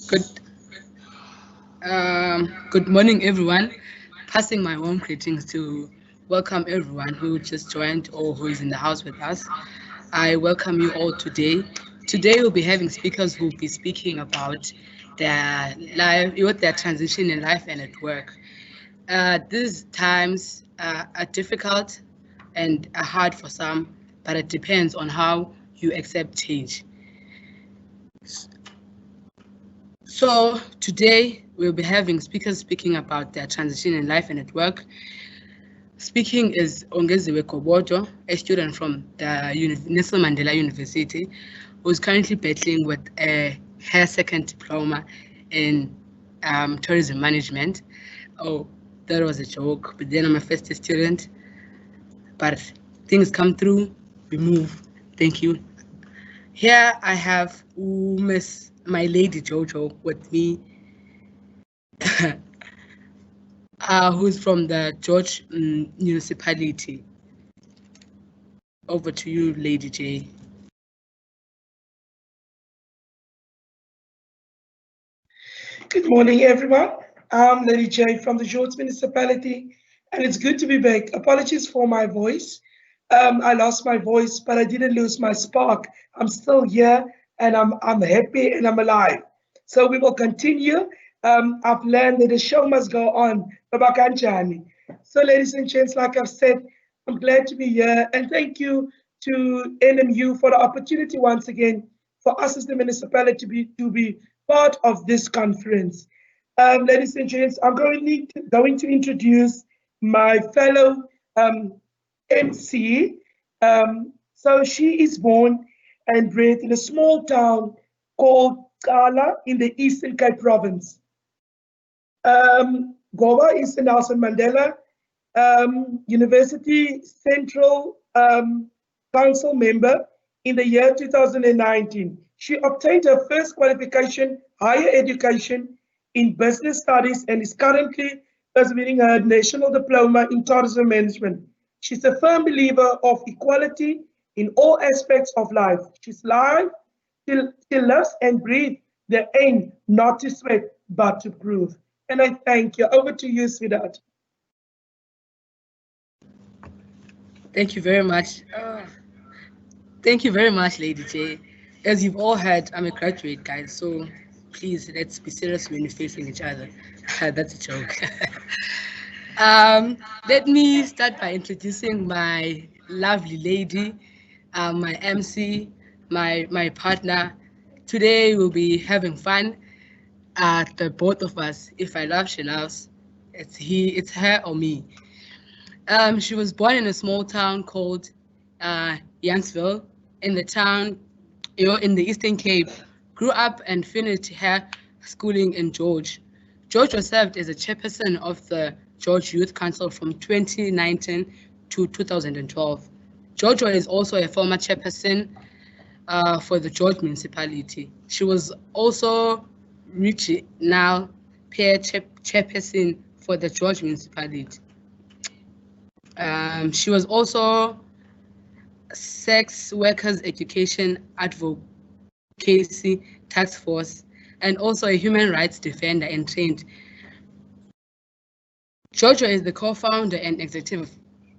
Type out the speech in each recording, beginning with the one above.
Good, good morning, everyone. Passing my warm greetings to welcome everyone who just joined or who is in the house with us. I welcome you all today. Today we'll be having speakers who will be speaking about their life, what their transition in life and at work. These times are difficult and are hard for some, but it depends on how you accept change. So today we'll be having speakers speaking about their transition in life and at work. Speaking is Ongeziwe Kobojo, a student from the Nelson Mandela University, who is currently battling with her second diploma in tourism management. Oh, that was a joke, but then I'm a first student. But things come through, we move. Thank you. Here I have Miss my lady Jojo with me, who's from the George Municipality. Over to you, Lady J. Good morning, everyone. I'm Lady J from the George Municipality, and it's good to be back. Apologies for my voice. I lost my voice, but I didn't lose my spark. I'm still here, and I'm happy and I'm alive. So we will continue. I've learned that the show must go on. Babakanchani. So, ladies and gents, like I've said, I'm glad to be here, and thank you to NMU for the opportunity once again for us as the municipality to be part of this conference. Ladies and gents, I'm going to introduce my fellow MC. So she is born and bred in a small town called Kala in the Eastern Cape Province. Goa is a Nelson Mandela University Central Council member in the year 2019. She obtained her first qualification, higher education in business studies, and is currently pursuing her national diploma in tourism management. She's a firm believer of equality in all aspects of life. She loves and breathes the aim not to sweat, but to prove. And I thank you. Over to you, sweetheart. Thank you very much. Thank you very much, Lady J. As you've all heard, I'm a graduate, guys, so please let's be serious when we're facing each other. That's a joke. Let me start by introducing my lovely lady, my MC, my partner. Today we'll be having fun. The both of us. If I love, she loves. It's her or me. She was born in a small town called Youngsville in the town, in the Eastern Cape. Grew up and finished her schooling in George. George was served as a chairperson of the George Youth Council from 2019 to 2012. Georgia is also a former chairperson for the George Municipality. She was also regional chairperson for the George Municipality. She was also sex workers education advocacy task force and also a human rights defender and trained. Georgia is the co-founder and executive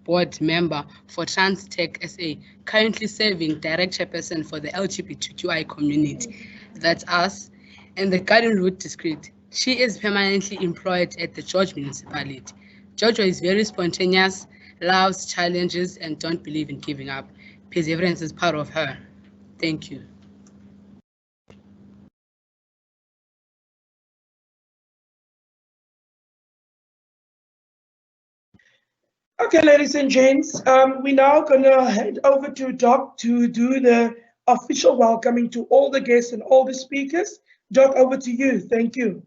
board member for TransTech SA, currently serving direct chairperson for the LGBTQI community. That's us. And the Garden Route District. She is permanently employed at the George Municipality. Georgia is very spontaneous, loves challenges, and don't believe in giving up. Perseverance is part of her. Thank you. Okay, ladies and gents, we're now gonna head over to Doc to do the official welcoming to all the guests and all the speakers. Doc, over to you. Thank you.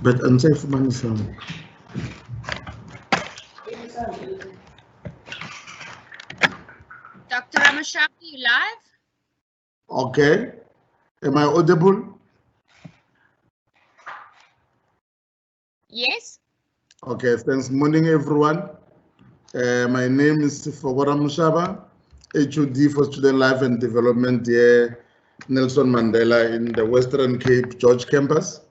But unsafe money sound. Dr. Ramashapa, you live? Okay. Am I audible? Yes. Okay, thanks. Morning, everyone. My name is Fogora Mushaba, HOD for Student Life and Development here, Nelson Mandela in the Western Cape George campus.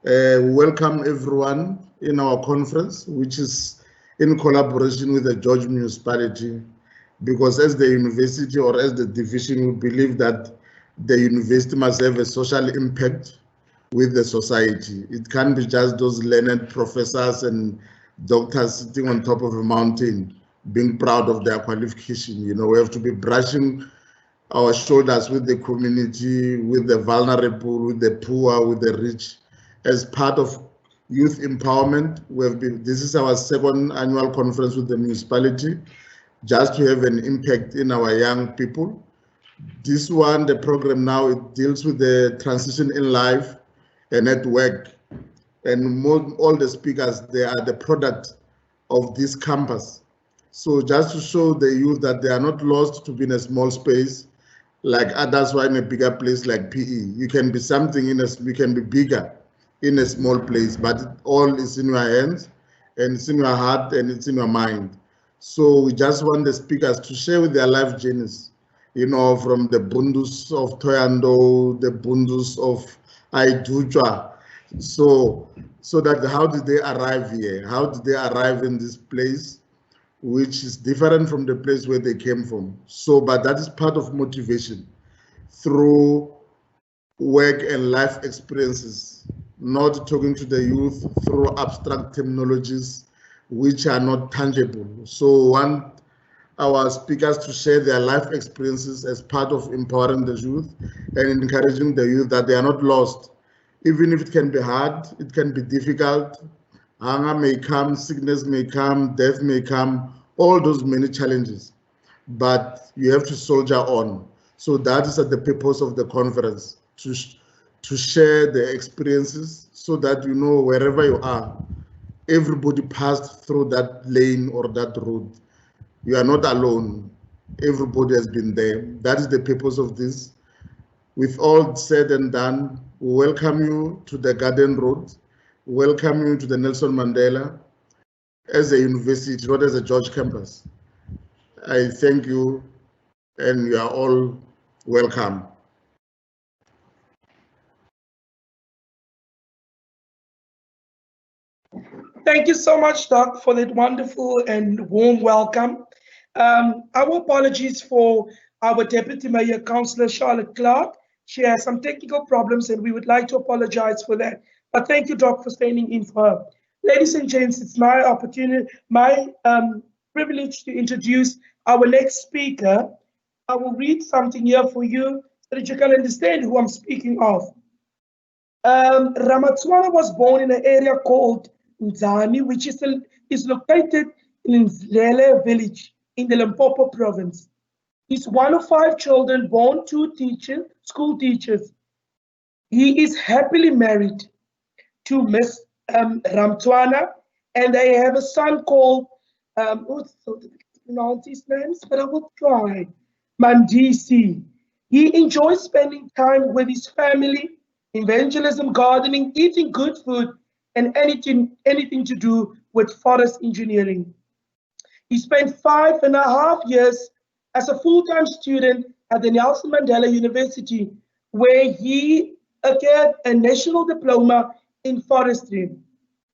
Welcome everyone in our conference, which is in collaboration with the George Municipality, because as the university or as the division, we believe that the university must have a social impact with the society. It can't be just those learned professors and doctors sitting on top of a mountain being proud of their qualification. You know, we have to be brushing our shoulders with the community, with the vulnerable, with the poor, with the rich. As part of youth empowerment, this is our second annual conference with the municipality, just to have an impact in our young people. This one, the program now, it deals with the transition in life and at work. And all the speakers, they are the product of this campus. So just to show the youth that they are not lost to be in a small space like others who are in a bigger place like PE. You can be something you can be bigger in a small place, but it all is in your hands and it's in your heart and it's in your mind. So we just want the speakers to share with their life journeys, you know, from the Bundus of Toyando, the Bundus of Aidujwa. So that how did they arrive here? How did they arrive in this place, which is different from the place where they came from? So, but that is part of motivation through work and life experiences, not talking to the youth through abstract terminologies which are not tangible. So want our speakers to share their life experiences as part of empowering the youth and encouraging the youth that they are not lost. Even if it can be hard, it can be difficult, hunger may come, sickness may come, death may come, all those many challenges, but you have to soldier on. So that is at the purpose of the conference, to share the experiences so that you know wherever you are, everybody passed through that lane or that road. You are not alone. Everybody has been there. That is the purpose of this. With all said and done, we welcome you to the Garden Road, welcome you to the Nelson Mandela as a university, not as a George campus. I thank you and you are all welcome. Thank you so much, Doc, for that wonderful and warm welcome. Our apologies for our Deputy Mayor, Councillor Charlotte Clark. She has some technical problems and we would like to apologize for that. But thank you, Doc, for standing in for her. Ladies and gents, it's my opportunity, my privilege to introduce our next speaker. I will read something here for you so that you can understand who I'm speaking of. Ramatswana was born in an area called Nzani, which is located in Nzlele village in the Limpopo province. He's one of 5 children born to school teachers. He is happily married to Miss Ramtswana, and they have a son called, what's the pronounce his names, but I will try, Mandisi. He enjoys spending time with his family, evangelism, gardening, eating good food, and anything to do with forest engineering. He spent 5.5 years as a full-time student at the Nelson Mandela University, where he acquired a national diploma in forestry,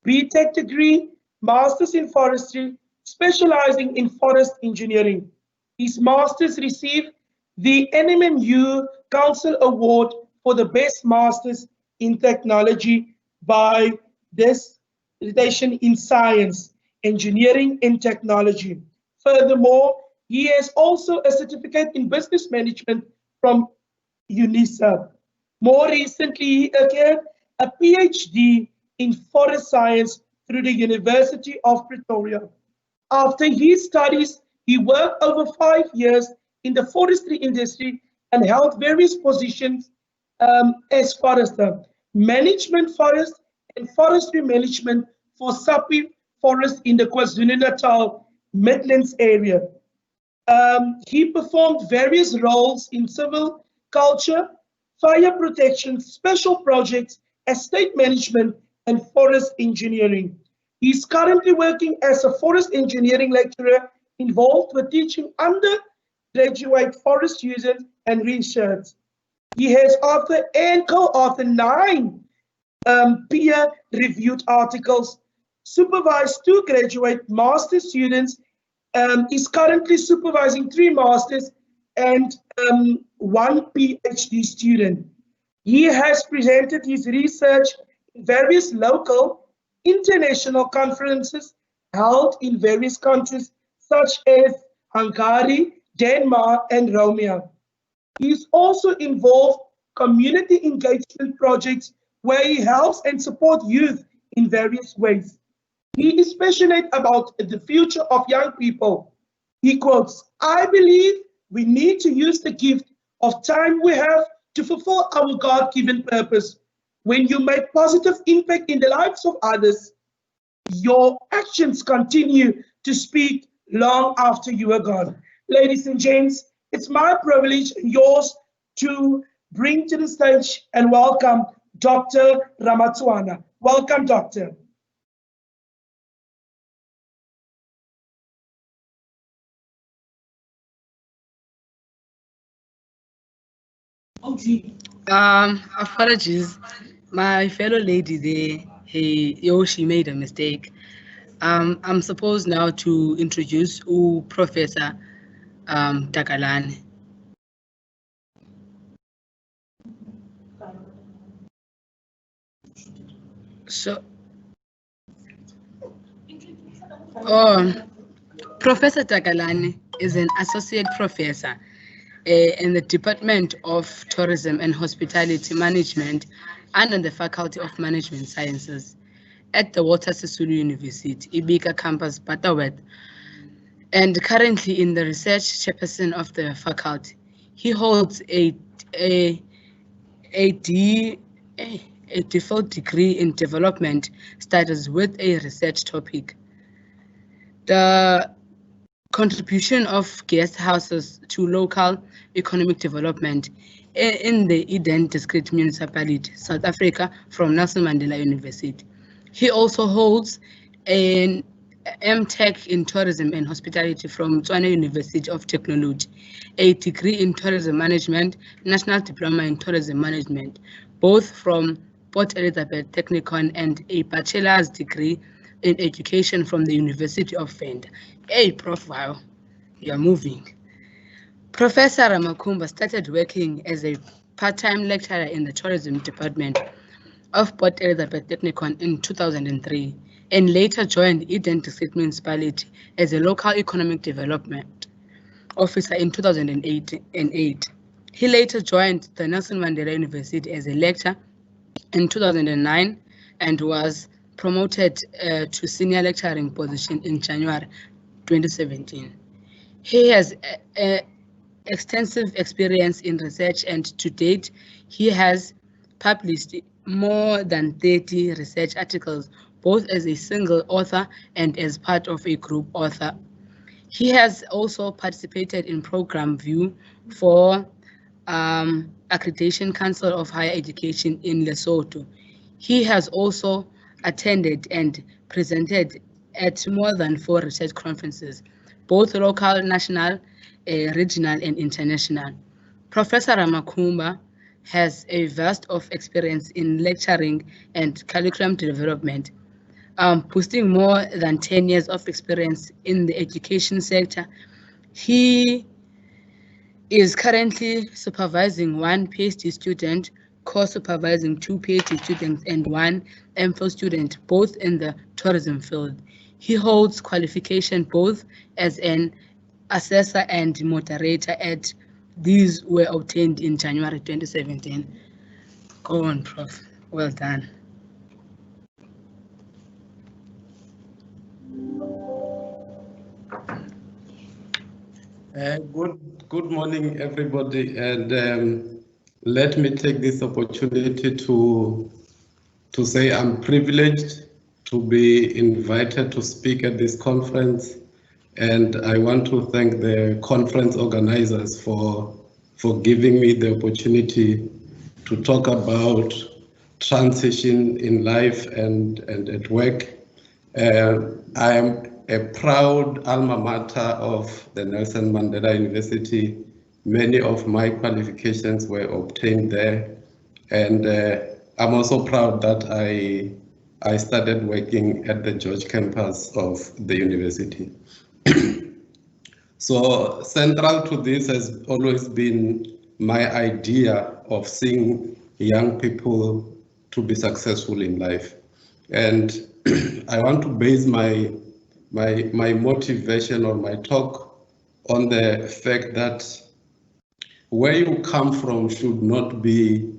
BTech degree, Masters in Forestry, specializing in forest engineering. His Masters received the NMMU Council Award for the Best Masters in Technology by dissertation in Science, Engineering and Technology. Furthermore, he has also a certificate in Business Management from UNISA. More recently, he acquired a PhD in Forest Science through the University of Pretoria. After his studies, he worked over 5 years in the forestry industry and held various positions as forester, management forest and forestry management for Sapi Forest in the KwaZulu-Natal Midlands area. He performed various roles in civil culture, fire protection, special projects, estate management, and forest engineering. He's currently working as a forest engineering lecturer involved with teaching undergraduate forest users and research. He has authored and co-authored 9 peer-reviewed articles, supervised 2 graduate master students, is currently supervising 3 masters and 1 PhD student. He has presented his research in various local, international conferences held in various countries such as Hungary, Denmark, and Romania. He is also involved community engagement projects where he helps and supports youth in various ways. He is passionate about the future of young people. He quotes, "I believe we need to use the gift of time we have to fulfill our God-given purpose. When you make positive impact in the lives of others, your actions continue to speak long after you are gone." Ladies and gents, it's my privilege and yours to bring to the stage and welcome Dr. Ramatswana. Welcome, Doctor. Apologies. My fellow lady there, she made a mistake. I'm supposed now to introduce Professor Takalani. So, Professor Takalani is an associate professor in the Department of Tourism and Hospitality Management under the Faculty of Management Sciences at the Walter Sisulu University, Ibika campus, Butterworth, and currently in the research chairperson of the faculty. He holds a default degree in development studies with a research topic. The contribution of guest houses to local economic development in the Eden District Municipality, South Africa, from Nelson Mandela University. He also holds an MTech in Tourism and Hospitality from Tswana University of Technology, a degree in Tourism Management, National Diploma in Tourism Management, both from Port Elizabeth Technikon, and a bachelor's degree in Education from the University of Venda. Hey, profile, you're moving. Professor Ramakumba started working as a part-time lecturer in the tourism department of Port Elizabeth Technikon in 2003, and later joined Eden District Municipality as a local economic development officer in 2008. He later joined the Nelson Mandela University as a lecturer in 2009 and was promoted to senior lecturing position in January 2017. He has extensive experience in research, and to date, he has published more than 30 research articles, both as a single author and as part of a group author. He has also participated in Program View for Accreditation Council of Higher Education in Lesotho. He has also attended and presented at more than 4 research conferences, both local, national, regional and international. Professor Ramakumba has a vast of experience in lecturing and curriculum development, boasting more than 10 years of experience in the education sector. He is currently supervising one PhD student, co-supervising two PhD students, and one MPhil student, both in the tourism field. He holds qualification both as an assessor and moderator at these were obtained in January 2017. Go on, Prof. Well done. Good morning, everybody, and let me take this opportunity to say I'm privileged to be invited to speak at this conference, and I want to thank the conference organizers for giving me the opportunity to talk about transition in life and at work. I am a proud alma mater of the Nelson Mandela University. Many of my qualifications were obtained there, and I'm also proud that I started working at the George campus of the university. So central to this has always been my idea of seeing young people to be successful in life. And I want to base my motivation or my talk on the fact that where you come from should not be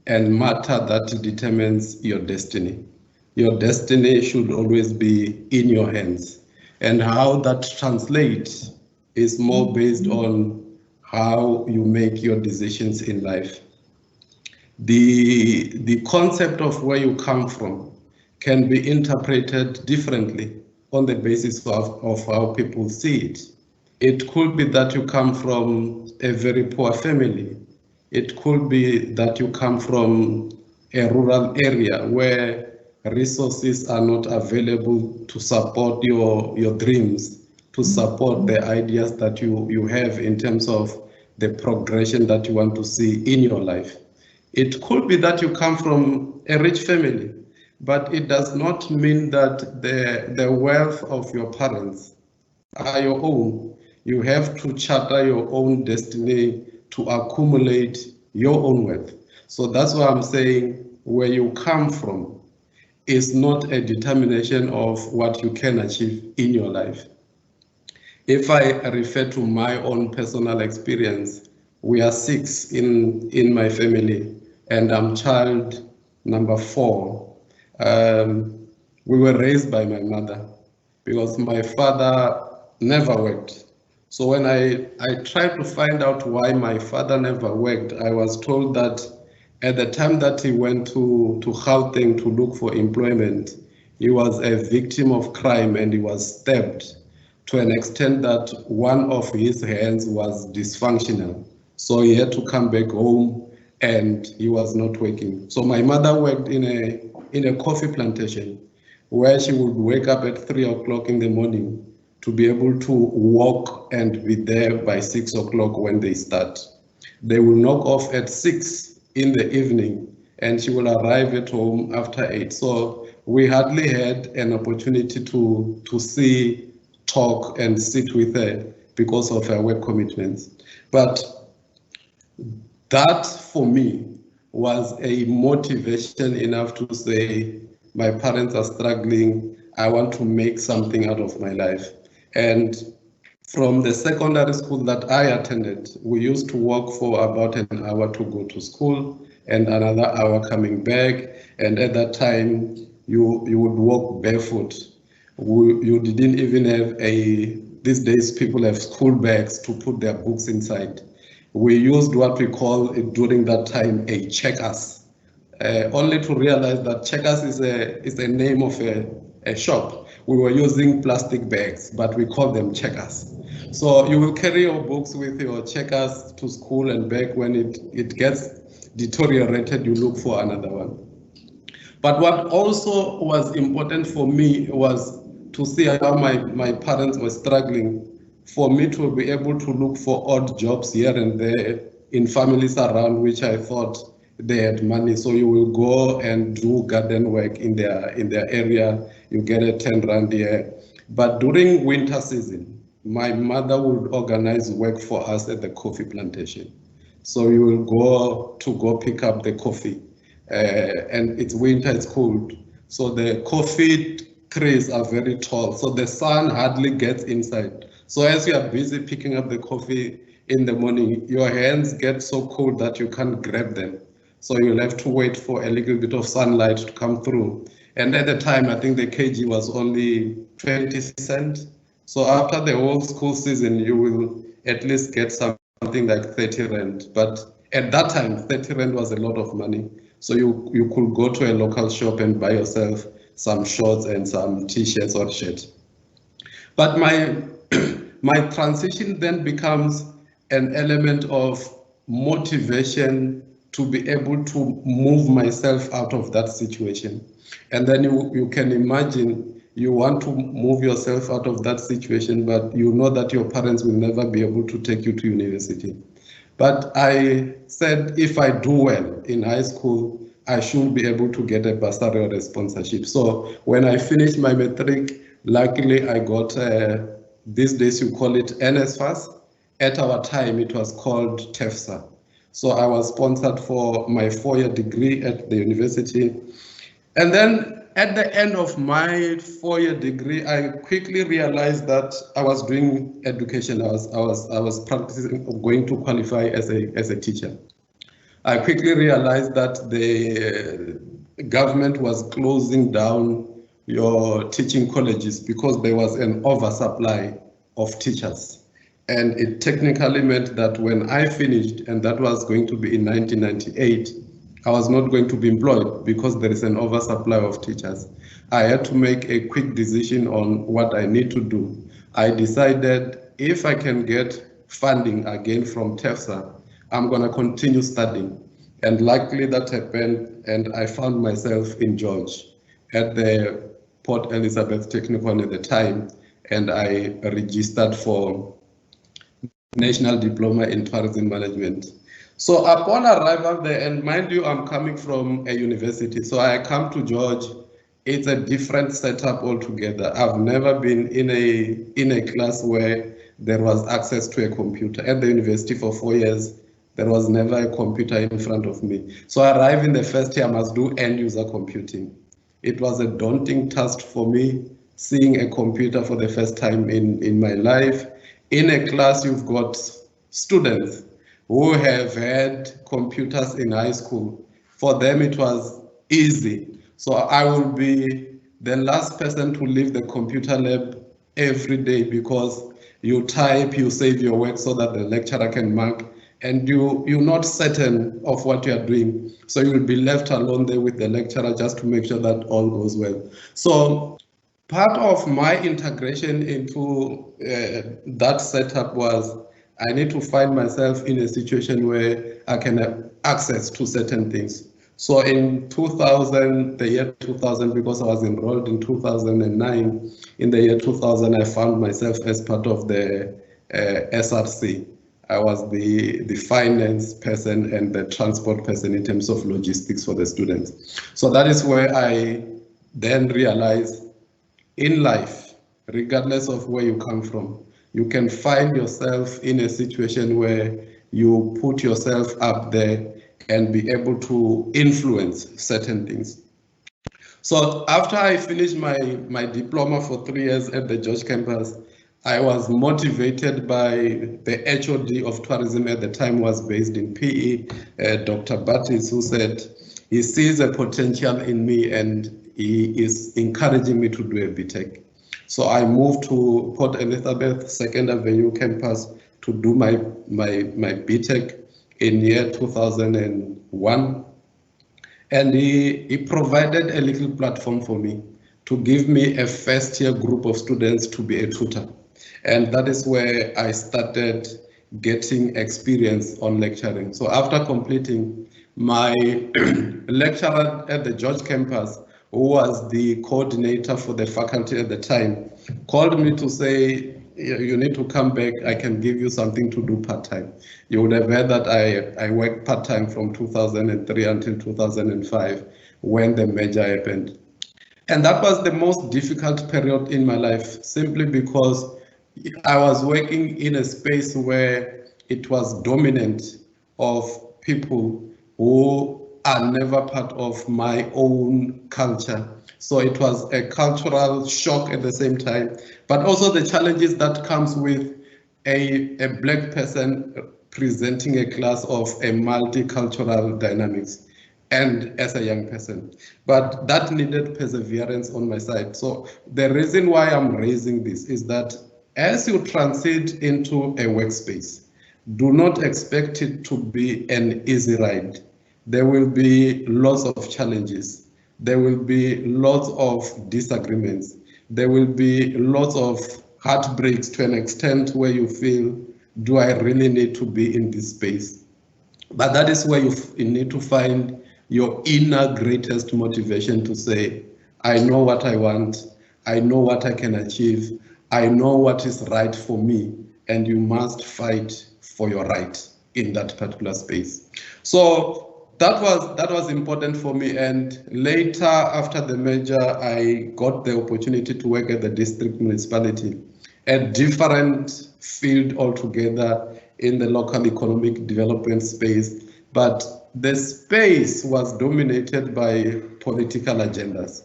a matter that determines your destiny. Your destiny should always be in your hands. And how that translates is more based on how you make your decisions in life. The concept of where you come from can be interpreted differently on the basis of how people see it. It could be that you come from a very poor family. It could be that you come from a rural area where resources are not available to support your dreams, to support the ideas that you have in terms of the progression that you want to see in your life. It could be that you come from a rich family, but it does not mean that the wealth of your parents are your own. You have to charter your own destiny to accumulate your own wealth. So that's why I'm saying where you come from is not a determination of what you can achieve in your life. If I refer to my own personal experience, we are 6 in my family, and I'm child number 4. We were raised by my mother because my father never worked. So when I tried to find out why my father never worked, I was told that at the time that he went to Gauteng to look for employment, he was a victim of crime and he was stabbed to an extent that one of his hands was dysfunctional. So he had to come back home and he was not working. So my mother worked in a coffee plantation where she would wake up at 3 o'clock in the morning to be able to walk and be there by 6 o'clock when they start. They will knock off at 6 in the evening and she will arrive at home after 8. So we hardly had an opportunity to see, talk and sit with her because of her work commitments. But that for me was a motivation enough to say, my parents are struggling, I want to make something out of my life. And from the secondary school that I attended, we used to walk for about an hour to go to school and another hour coming back. And at that time, you would walk barefoot. You didn't even have these days people have school bags to put their books inside. We used what we call during that time a checkers, only to realize that checkers is a name of a shop. We were using plastic bags, but we call them checkers. So you will carry your books with your checkers to school and back. When it gets deteriorated, you look for another one. But what also was important for me was to see how my parents were struggling for me to be able to look for odd jobs here and there in families around which I thought they had money. So you will go and do garden work in their area, you get a 10 rand here. But during winter season, my mother would organize work for us at the coffee plantation. So you will go pick up the coffee, and it's winter, it's cold. So the coffee trees are very tall, so the sun hardly gets inside. So as you are busy picking up the coffee in the morning, your hands get so cold that you can't grab them. So you'll have to wait for a little bit of sunlight to come through. And at the time, I think the kg was only 20 cents. So after the whole school season, you will at least get something like 30 rand. But at that time, 30 rand was a lot of money. So you could go to a local shop and buy yourself some shorts and some t-shirts or shirt. But my transition then becomes an element of motivation to be able to move myself out of that situation. And then you can imagine you want to move yourself out of that situation, but you know that your parents will never be able to take you to university. But I said, if I do well in high school, I should be able to get a bursary or a sponsorship. So when I finished my matric, luckily I got, these days you call it NSFAS. At our time, it was called TEFSA. So I was sponsored for my 4-year degree at the university. And then at the end of my 4-year degree, I quickly realized that I was doing education. I was practicing going to qualify as a teacher. I quickly realized that the government was closing down your teaching colleges because there was an oversupply of teachers. And it technically meant that when I finished, and that was going to be in 1998, I was not going to be employed because there is an oversupply of teachers. I had to make a quick decision on what I need to do. I decided if I can get funding again from TEFSA, I'm going to continue studying. And luckily that happened, and I found myself in George at the Port Elizabeth Technikon at the time, and I registered for National Diploma in Tourism Management. So upon arrival there, and mind you, I'm coming from a university, so I come to George. It's a different setup altogether. I've never been in a class where there was access to a computer. At the university for 4 years, there was never a computer in front of me. So I arrived in the first year, I must do end user computing. It was a daunting task for me, seeing a computer for the first time in my life. In a class, you've got students who have had computers in high school. For them, it was easy. So I will be the last person to leave the computer lab every day because you type, you save your work so that the lecturer can mark, and you're not certain of what you are doing. So you will be left alone there with the lecturer just to make sure that all goes well. So part of my integration into that setup was I need to find myself in a situation where I can have access to certain things. So in 2000, the year 2000, because I was enrolled in 2009, in the year 2000, I found myself as part of the SRC. I was the finance person and the transport person in terms of logistics for the students. So that is where I then realized in life, regardless of where you come from, you can find yourself in a situation where you put yourself up there and be able to influence certain things. So after I finished my diploma for 3 years at the George campus, I was motivated by the HOD of tourism at the time was based in PE, Dr. Batis, who said he sees a potential in me and he is encouraging me to do a BTech. So I moved to Port Elizabeth 2nd Avenue campus to do my BTech in year 2001. And he provided a little platform for me to give me a first year group of students to be a tutor. And that is where I started getting experience on lecturing. So after completing, my lecturer at the George campus, who was the coordinator for the faculty at the time, called me to say, you need to come back. I can give you something to do part-time. You would have heard that I worked part-time from 2003 until 2005 when the merger happened. And that was the most difficult period in my life, simply because I was working in a space where it was dominant of people who are never part of my own culture. So it was a cultural shock at the same time, but also the challenges that comes with a black person presenting a class of a multicultural dynamics and as a young person. But that needed perseverance on my side. So the reason why I'm raising this is that as you transit into a workspace, do not expect it to be an easy ride. There will be lots of challenges. There will be lots of disagreements. There will be lots of heartbreaks to an extent where you feel, do I really need to be in this space? But that is where you need to find your inner greatest motivation to say, I know what I want, I know what I can achieve, I know what is right for me, and you must fight for your right in that particular space. So that was important for me. And later, after the merger, I got the opportunity to work at the district municipality, a different field altogether in the local economic development space. But the space was dominated by political agendas.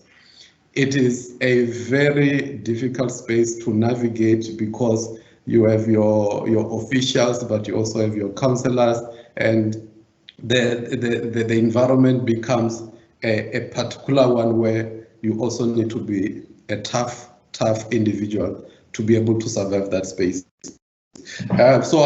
It is a very difficult space to navigate because you have your officials, but you also have your councillors, and the environment becomes a particular one where you also need to be a tough individual to be able to survive that space. So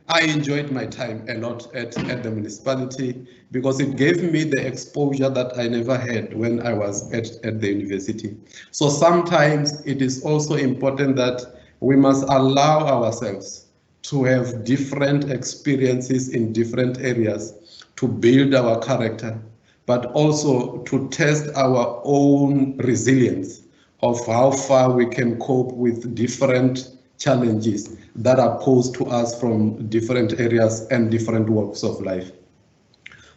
I enjoyed my time a lot at the municipality because it gave me the exposure that I never had when I was at the university. So sometimes it is also important that we must allow ourselves to have different experiences in different areas to build our character, but also to test our own resilience of how far we can cope with different challenges that are posed to us from different areas and different walks of life.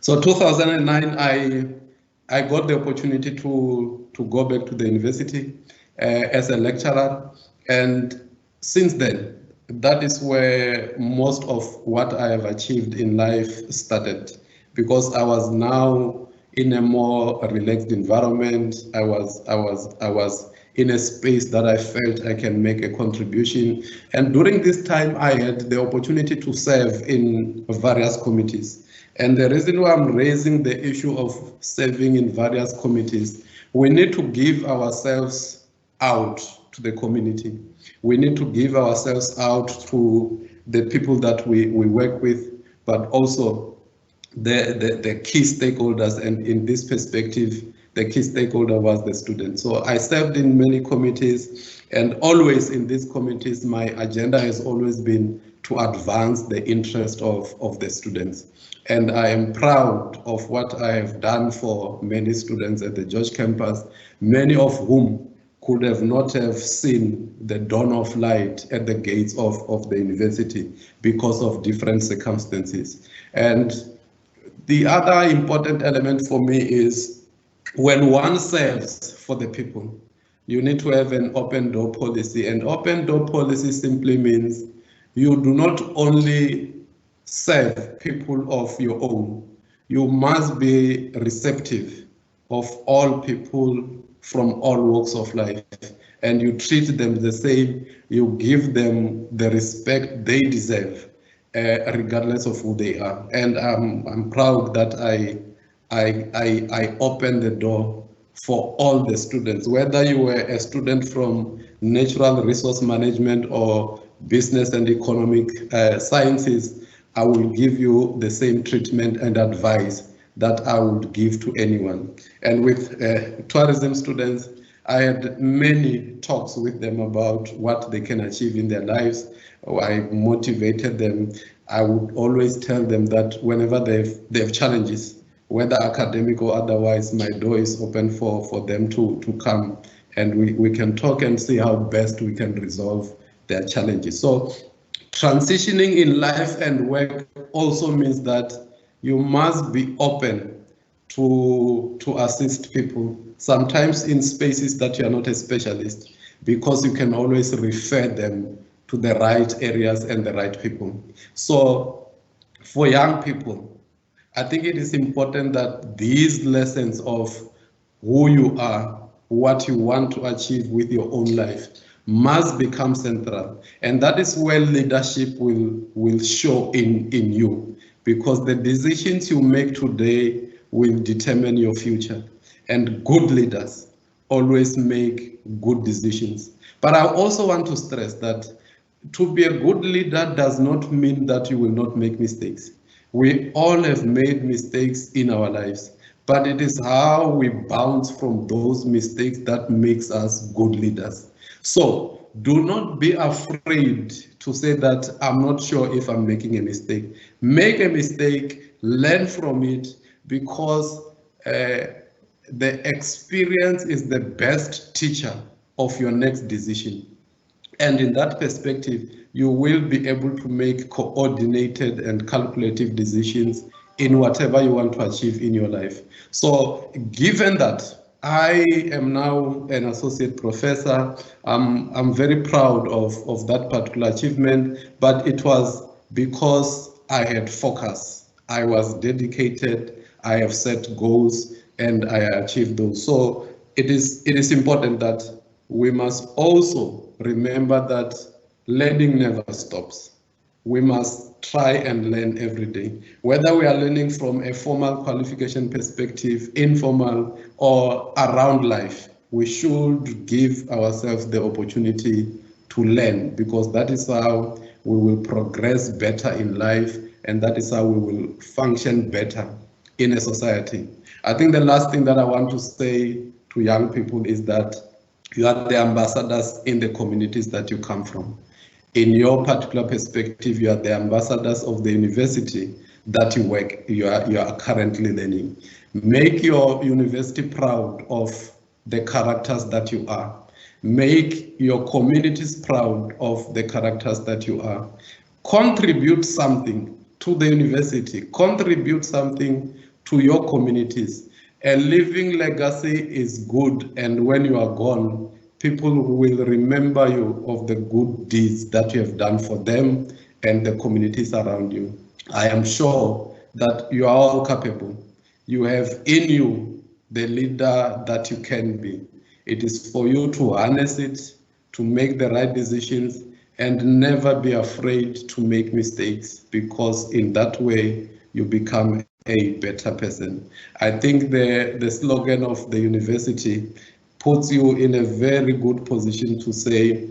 So 2009, I got the opportunity to go back to the university as a lecturer, and since then, that is where most of what I have achieved in life started, because I was now in a more relaxed environment. I was in a space that I felt I can make a contribution. And during this time, I had the opportunity to serve in various committees. And the reason why I'm raising the issue of serving in various committees, we need to give ourselves out to the community. We need to give ourselves out to the people that we work with, but also the key stakeholders. And in this perspective, the key stakeholder was the student. So I served in many committees, and always in these committees, my agenda has always been to advance the interest of the students. And I am proud of what I have done for many students at the George campus, many of whom could have not have seen the dawn of light at the gates of the university because of different circumstances. And the other important element for me is when one serves for the people, you need to have an open door policy. And open door policy simply means you do not only serve people of your own, you must be receptive of all people from all walks of life, and you treat them the same, you give them the respect they deserve, regardless of who they are. And I'm proud that I opened the door for all the students, whether you were a student from natural resource management or business and economic sciences. I will give you the same treatment and advice that I would give to anyone. And with tourism students, I had many talks with them about what they can achieve in their lives. I motivated them. I would always tell them that whenever they have challenges, whether academic or otherwise, my door is open for them to come, and we can talk and see how best we can resolve their challenges. So transitioning in life and work also means that you must be open to assist people, sometimes in spaces that you are not a specialist, because you can always refer them to the right areas and the right people. So for young people, I think it is important that these lessons of who you are, what you want to achieve with your own life must become central. And that is where leadership will show in you, because the decisions you make today will determine your future. And good leaders always make good decisions. But I also want to stress that to be a good leader does not mean that you will not make mistakes. We all have made mistakes in our lives, but it is how we bounce from those mistakes that makes us good leaders. So do not be afraid to say that I'm not sure if I'm making a mistake. Make a mistake, learn from it, because the experience is the best teacher of your next decision. And in that perspective, you will be able to make coordinated and calculative decisions in whatever you want to achieve in your life. So given that I am now an associate professor, I'm very proud of that particular achievement, but it was because I had focus. I was dedicated, I have set goals, and I achieved those. So it is important that we must also remember that learning never stops. We must try and learn every day, whether we are learning from a formal qualification perspective, informal, or around life. We should give ourselves the opportunity to learn, because that is how we will progress better in life, and that is how we will function better in a society. I think the last thing that I want to say to young people is that you are the ambassadors in the communities that you come from. In your particular perspective, you are the ambassadors of the university that you are currently learning. Make your university proud of the characters that you are. Make your communities proud of the characters that you are. Contribute something to the university, contribute something to your communities. A living legacy is good, and when you are gone, people will remember you of the good deeds that you have done for them and the communities around you. I am sure that you are all capable. You have in you the leader that you can be. It is for you to harness it, to make the right decisions, and never be afraid to make mistakes, because in that way you become a better person. I think the slogan of the university puts you in a very good position to say,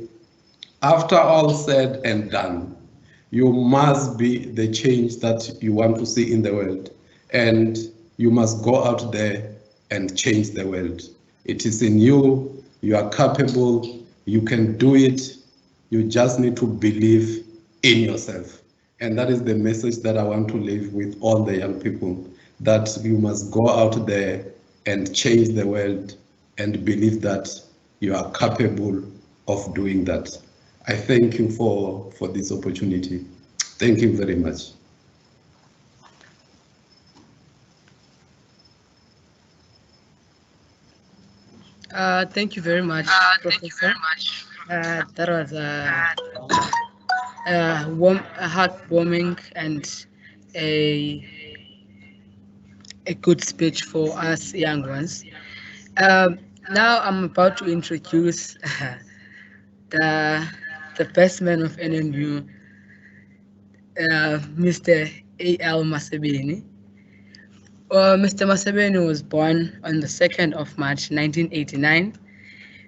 after all said and done, you must be the change that you want to see in the world, and you must go out there and change the world. It is in you, you are capable, you can do it, you just need to believe in yourself. And that is the message that I want to leave with all the young people, that you must go out there and change the world and believe that you are capable of doing that. I thank you for this opportunity. Thank you very much. Thank you very much, Professor. That was a heartwarming and a good speech for us young ones. Now I'm about to introduce the best man of NNU, Mr. A.L. Masebeni. Mr. Masebeni was born on the 2nd of March 1989,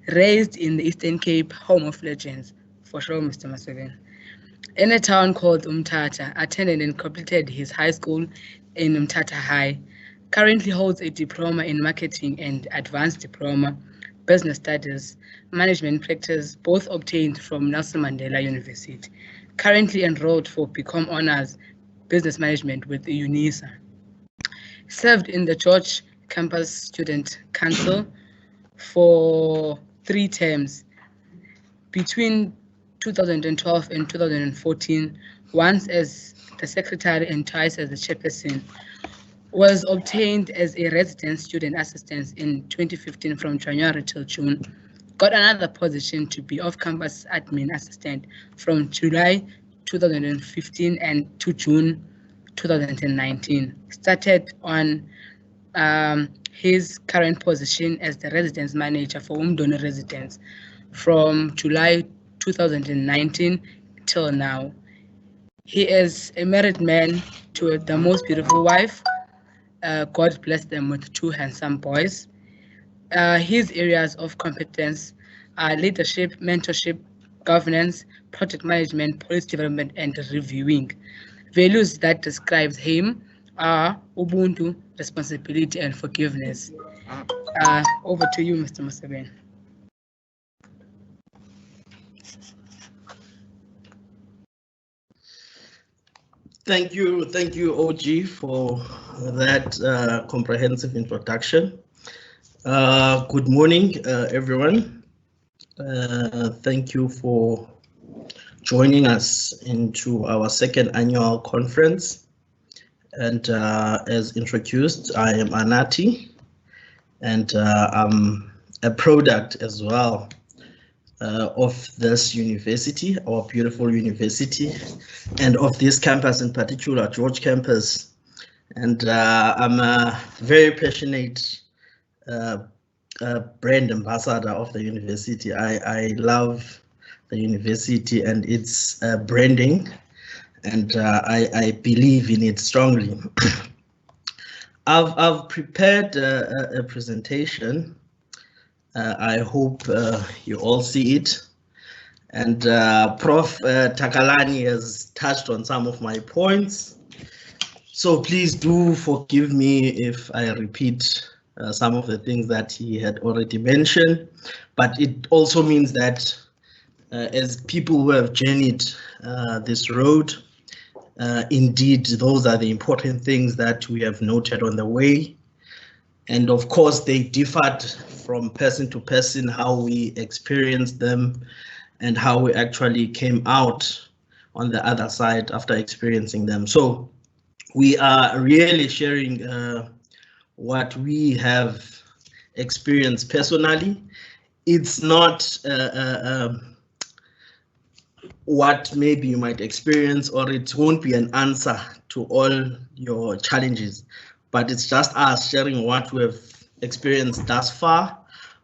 raised in the Eastern Cape, home of legends, for sure, Mr. Masebeni. In a town called Umtata, attended and completed his high school in Umtata High. Currently holds a diploma in marketing and advanced diploma, business studies, management practice, both obtained from Nelson Mandela University. Currently enrolled for BCom Honors, Business Management with the UNISA. Served in the George Campus Student Council for 3 terms between 2012 and 2014, once as the secretary and twice as the chairperson, was obtained as a resident student assistant in 2015 from January till June. Got another position to be off-campus admin assistant from July 2015 and to June 2019. Started on his current position as the residence manager for Umdoni residents from July 2019 till now. He is a married man to the most beautiful wife. God bless them with two handsome boys. His areas of competence are leadership, mentorship, governance, project management, policy development, and reviewing. Values that describes him are Ubuntu, responsibility, and forgiveness. Over to you, Mr. Museveni. Thank you, OG, for that comprehensive introduction. Good morning, everyone. Thank you for joining us into our second annual conference. And as introduced, I am Anati, and I'm a product as well of this university, our beautiful university, and of this campus in particular, George campus. And I'm a very passionate brand ambassador of the university. I love the university and its branding, and I believe in it strongly. I've prepared a presentation. I hope you all see it. And Prof. Takalani has touched on some of my points. So please do forgive me if I repeat some of the things that he had already mentioned. But it also means that as people who have journeyed this road, indeed, those are the important things that we have noted on the way. And of course, they differed from person to person, how we experienced them and how we actually came out on the other side after experiencing them. So we are really sharing what we have experienced personally. It's not what maybe you might experience, or it won't be an answer to all your challenges, but it's just us sharing what we have experienced thus far.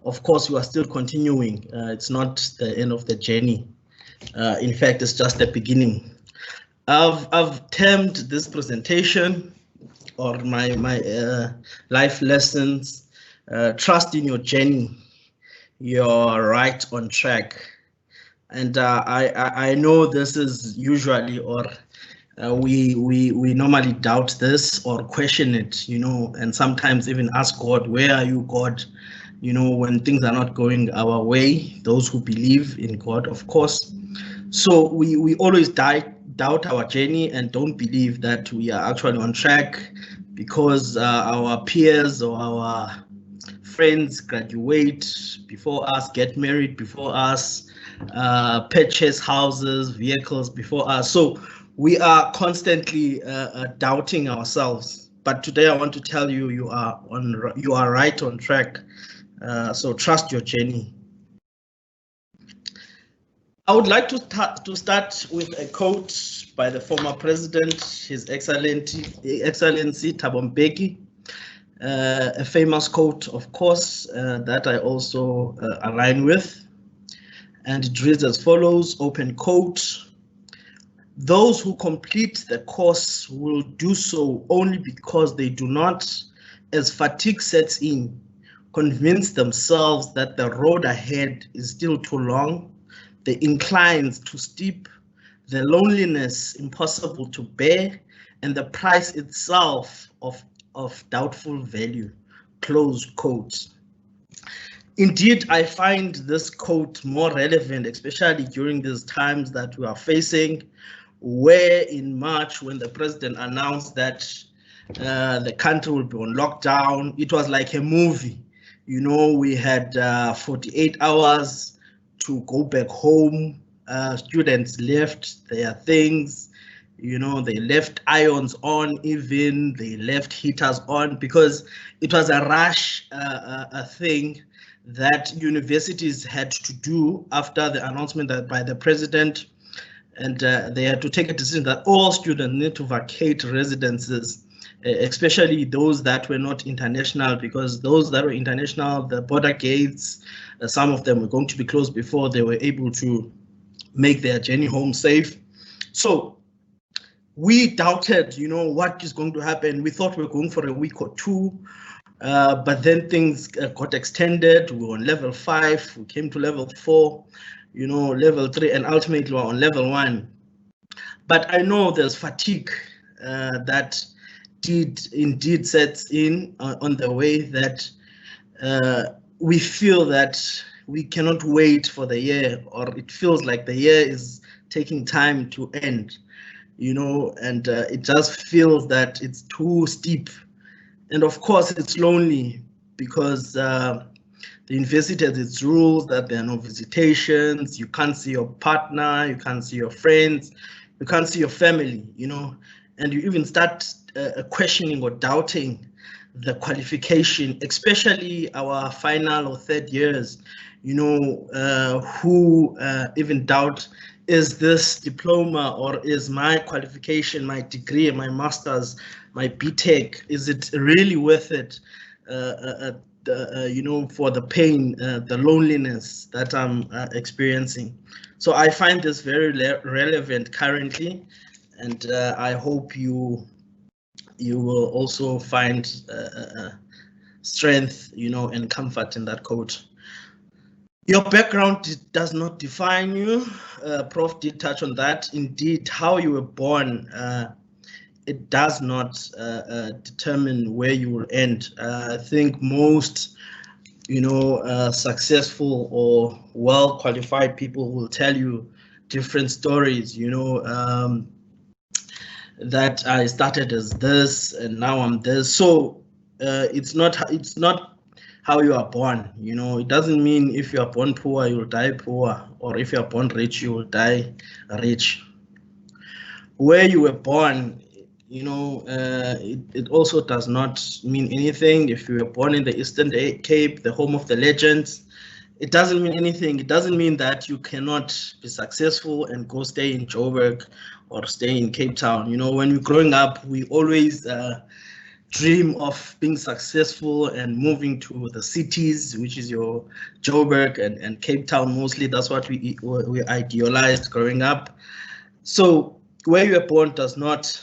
Of course, we are still continuing. It's not the end of the journey. In fact, it's just the beginning. I've termed this presentation, or my life lessons, trust in your journey. You're right on track. And I know this is usually, or we normally doubt this or question it, you know, and sometimes even ask God, where are you, God? You know, when things are not going our way, those who believe in God, of course. So we always doubt our journey and don't believe that we are actually on track because our peers or our friends graduate before us, get married before us, purchase houses, vehicles before us. So we are constantly doubting ourselves. But today I want to tell you, you are right on track. So trust your journey. I would like to start with a quote by the former president, His Excellency Thabo Mbeki, a famous quote, of course, that I also align with. And it reads as follows, open quote: "Those who complete the course will do so only because they do not, as fatigue sets in, convince themselves that the road ahead is still too long, the inclines too steep, the loneliness impossible to bear, and the price itself of doubtful value." Close quote. Indeed, I find this quote more relevant, especially during these times that we are facing, where in March, when the president announced that the country will be on lockdown, it was like a movie. You know, we had 48 hours to go back home, students left their things, you know, they left ions on, even they left heaters on, because it was a rush thing that universities had to do after the announcement that by the president, and they had to take a decision that all students need to vacate residences, especially those that were not international, because those that were international, the border gates, some of them were going to be closed before they were able to make their journey home safe. So we doubted, you know, what is going to happen. We thought we were going for a week or two, but then things got extended. We were on level 5, we came to level 4, you know, level 3, and ultimately we're on level 1. But I know there's fatigue that did indeed sets in on the way that we feel that we cannot wait for the year, or it feels like the year is taking time to end, you know, and it just feels that it's too steep. And of course, it's lonely because the university has its rules that there are no visitations, you can't see your partner, you can't see your friends, you can't see your family, you know, and you even start questioning or doubting the qualification, especially our final or third years, you know, who even doubt, is this diploma or is my qualification, my degree, my master's, my BTech, is it really worth it, you know, for the pain, the loneliness that I'm experiencing. So I find this very relevant currently, and I hope you will also find strength, you know, and comfort in that quote. Your background does not define you. Prof did touch on that. Indeed, how you were born, it does not determine where you will end. I think most, you know, successful or well-qualified people will tell you different stories, you know, that I started as this and now I'm this. So it's not how you are born, you know. It doesn't mean if you are born poor, you'll die poor, or if you are born rich, you will die rich. Where you were born, you know, it also does not mean anything. If you were born in the Eastern Cape, the home of the legends, it doesn't mean anything. It doesn't mean that you cannot be successful and go stay in Joburg or stay in Cape Town. You know, when we're growing up, we always dream of being successful and moving to the cities, which is your Joburg and Cape Town mostly. That's what we idealized growing up. So where you are born does not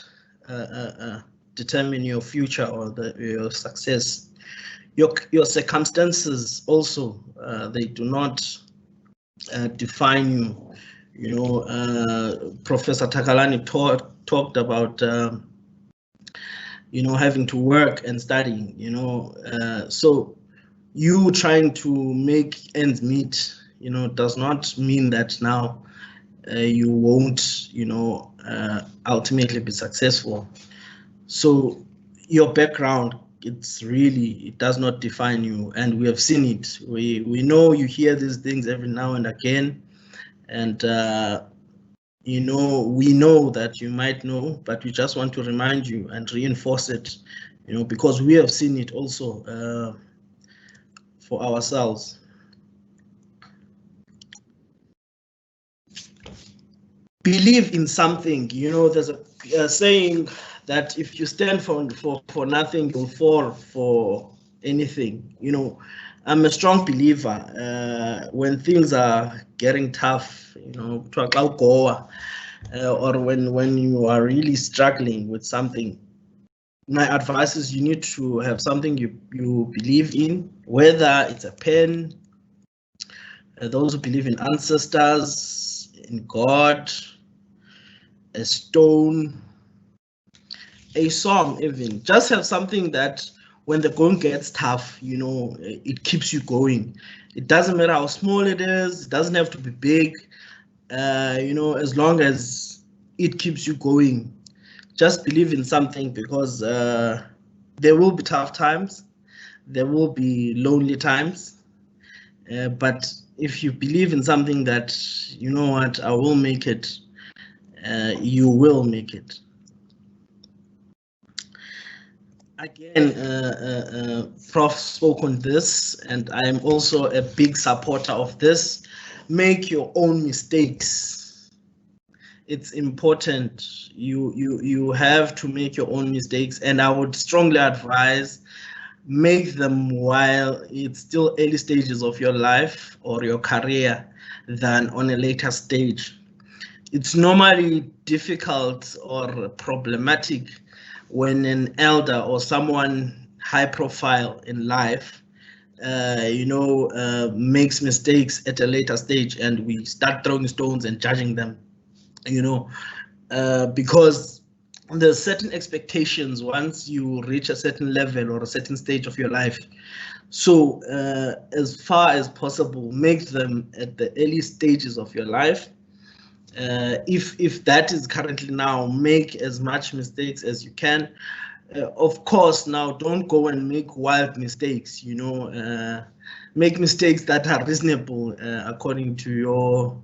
determine your future or your success. Your circumstances also, they do not define you. You know, Professor Takalani talked about you know, having to work and studying, you know, so you trying to make ends meet, you know, does not mean that now you won't, you know, ultimately be successful. So your background, it does not define you, and we have seen it. We know you hear these things every now and again, and you know, we know that you might know, but we just want to remind you and reinforce it, you know, because we have seen it also for ourselves. Believe in something, you know, there's a saying that if you stand for nothing, you'll fall for anything. You know, I'm a strong believer when things are getting tough, you know, or when you are really struggling with something. My advice is you need to have something you believe in, whether it's a pen, those who believe in ancestors, in God, a stone, a song, even. Just have something that when the going gets tough, you know, it keeps you going. It doesn't matter how small it is, it doesn't have to be big, you know, as long as it keeps you going. Just believe in something, because there will be tough times, there will be lonely times, but if you believe in something that, you know what, I will make it, you will make it. Again, Prof spoke on this, and I'm also a big supporter of this. Make your own mistakes. It's important. You have to make your own mistakes, and I would strongly advise make them while it's still early stages of your life or your career than on a later stage. It's normally difficult or problematic when an elder or someone high profile in life makes mistakes at a later stage, and we start throwing stones and judging them, because there's certain expectations once you reach a certain level or a certain stage of your life. So as far as possible, make them at the early stages of your life. If that is currently now, make as much mistakes as you can. Of course, now don't go and make wild mistakes, make mistakes that are reasonable according to your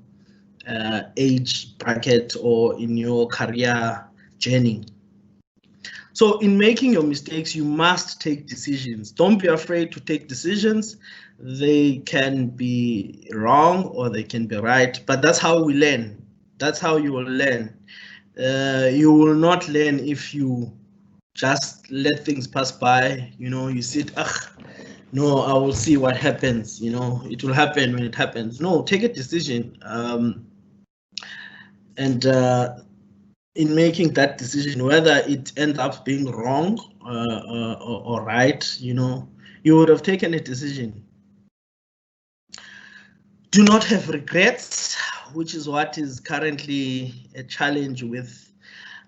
age bracket or in your career journey. So in making your mistakes, you must take decisions. Don't be afraid to take decisions. They can be wrong or they can be right, but that's how we learn. That's how you will learn. You will not learn if you just let things pass by. You sit, no, I will see what happens. It will happen when it happens. No, take a decision. And in making that decision, whether it ends up being wrong or right, you would have taken a decision. Do not have regrets, which is what is currently a challenge with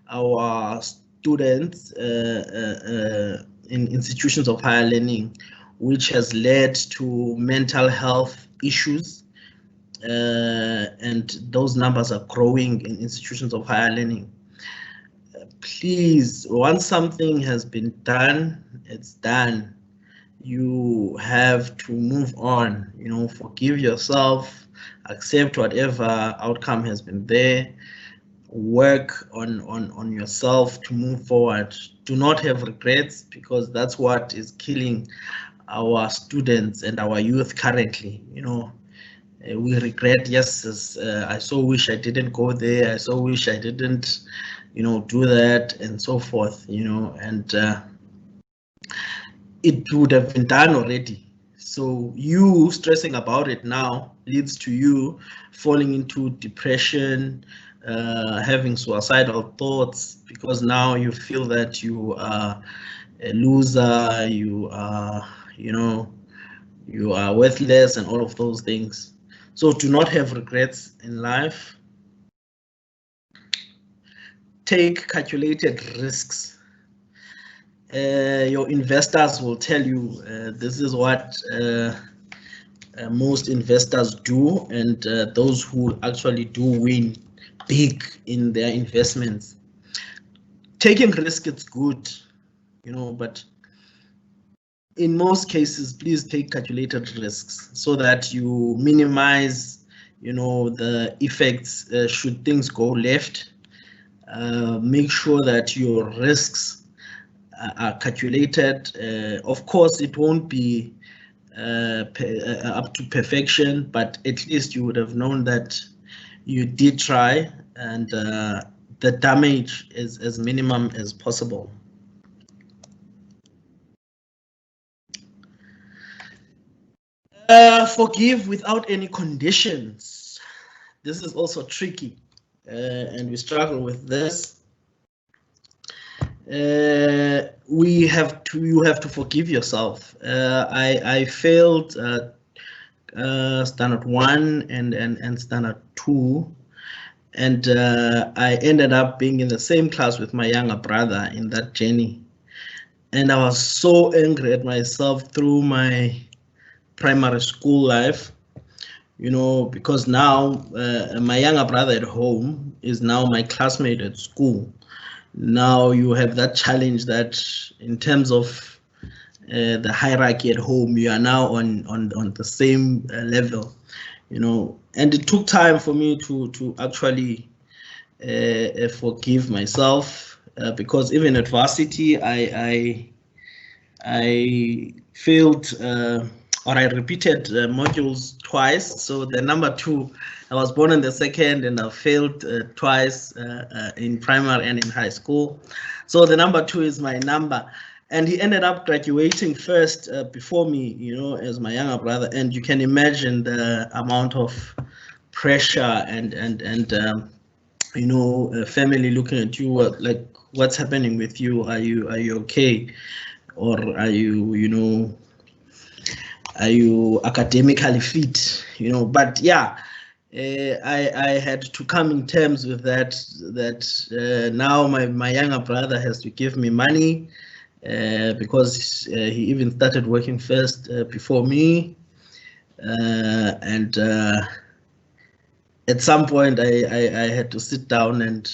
our students in institutions of higher learning, which has led to mental health issues. And those numbers are growing in institutions of higher learning. Please, once something has been done, it's done. You have to move on, forgive yourself, accept whatever outcome has been there, work on yourself to move forward. Do not have regrets, because that's what is killing our students and our youth currently. We regret, yes, I so wish I didn't go there, I so wish I didn't, do that, and so forth, and it would have been done already. So you stressing about it now leads to you falling into depression, having suicidal thoughts, because now you feel that you are a loser, you are worthless, and all of those things. So do not have regrets in life. Take calculated risks. Your investors will tell you this is what most investors do, and those who actually do win big in their investments. Taking risk, it's good, but in most cases, please take calculated risks so that you minimize, the effects should things go left. Make sure that your risks are calculated. Of course, it won't be up to perfection, but at least you would have known that you did try, and the damage is as minimum as possible. Forgive without any conditions. This is also tricky, and we struggle with this. You have to forgive yourself. I failed standard 1 and standard 2, and I ended up being in the same class with my younger brother in that journey, and I was so angry at myself through my primary school life, because now my younger brother at home is now my classmate at school. Now you have that challenge that in terms of the hierarchy at home, you are now on the same level. you know, and it took time for me to actually forgive myself, because even at varsity, I failed, or I repeated modules twice. So the number 2, I was born in the second, and I failed twice in primary and in high school. So the number 2 is my number. And he ended up graduating first before me, you know, as my younger brother. And you can imagine the amount of pressure and you know, family looking at you like, what's happening with you? Are you okay? Or are you, you know, are you academically fit? You know, but yeah, I had to come in terms with that now my younger brother has to give me money, because he even started working first before me, and at some point I had to sit down and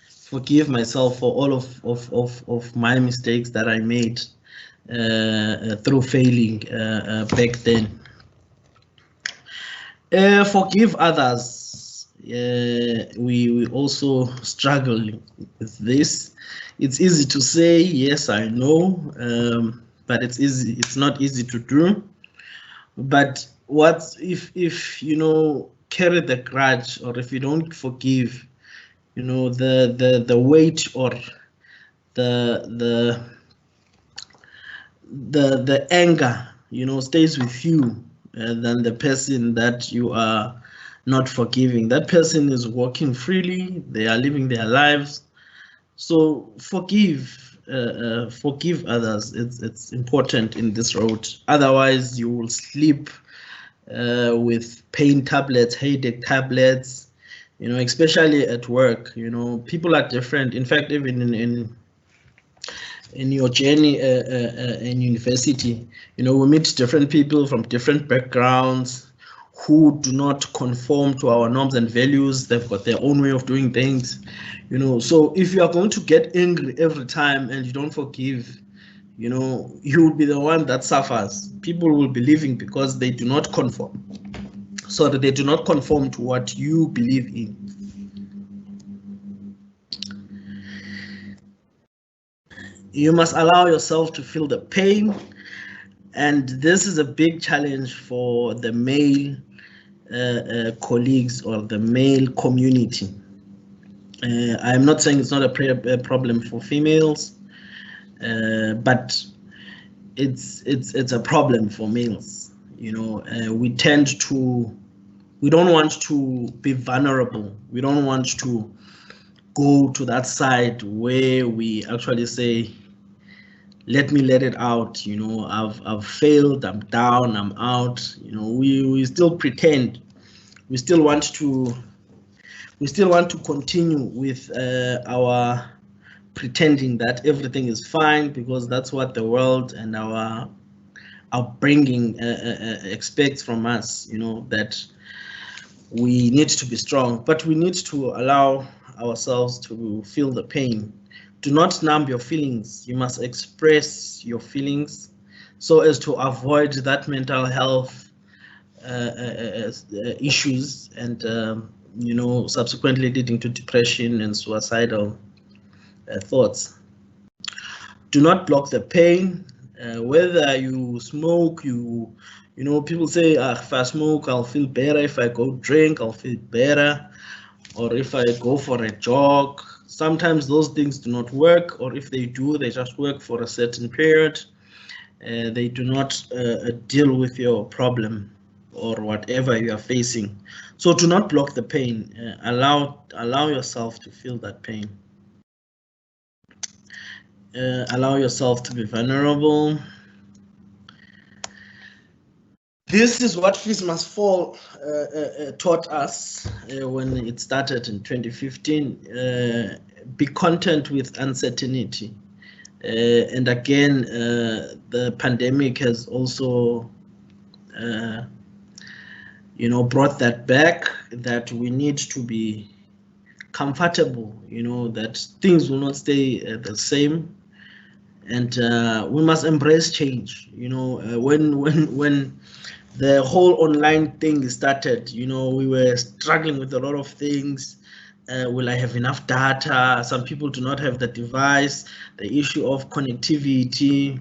forgive myself for all of my mistakes that I made through failing back then. Forgive others. We also struggle with this. It's easy to say, yes, I know, but it's not easy to do. But what if you know, carry the grudge, or if you don't forgive, you know, the weight or the anger, you know, stays with you than the person that you are not forgiving. That person is walking freely, they are living their lives. So forgive others. It's important in this road. Otherwise, you will sleep with pain tablets, headache tablets, you know, especially at work. You know, people are different. In fact, even in your journey in university, you know, we meet different people from different backgrounds who do not conform to our norms and values. They've got their own way of doing things, you know. So if you are going to get angry every time and you don't forgive, you know, you will be the one that suffers. People will be leaving because they do not conform. So that they do not conform to what you believe in. You must allow yourself to feel the pain, and this is a big challenge for the male colleagues or the male community. I'm not saying it's not a problem for females, but it's a problem for males. You know, we don't want to be vulnerable. We don't want to go to that side where we actually say, let me let it out, you know, I've failed, I'm down, I'm out. You know, we still pretend. We still want to continue with our pretending that everything is fine, because that's what the world and our upbringing expects from us, you know, that we need to be strong, but we need to allow ourselves to feel the pain. Do not numb your feelings. You must express your feelings so as to avoid that mental health issues and you know, subsequently leading to depression and suicidal thoughts. Do not block the pain. Whether you smoke, you know, people say, if I smoke, I'll feel better. If I go drink, I'll feel better. Or if I go for a jog. Sometimes those things do not work, or if they do, they just work for a certain period. They do not deal with your problem or whatever you are facing. So do not block the pain. Allow yourself to feel that pain. Allow yourself to be vulnerable. This is what Fees Must Fall taught us when it started in 2015. Be content with uncertainty. And again, the pandemic has also, you know, brought that back, that we need to be comfortable, you know, that things will not stay the same. And we must embrace change. You know, when the whole online thing started. You know, we were struggling with a lot of things. Will I have enough data? Some people do not have the device, the issue of connectivity,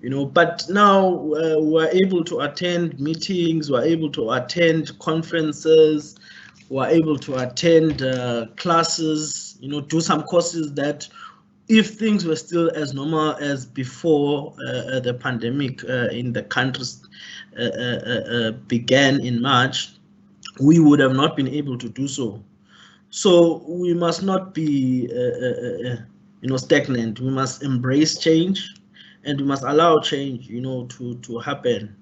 you know, but now we're able to attend meetings, we're able to attend conferences, we're able to attend classes, you know, do some courses that if things were still as normal as before the pandemic in the countries began in March, we would have not been able to do so. So we must not be, you know, stagnant. We must embrace change, and we must allow change, you know, to happen.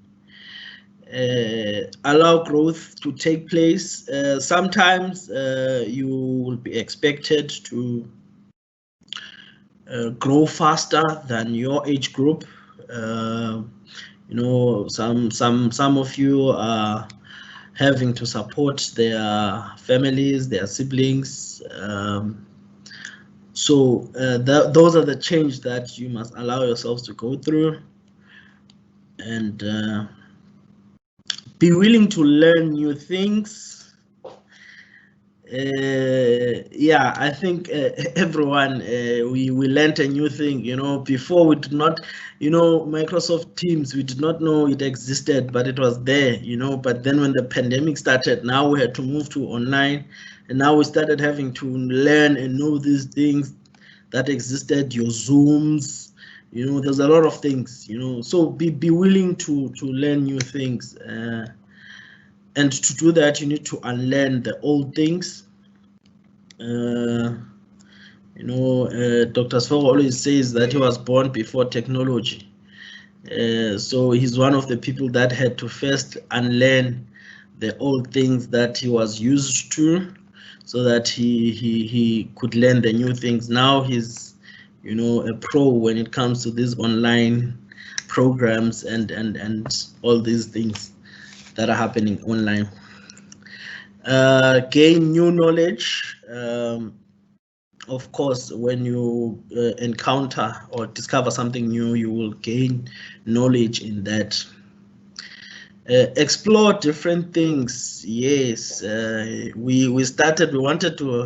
Allow growth to take place. Sometimes you will be expected to grow faster than your age group. You know, some of you are having to support their families, their siblings. So those are the change that you must allow yourselves to go through, and be willing to learn new things. Yeah, I think everyone, we learned a new thing. You know, before we did not, you know, Microsoft Teams, we did not know it existed, but it was there, you know. But then when the pandemic started, now we had to move to online, and now we started having to learn and know these things that existed, your Zooms, you know, there's a lot of things, you know. So be willing to learn new things. And to do that, you need to unlearn the old things. You know, Dr. Sfogo always says that he was born before technology. So he's one of the people that had to first unlearn the old things that he was used to, so that he could learn the new things. Now he's, you know, a pro when it comes to these online programs and all these things that are happening online. Gain new knowledge. Of course, when you encounter or discover something new, you will gain knowledge in that. Explore different things. Yes, we wanted to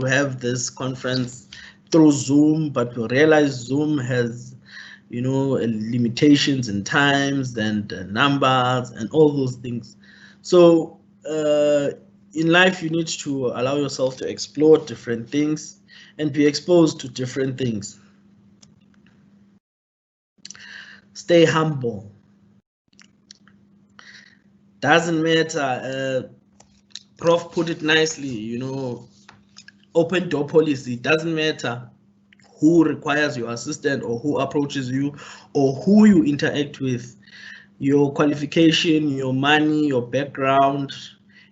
have this conference through Zoom, but we realized Zoom has, you know, limitations in times and numbers and all those things. So in life, you need to allow yourself to explore different things and be exposed to different things. Stay humble. Doesn't matter. Prof put it nicely, you know, open door policy. Doesn't matter who requires your assistance or who approaches you or who you interact with. Your qualification, your money, your background,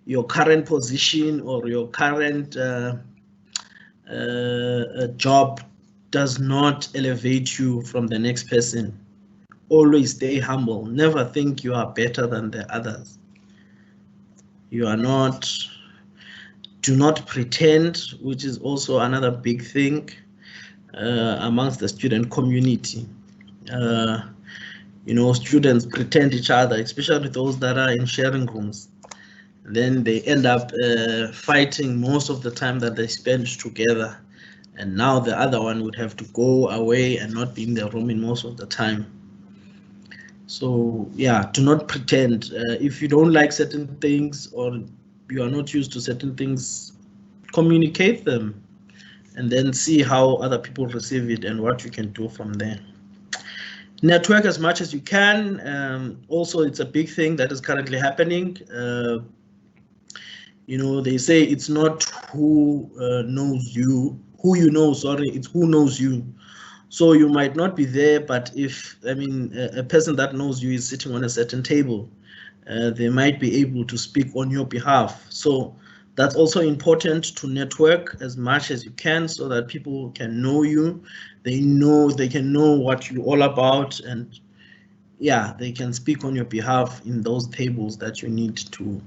your current position or your current job does not elevate you from the next person. Always stay humble. Never think you are better than the others. You are not. Do not pretend, which is also another big thing amongst the student community. You know, students pretend each other, especially those that are in sharing rooms. Then they end up fighting most of the time that they spend together. And now the other one would have to go away and not be in the room in most of the time. So yeah, do not pretend. If you don't like certain things or you are not used to certain things, communicate them and then see how other people receive it and what you can do from there. Network as much as you can. Also, it's a big thing that is currently happening. You know, they say it's not who knows you, who you know, sorry, it's who knows you. So you might not be there, but if, I mean, a person that knows you is sitting on a certain table, they might be able to speak on your behalf. So that's also important to network as much as you can so that people can know you. They can know what you're all about, and yeah, they can speak on your behalf in those tables that you need to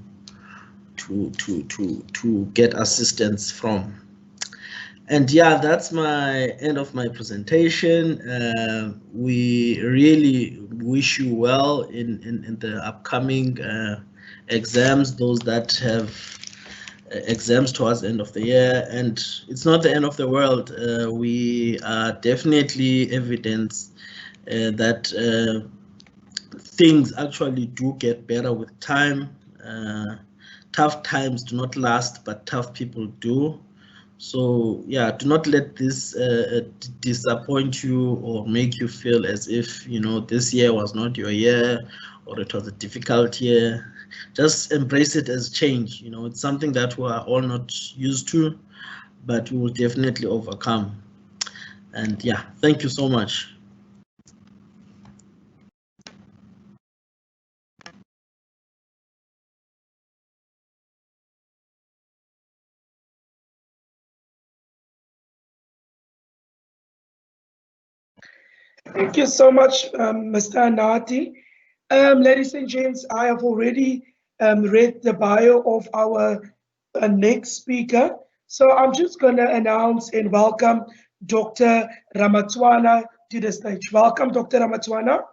get assistance from. And yeah, that's my end of my presentation. We really wish you well in the upcoming exams, those that have exams towards the end of the year. And it's not the end of the world. We are definitely evidence that things actually do get better with time. Tough times do not last, but tough people do. So yeah, do not let this disappoint you or make you feel as if, you know, this year was not your year or it was a difficult year. Just embrace it as change. You know, it's something that we are all not used to, but we will definitely overcome. And yeah, thank you so much. Thank you so much, Mr. Anati. Ladies and gents, I have already read the bio of our next speaker. So I'm just going to announce and welcome Dr. Ramatwana to the stage. Welcome, Dr. Ramatwana.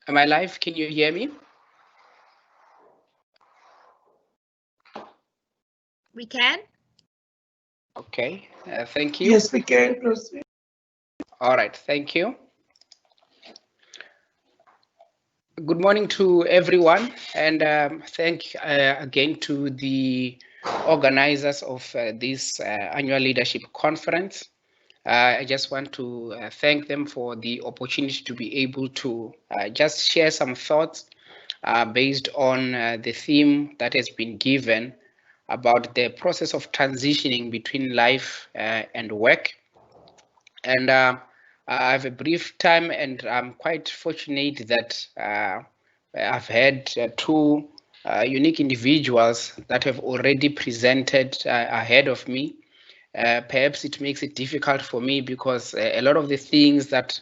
Am I live? Can you hear me? We can. Okay, thank you. Yes, we can proceed. All right, thank you. Good morning to everyone, and thank again to the organizers of this annual leadership conference. I just want to thank them for the opportunity to be able to just share some thoughts based on the theme that has been given about the process of transitioning between life and work. And I have a brief time, and I'm quite fortunate that I've had two unique individuals that have already presented ahead of me. Perhaps it makes it difficult for me because a lot of the things that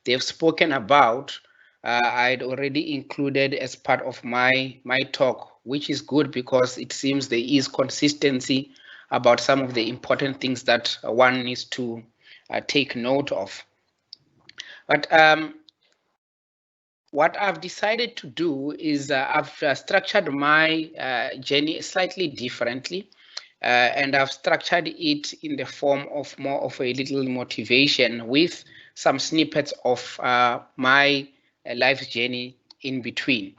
they've spoken about, I'd already included as part of my talk, which is good because it seems there is consistency about some of the important things that one needs to take note of. But what I've decided to do is I've structured my journey slightly differently. And I've structured it in the form of more of a little motivation with some snippets of my life journey in between.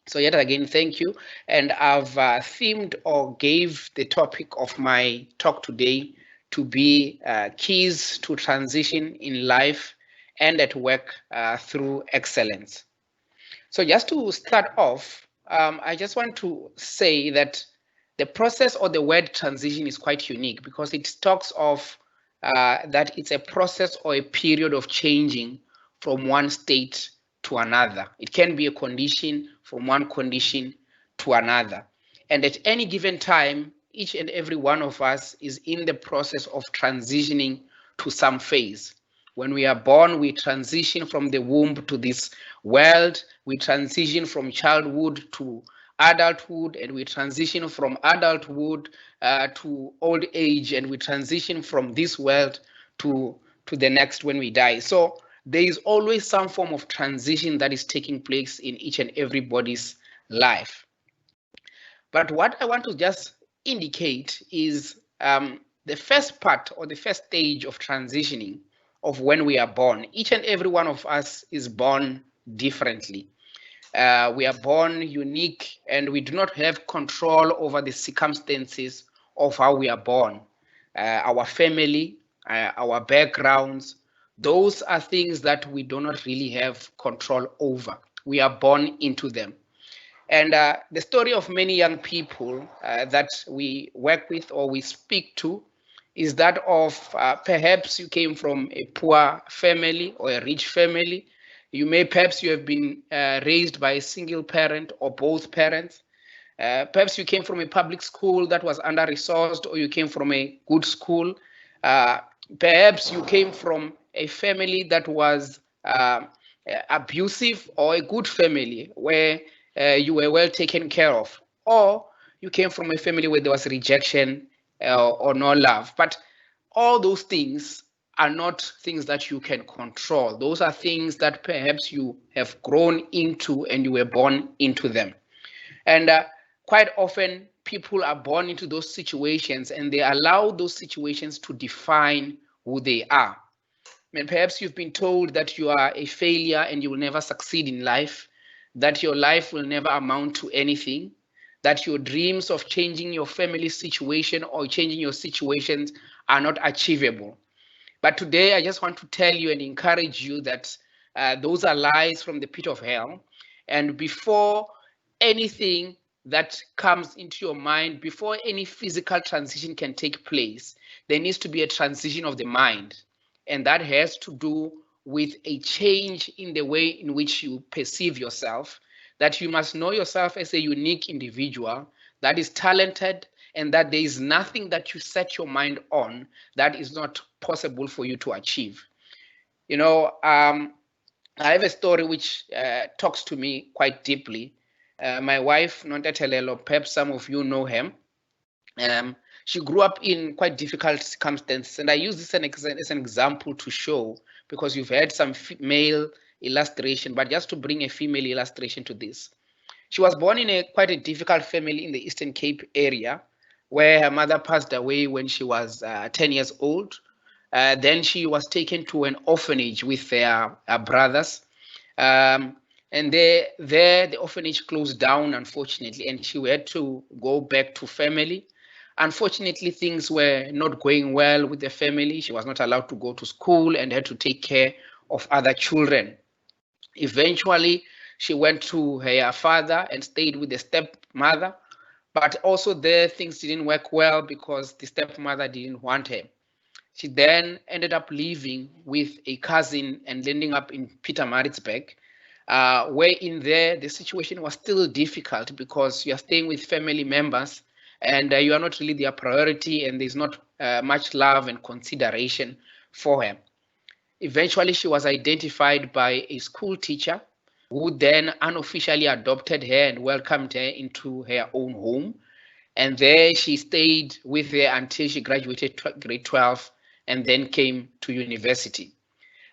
So yet again, thank you. And I've themed or gave the topic of my talk today to be keys to transition in life and at work through excellence. So just to start off, I just want to say that the process or the word transition is quite unique because it talks of that it's a process or a period of changing from one state to another. It can be a condition from one condition to another. And at any given time, each and every one of us is in the process of transitioning to some phase. When we are born, we transition from the womb to this world. We transition from childhood to adulthood, and we transition from adulthood to old age, and we transition from this world to the next when we die. So there is always some form of transition that is taking place in each and everybody's life. But what I want to just indicate is the first part or the first stage of transitioning of when we are born. Each and every one of us is born differently. We are born unique, and we do not have control over the circumstances of how we are born. Our family, our backgrounds, those are things that we do not really have control over. We are born into them. And the story of many young people that we work with or we speak to is that of perhaps you came from a poor family or a rich family. Perhaps you have been raised by a single parent or both parents. Perhaps you came from a public school that was under-resourced, or you came from a good school. Perhaps you came from a family that was abusive, or a good family where you were well taken care of, or you came from a family where there was rejection or no love. But all those things are not things that you can control. Those are things that perhaps you have grown into and you were born into them. And quite often people are born into those situations, and they allow those situations to define who they are. Perhaps you've been told that you are a failure and you will never succeed in life, that your life will never amount to anything, that your dreams of changing your family situation or changing your situations are not achievable. But today I just want to tell you and encourage you that those are lies from the pit of hell. And before anything that comes into your mind, before any physical transition can take place, there needs to be a transition of the mind. And that has to do with a change in the way in which you perceive yourself, that you must know yourself as a unique individual that is talented, and that there is nothing that you set your mind on that is not possible for you to achieve. I have a story which talks to me quite deeply. My wife, Nontetelelo, perhaps some of you know him. She grew up in quite difficult circumstances, and I use this as an example to show, because you've had some male illustration, but just to bring a female illustration to this. She was born in quite a difficult family in the Eastern Cape area, where her mother passed away when she was 10 years old. Then she was taken to an orphanage with her brothers. And there the orphanage closed down, unfortunately, and she had to go back to family. Unfortunately, things were not going well with the family. She was not allowed to go to school and had to take care of other children. Eventually, she went to her father and stayed with the stepmother, but also there things didn't work well because the stepmother didn't want her. She then ended up living with a cousin and ending up in Pietermaritzburg, where in there the situation was still difficult because you are staying with family members and you are not really their priority, and there's not much love and consideration for her. Eventually, she was identified by a school teacher who then unofficially adopted her and welcomed her into her own home. And there she stayed with her until she graduated grade 12 and then came to university.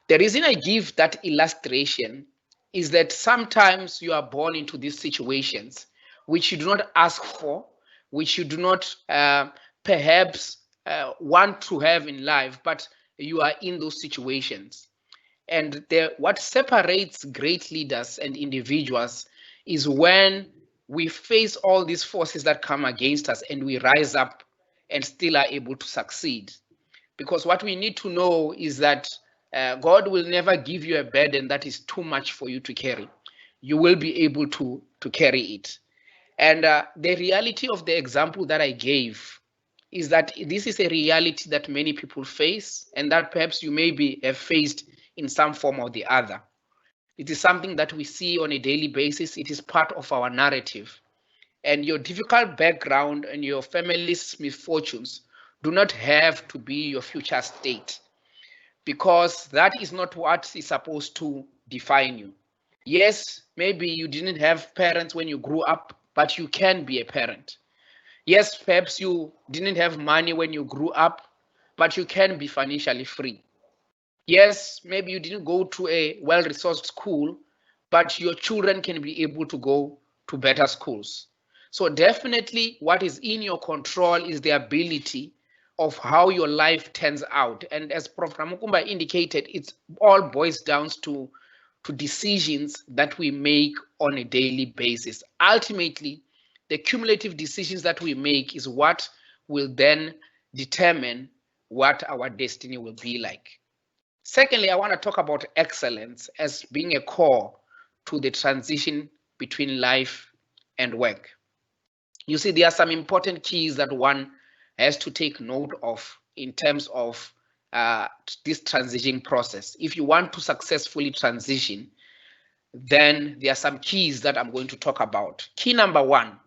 The reason I give that illustration is that sometimes you are born into these situations which you do not ask for, which you do not perhaps want to have in life, but you are in those situations. And what separates great leaders and individuals is when we face all these forces that come against us and we rise up and still are able to succeed. Because what we need to know is that God will never give you a burden that is too much for you to carry. You will be able to carry it. And the reality of the example that I gave is that this is a reality that many people face, and that perhaps you maybe have faced in some form or the other. It is something that we see on a daily basis. It is part of our narrative. And your difficult background and your family's misfortunes do not have to be your future state, because that is not what is supposed to define you. Yes, maybe you didn't have parents when you grew up, but you can be a parent. Yes, perhaps you didn't have money when you grew up, but you can be financially free. Yes, maybe you didn't go to a well-resourced school, but your children can be able to go to better schools. So definitely what is in your control is the ability of how your life turns out. And as Prof. Ramukumba indicated, it all boils down to decisions that we make on a daily basis. Ultimately, the cumulative decisions that we make is what will then determine what our destiny will be like. Secondly, I want to talk about excellence as being a core to the transition between life and work. You see, there are some important keys that one has to take note of in terms of this transition process. If you want to successfully transition, then there are some keys that I'm going to talk about. Key number one,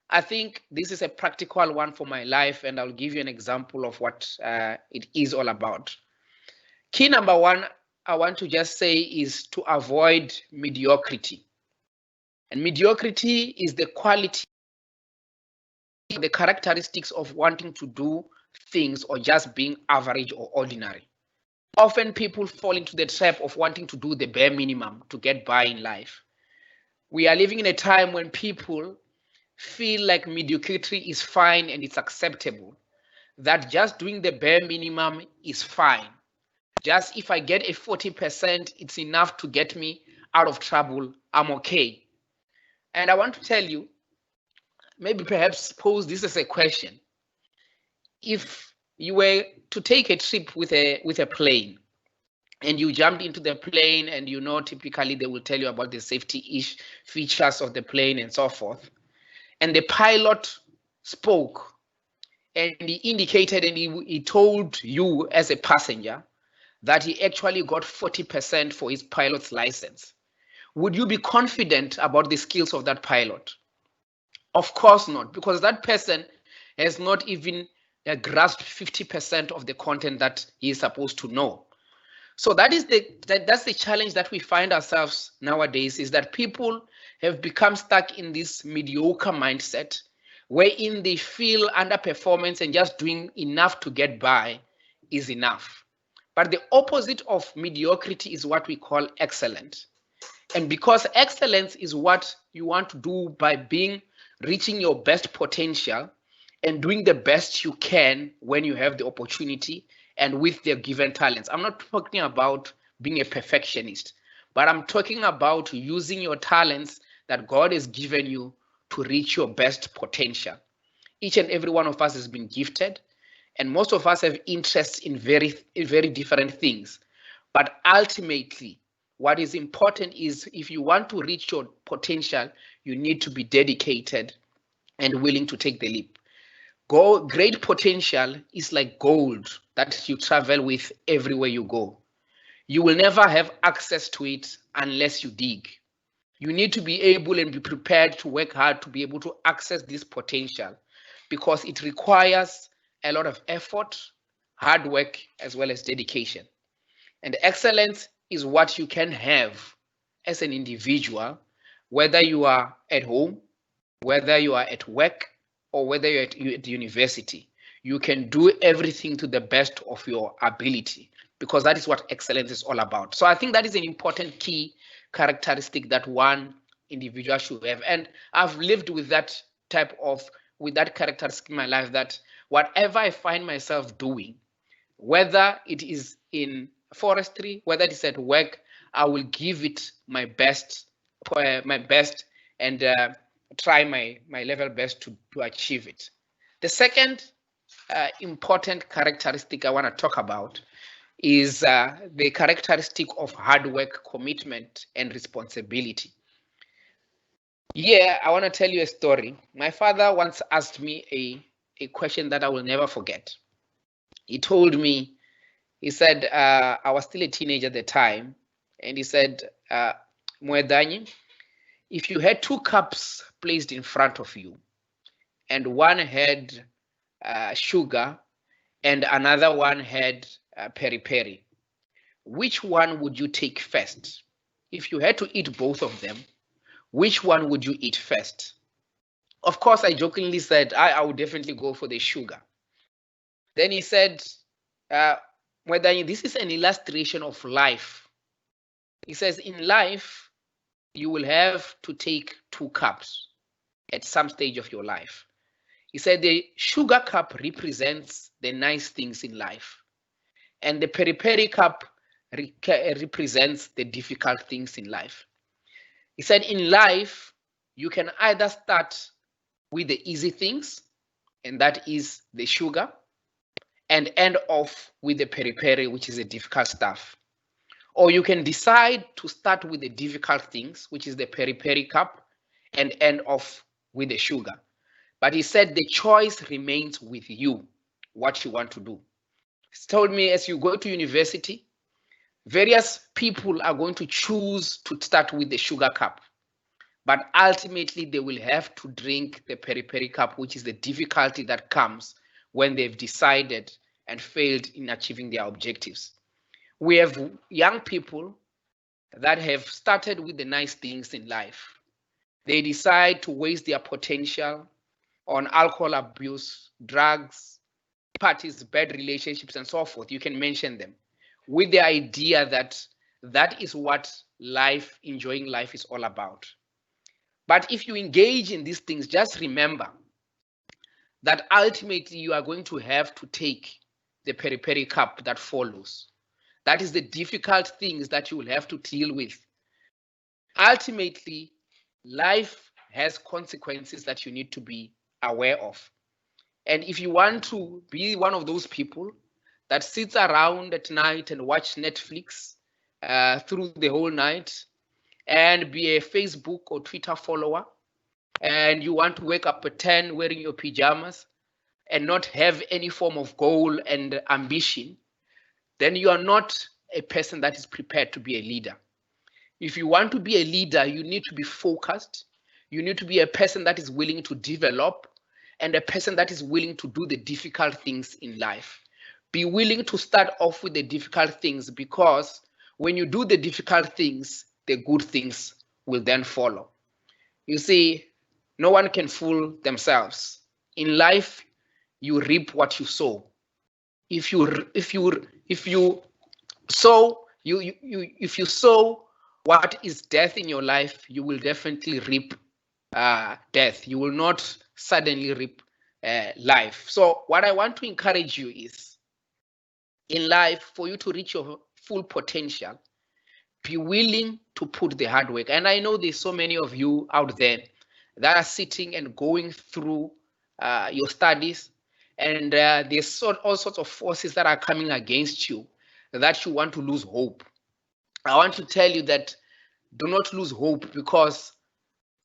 I think this is a practical one for my life, and I'll give you an example of what it is all about. Key number one, I want to just say, is to avoid mediocrity. And mediocrity is the quality, the characteristics of wanting to do things or just being average or ordinary. Often people fall into the trap of wanting to do the bare minimum to get by in life. We are living in a time when people feel like mediocrity is fine and it's acceptable, that just doing the bare minimum is fine. Just if I get a 40%, it's enough to get me out of trouble. I'm okay. And I want to tell you, maybe perhaps pose this as a question. If you were to take a trip with a plane, and you jumped into the plane, and you know, typically they will tell you about the safety features of the plane and so forth. And the pilot spoke, and he indicated, and he told you as a passenger that he actually got 40% for his pilot's license. Would you be confident about the skills of that pilot? Of course not, because that person has not even grasped 50% of the content that he is supposed to know. So that's the challenge that we find ourselves nowadays, is that people have become stuck in this mediocre mindset wherein they feel underperformance and just doing enough to get by is enough. But the opposite of mediocrity is what we call excellent. And because excellence is what you want to do by reaching your best potential and doing the best you can when you have the opportunity and with their given talents. I'm not talking about being a perfectionist, but I'm talking about using your talents that God has given you to reach your best potential. Each and every one of us has been gifted, and most of us have interests in very different things. But ultimately, what is important is, if you want to reach your potential, you need to be dedicated and willing to take the leap. Great potential is like gold that you travel with everywhere you go. You will never have access to it unless you dig. You need to be able and be prepared to work hard to be able to access this potential, because it requires a lot of effort, hard work, as well as dedication. And excellence is what you can have as an individual, whether you are at home, whether you are at work, or whether you're at university. You can do everything to the best of your ability, because that is what excellence is all about. So I think that is an important key characteristic that one individual should have. And I've lived with that characteristic in my life, that whatever I find myself doing, whether it is in forestry, whether it is at work, I will give it my best, and try my level best to achieve it. The second important characteristic I want to talk about is the characteristic of hard work, commitment, and responsibility. Yeah, I want to tell you a story. My father once asked me a question that I will never forget. He told me, he said, I was still a teenager at the time, and he said, Mwedanyi, if you had two cups placed in front of you, and one had sugar and another one had peri-peri, which one would you take first? If you had to eat both of them, which one would you eat first? Of course, I jokingly said, I would definitely go for the sugar. Then he said, this is an illustration of life. He says, in life, you will have to take two cups at some stage of your life. He said the sugar cup represents the nice things in life, and the peri-peri cup represents the difficult things in life. He said in life, you can either start with the easy things, and that is the sugar, and end off with the peri-peri, which is the difficult stuff. Or you can decide to start with the difficult things, which is the peri-peri cup, and end off with the sugar. But he said the choice remains with you, what you want to do. He told me as you go to university, various people are going to choose to start with the sugar cup, but ultimately they will have to drink the peri-peri cup, which is the difficulty that comes when they've decided and failed in achieving their objectives. We have young people that have started with the nice things in life. They decide to waste their potential on alcohol abuse, drugs, parties, bad relationships, and so forth. You can mention them with the idea that that is what life, enjoying life is all about. But if you engage in these things, just remember that ultimately you are going to have to take the peri-peri cup that follows. That is the difficult things that you will have to deal with. Ultimately, life has consequences that you need to be aware of. And if you want to be one of those people that sits around at night and watch Netflix through the whole night and be a Facebook or Twitter follower, and you want to wake up at 10 wearing your pajamas and not have any form of goal and ambition, then you are not a person that is prepared to be a leader. If you want to be a leader, you need to be focused. You need to be a person that is willing to develop and a person that is willing to do the difficult things in life. Be willing to start off with the difficult things, because when you do the difficult things, the good things will then follow. You see, no one can fool themselves. In life, you reap what you sow. If you sow what is death in your life, you will definitely reap death. You will not suddenly reap life. So what I want to encourage you is, in life, for you to reach your full potential, be willing to put the hard work. And I know there's so many of you out there that are sitting and going through your studies, and there's all sorts of forces that are coming against you, that you want to lose hope. I want to tell you that do not lose hope, because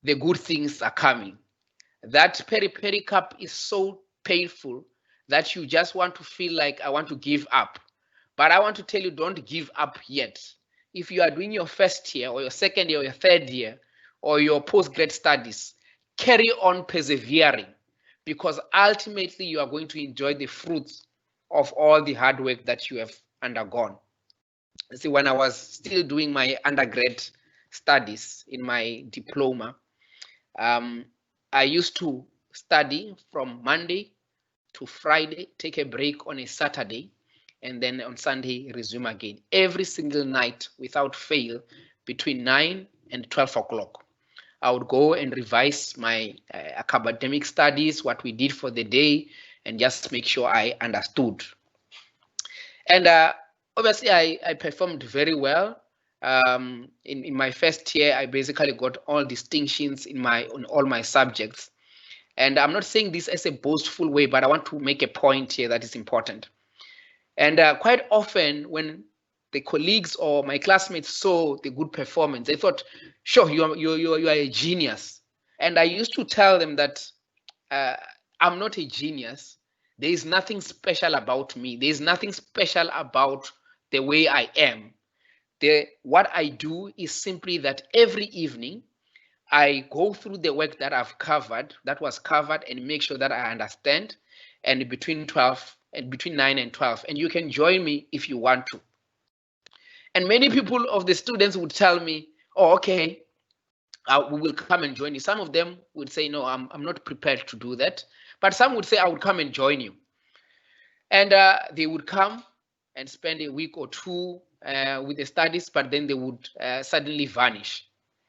the good things are coming. That peri-peri cup is so painful that you just want to feel like, I want to give up. But I want to tell you, don't give up yet. If you are doing your first year or your second year or your third year or your postgrad studies, carry on persevering, because ultimately you are going to enjoy the fruits of all the hard work that you have undergone. See, when I was still doing my undergrad studies in my diploma, I used to study from Monday to Friday, take a break on a Saturday, and then on Sunday resume again, every single night without fail, between 9 and 12 o'clock. I would go and revise my academic studies, what we did for the day, and just make sure I understood. And obviously, I performed very well. In my first year, I basically got all distinctions on all my subjects. And I'm not saying this as a boastful way, but I want to make a point here that is important. And quite often when the colleagues or my classmates saw the good performance, they thought, sure, you are a genius. And I used to tell them that I'm not a genius. There is nothing special about me. There is nothing special about the way I am. What I do is simply that every evening I go through the work that was covered, and make sure that I understand. And between 9 and 12, and you can join me if you want to. And many people of the students would tell me, oh, okay, we will come and join you. Some of them would say, no, I'm not prepared to do that. But some would say, I would come and join you. And they would come and spend a week or two with the studies, but then they would suddenly vanish.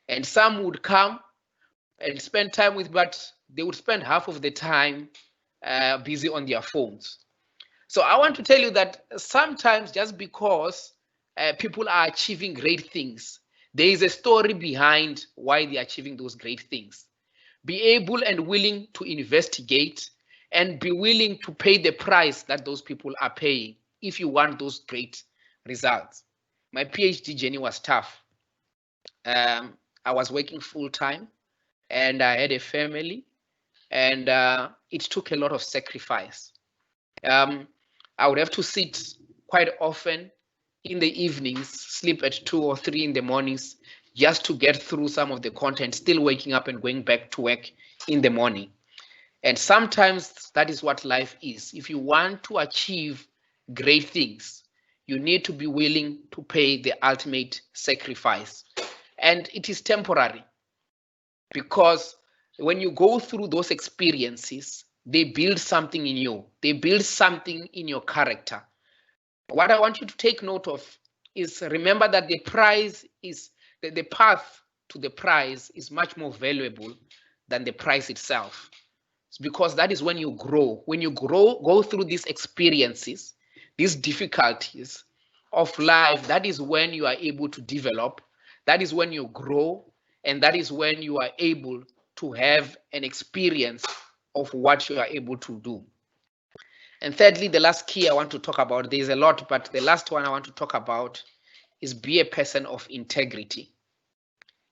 And some would come and spend time with, but they would spend half of the time busy on their phones. So I want to tell you that sometimes just because people are achieving great things, there is a story behind why they are achieving those great things. Be able and willing to investigate and be willing to pay the price that those people are paying if you want those great results. My PhD journey was tough. I was working full time and I had a family, and it took a lot of sacrifice. I would have to sit quite often in the evenings, sleep at 2 or 3 in the mornings just to get through some of the content, still waking up and going back to work in the morning. And sometimes that is what life is. If you want to achieve great things, you need to be willing to pay the ultimate sacrifice. And it is temporary, because when you go through those experiences, they build something in you. They build something in your character. What I want you to take note of is, remember that the prize is the path to the prize is much more valuable than the prize itself. It's because that is when you grow. When you go through these experiences, these difficulties of life, that is when you are able to develop. That is when you grow, and that is when you are able to have an experience of what you are able to do. And thirdly, the last key I want to talk about, there's a lot, but the last one I want to talk about is be a person of integrity.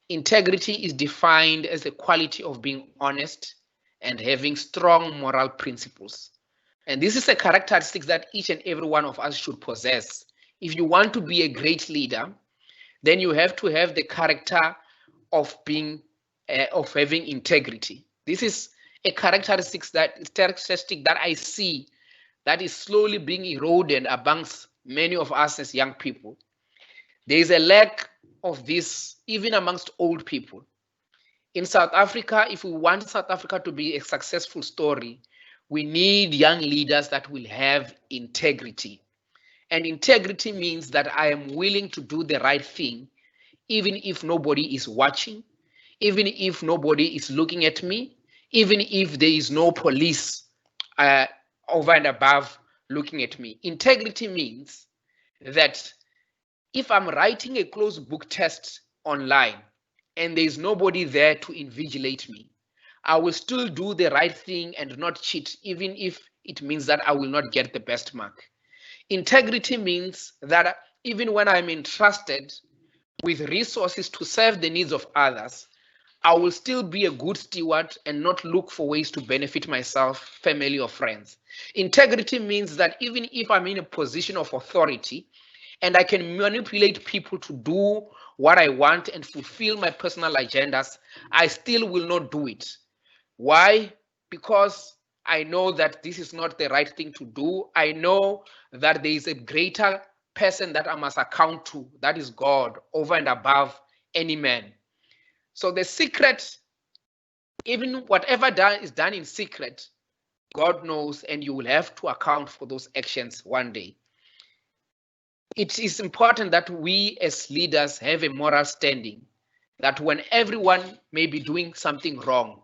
Integrity is defined as the quality of being honest and having strong moral principles. And this is a characteristic that each and every one of us should possess. If you want to be a great leader, then you have to have the character of having integrity. This is a characteristic that I see that is slowly being eroded amongst many of us as young people. There is a lack of this even amongst old people. In South Africa, if we want South Africa to be a successful story, we need young leaders that will have integrity. And integrity means that I am willing to do the right thing, even if nobody is watching, even if nobody is looking at me, even if there is no police over and above looking at me. Integrity means that if I'm writing a closed book test online and there is nobody there to invigilate me, I will still do the right thing and not cheat, even if it means that I will not get the best mark. Integrity means that even when I'm entrusted with resources to serve the needs of others, I will still be a good steward and not look for ways to benefit myself, family, or friends. Integrity means that even if I'm in a position of authority and I can manipulate people to do what I want and fulfill my personal agendas, I still will not do it. Why? Because I know that this is not the right thing to do. I know that there is a greater person that I must account to, that is God, over and above any man. So the secret, even whatever is done in secret, God knows, and you will have to account for those actions one day. It is important that we as leaders have a moral standing, that when everyone may be doing something wrong,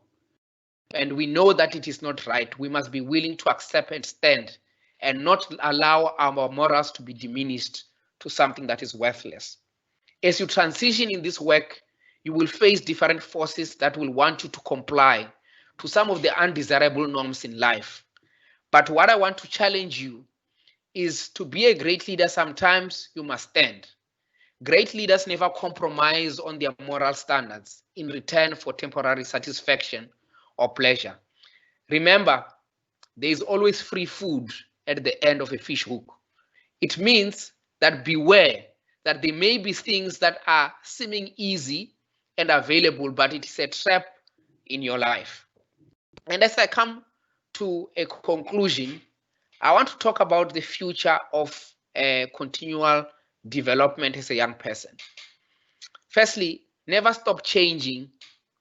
and we know that it is not right, we must be willing to accept and stand and not allow our morals to be diminished to something that is worthless. As you transition in this work, you will face different forces that will want you to comply to some of the undesirable norms in life. But what I want to challenge you is to be a great leader. Sometimes you must stand. Great leaders never compromise on their moral standards in return for temporary satisfaction or pleasure. Remember, there is always free food at the end of a fish hook. It means that beware that there may be things that are seeming easy and available, but it is a trap in your life. And as I come to a conclusion, I want to talk about the future of continual development as a young person. Firstly, never stop changing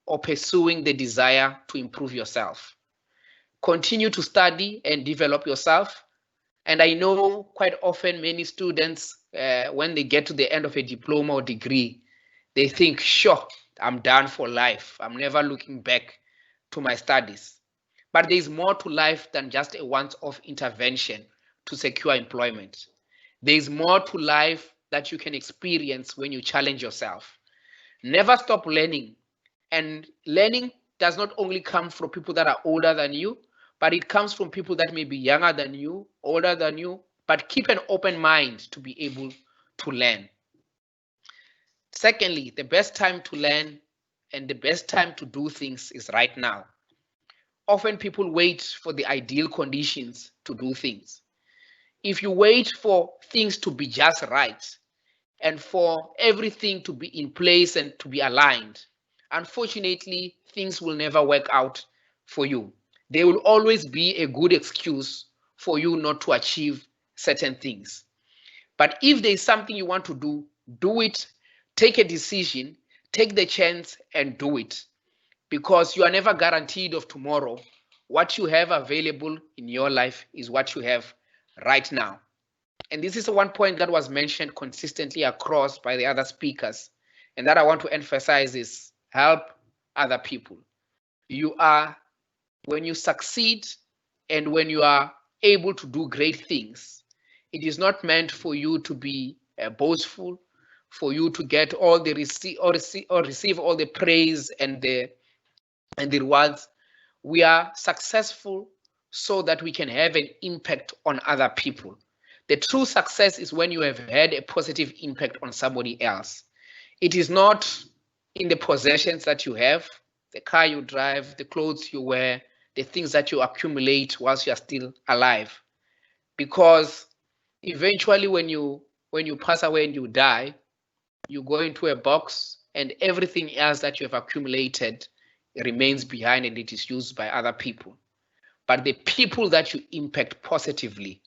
or pursuing the desire to improve yourself. Continue to study and develop yourself. And I know quite often many students, when they get to the end of a diploma or degree, they think, sure, I'm done for life. I'm never looking back to my studies. But there is more to life than just a once-off intervention to secure employment. There is more to life that you can experience when you challenge yourself. Never stop learning. And learning does not only come from people that are older than you, but it comes from people that may be younger than you, older than you, but keep an open mind to be able to learn. Secondly, the best time to learn and the best time to do things is right now. Often people wait for the ideal conditions to do things. If you wait for things to be just right and for everything to be in place and to be aligned, unfortunately, things will never work out for you. There will always be a good excuse for you not to achieve certain things. But if there is something you want to do it, take a decision, take the chance and do it. Because you are never guaranteed of tomorrow. What you have available in your life is what you have right now. And this is one point that was mentioned consistently across by the other speakers, and that I want to emphasize is help other people. When you succeed and when you are able to do great things, it is not meant for you to be boastful, for you to get all the receive all the praise and the rewards. We are successful so that we can have an impact on other people. The true success is when you have had a positive impact on somebody else. It is not in the possessions that you have, the car you drive, the clothes you wear, the things that you accumulate whilst you are still alive. Because eventually when you pass away and you die, you go into a box and everything else that you have accumulated remains behind and it is used by other people. But the people that you impact positively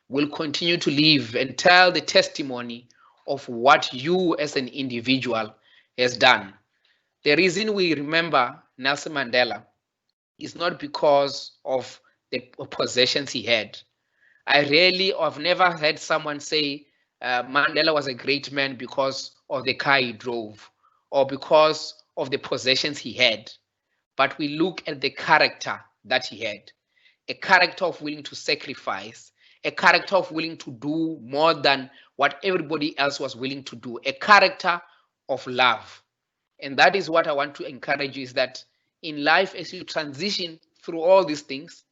will continue to live and tell the testimony of what you as an individual has done. The reason we remember Nelson Mandela is not because of the possessions he had. I've never heard someone say Mandela was a great man because of the car he drove or because of the possessions he had. But we look at the character that he had, a character of willing to sacrifice, a character of willing to do more than what everybody else was willing to do, a character of love. And that is what I want to encourage you, is that in life, as you transition through all these things,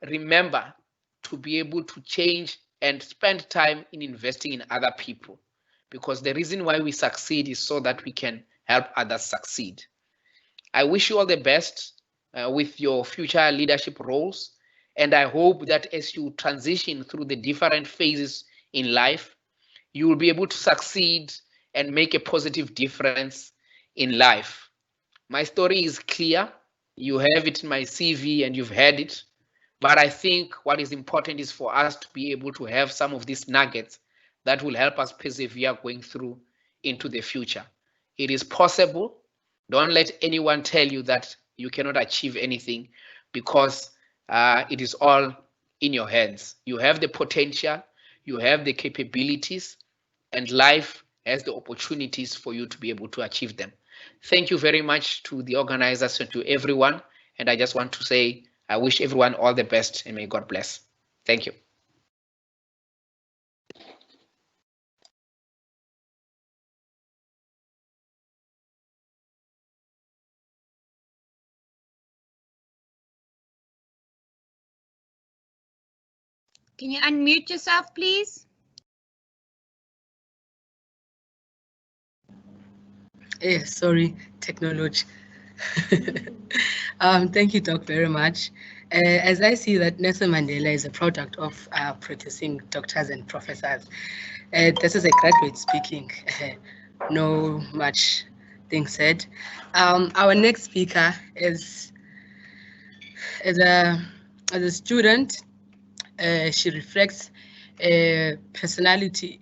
remember to be able to change and spend time in investing in other people. Because the reason why we succeed is so that we can help others succeed. I wish you all the best with your future leadership roles. And I hope that as you transition through the different phases in life, you will be able to succeed and make a positive difference in life. My story is clear. You have it in my CV and you've heard it. But I think what is important is for us to be able to have some of these nuggets that will help us persevere going through into the future. It is possible. Don't let anyone tell you that you cannot achieve anything, because it is all in your hands. You have the potential, you have the capabilities, and life has the opportunities for you to be able to achieve them. Thank you very much to the organizers and to everyone. And I just want to say, I wish everyone all the best and may God bless. Thank you. Can you unmute yourself, please? Sorry, technology. Thank you, Doc, very much. As I see that Nelson Mandela is a product of practicing doctors and professors. This is a graduate speaking. No much thing said. Our next speaker is a student. She reflects personality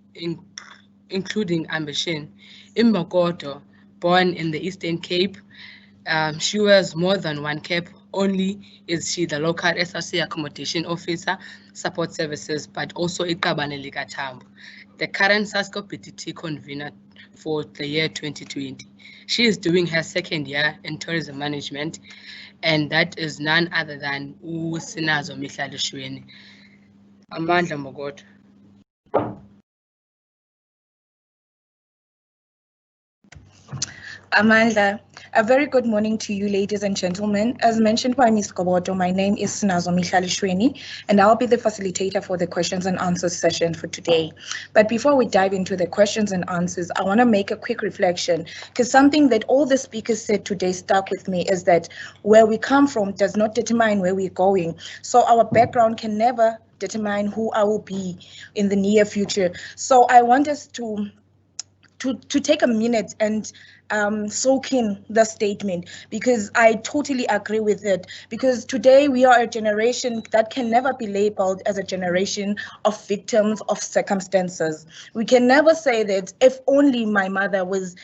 including ambition. Imbokodo, born in the Eastern Cape, she wears more than one cap. Only is she the local SRC accommodation officer, support services, but also Iqabane Likatambo, the current SASCO PTT convener for the year 2020. She is doing her second year in tourism management and that is none other than uSinazo Mihlalishweni. Amandla Mogoto. Amanda, a very good morning to you, ladies and gentlemen. As mentioned by Ms. Koboto, my name is Sinazo Mihlalishweni, and I'll be the facilitator for the questions and answers session for today. But before we dive into the questions and answers, I want to make a quick reflection, because something that all the speakers said today stuck with me is that where we come from does not determine where we're going. So our background can never determine who I will be in the near future. So I want us to take a minute and soak in the statement, because I totally agree with it. Because today we are a generation that can never be labeled as a generation of victims of circumstances. We can never say that if only my mother was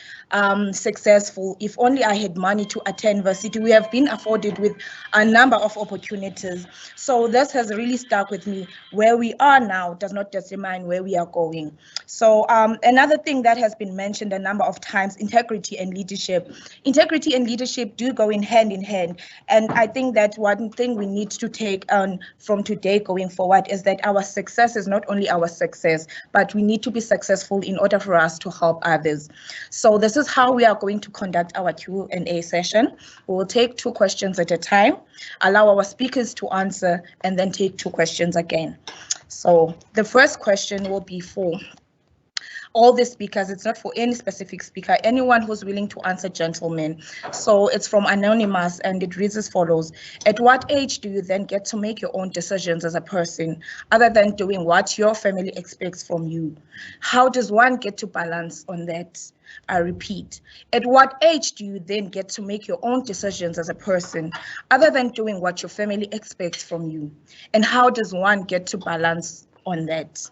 successful, if only I had money to attend university. We have been afforded with a number of opportunities. So this has really stuck with me. Where we are now does not determine where we are going. So another thing that has been mentioned a number of times, integrity and leadership. Integrity and leadership do go in hand. And I think that one thing we need to take on from today going forward is that our success is not only our success, but we need to be successful in order for us to help others. So this is how we are going to conduct our Q&A session. We will take 2 questions at a time, allow our speakers to answer, and then take 2 questions again. So the first question will be for all the speakers. It's not for any specific speaker, anyone who's willing to answer, gentlemen. So it's from Anonymous, and it reads as follows. At what age do you then get to make your own decisions as a person, other than doing what your family expects from you? How does one get to balance on that? I repeat, at what age do you then get to make your own decisions as a person, other than doing what your family expects from you? And how does one get to balance on that?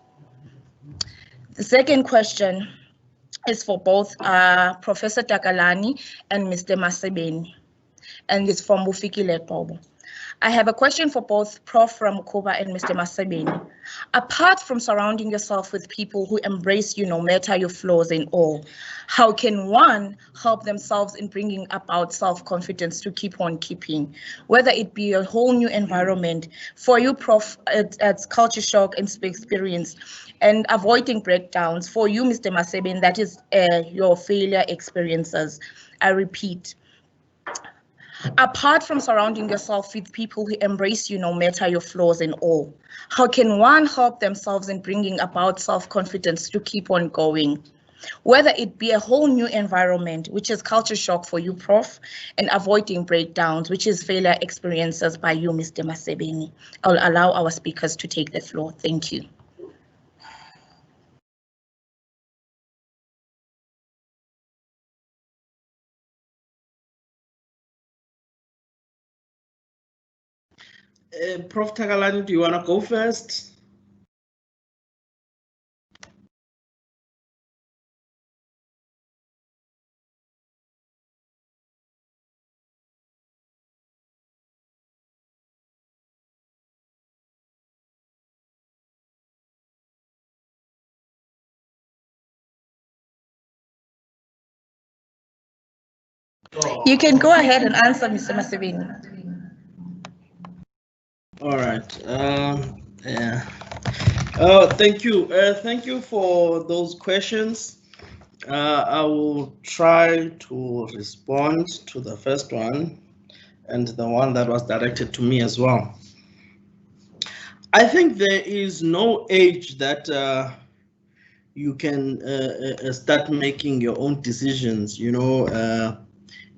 The second question is for both Professor Takalani and Mr. Masebeni, and it's from Bufikile Tobo. I have a question for both Prof. Ramukuba and Mr. Masebeni. Apart from surrounding yourself with people who embrace you no matter your flaws and all, how can one help themselves in bringing about self-confidence to keep on keeping, whether it be a whole new environment? For you, Prof, it's culture shock and experience, and avoiding breakdowns. For you, Mr. Masebeni, that is your failure experiences. I repeat, apart from surrounding yourself with people who embrace you no matter your flaws and all, how can one help themselves in bringing about self-confidence to keep on going? Whether it be a whole new environment, which is culture shock for you, Prof, and avoiding breakdowns, which is failure experiences by you, Mr. Masebeni. I'll allow our speakers to take the floor. Thank you. Prof. Takalani, do you want to go first? You can go ahead and answer, Mr. Masebeni. All right. Yeah. Thank you. Thank you for those questions. I will try to respond to the first one and the one that was directed to me as well. I think there is no age that you can start making your own decisions, you know,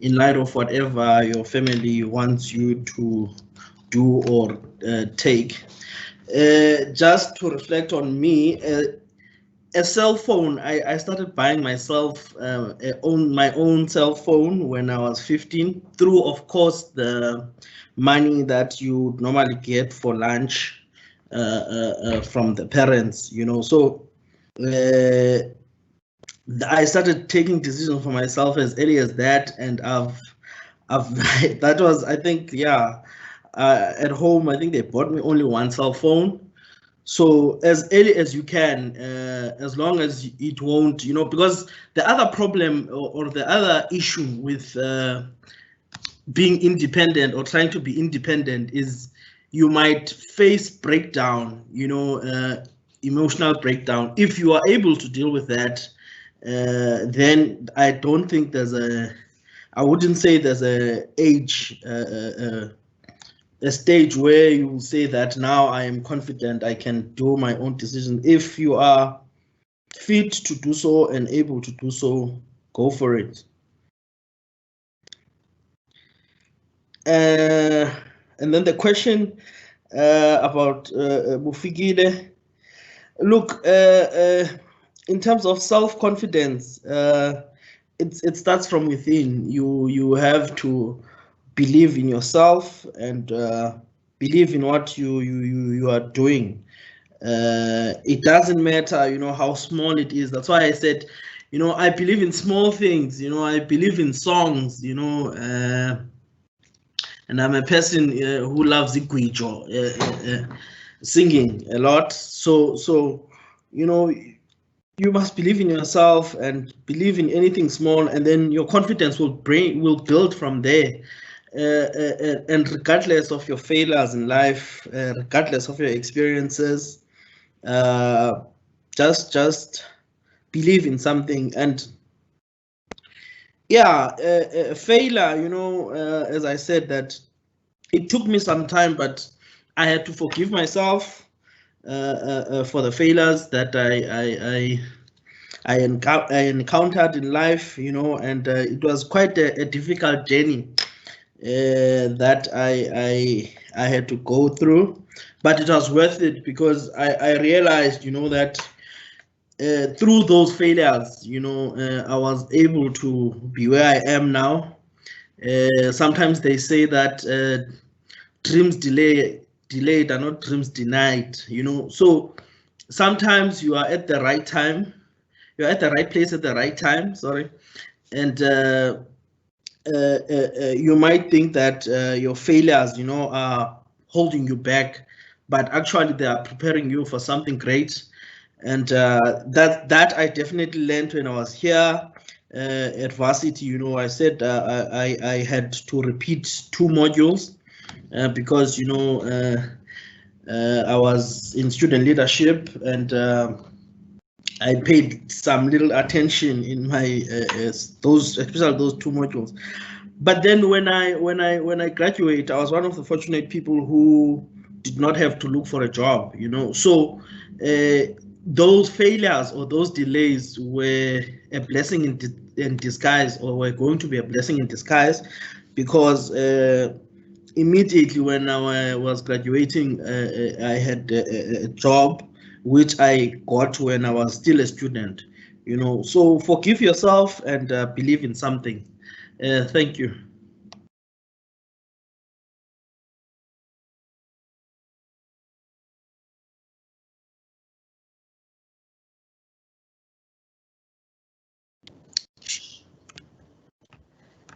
in light of whatever your family wants you to do or take. Just to reflect on me, a cell phone, I started buying myself my own cell phone when I was 15, through, of course, the money that you normally get for lunch from the parents, you know. So I started taking decisions for myself as early as that, and I've that was, I think, yeah, at home, I think they bought me only one cell phone. So as early as you can, as long as it won't, you know, because the other problem or the other issue with being independent or trying to be independent is you might face breakdown, emotional breakdown. If you are able to deal with that, then I don't think I wouldn't say there's a stage where you say that now I am confident I can do my own decision. If you are fit to do so and able to do so, go for it. And then the question about Bufigile. Look, in terms of self-confidence, it starts from within. You have to believe in yourself and believe in what you are doing. It doesn't matter, how small it is. That's why I said, I believe in small things. I believe in songs. And I'm a person who loves igwijo, singing a lot. So you must believe in yourself and believe in anything small, and then your confidence will build from there. And regardless of your failures in life, regardless of your experiences, just believe in something. And yeah, failure, as I said, that it took me some time, but I had to forgive myself for the failures that I encountered in life, and it was quite a difficult journey that I had to go through, but it was worth it because I realized, that through those failures, I was able to be where I am now. Sometimes they say that dreams delayed are not dreams denied, so sometimes you are at the right time, you're at the right place at the right time, sorry, and you might think that your failures, are holding you back, but actually they are preparing you for something great. And that I definitely learned when I was here at varsity. I said I had to repeat 2 modules because I was in student leadership, and I paid some little attention in my especially those 2 modules. But then when I graduate, I was one of the fortunate people who did not have to look for a job. So those failures or those delays were a blessing in disguise, or were going to be a blessing in disguise, because immediately when I was graduating, I had a job which I got when I was still a student. So forgive yourself and believe in something. Thank you.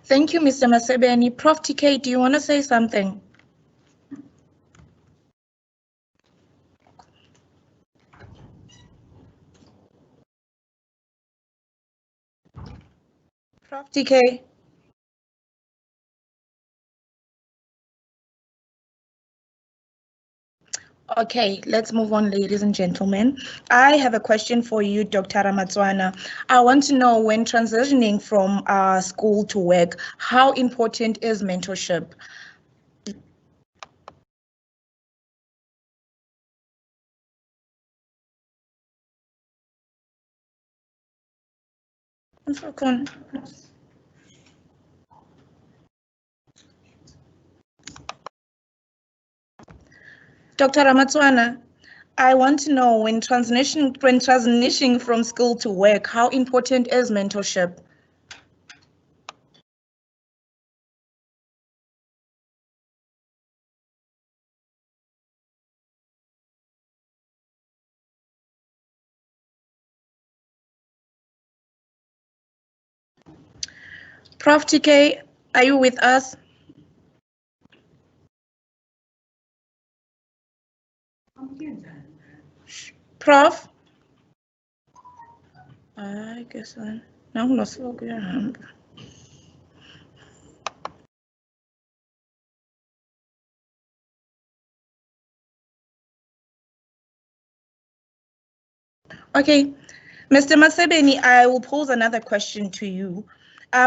Thank you, Mr. Masebeni. Prof. TK, do you want to say something? Prof. TK. Okay, let's move on, ladies and gentlemen. I have a question for you, Dr. Ramatswana. I want to know, when transitioning from school to work, how important is mentorship? Dr. Ramatswana, I want to know, when transitioning from school to work, how important is mentorship? Prof. TK, are you with us? Prof? I guess I'm not. Okay, Mr. Masebeni, I will pose another question to you.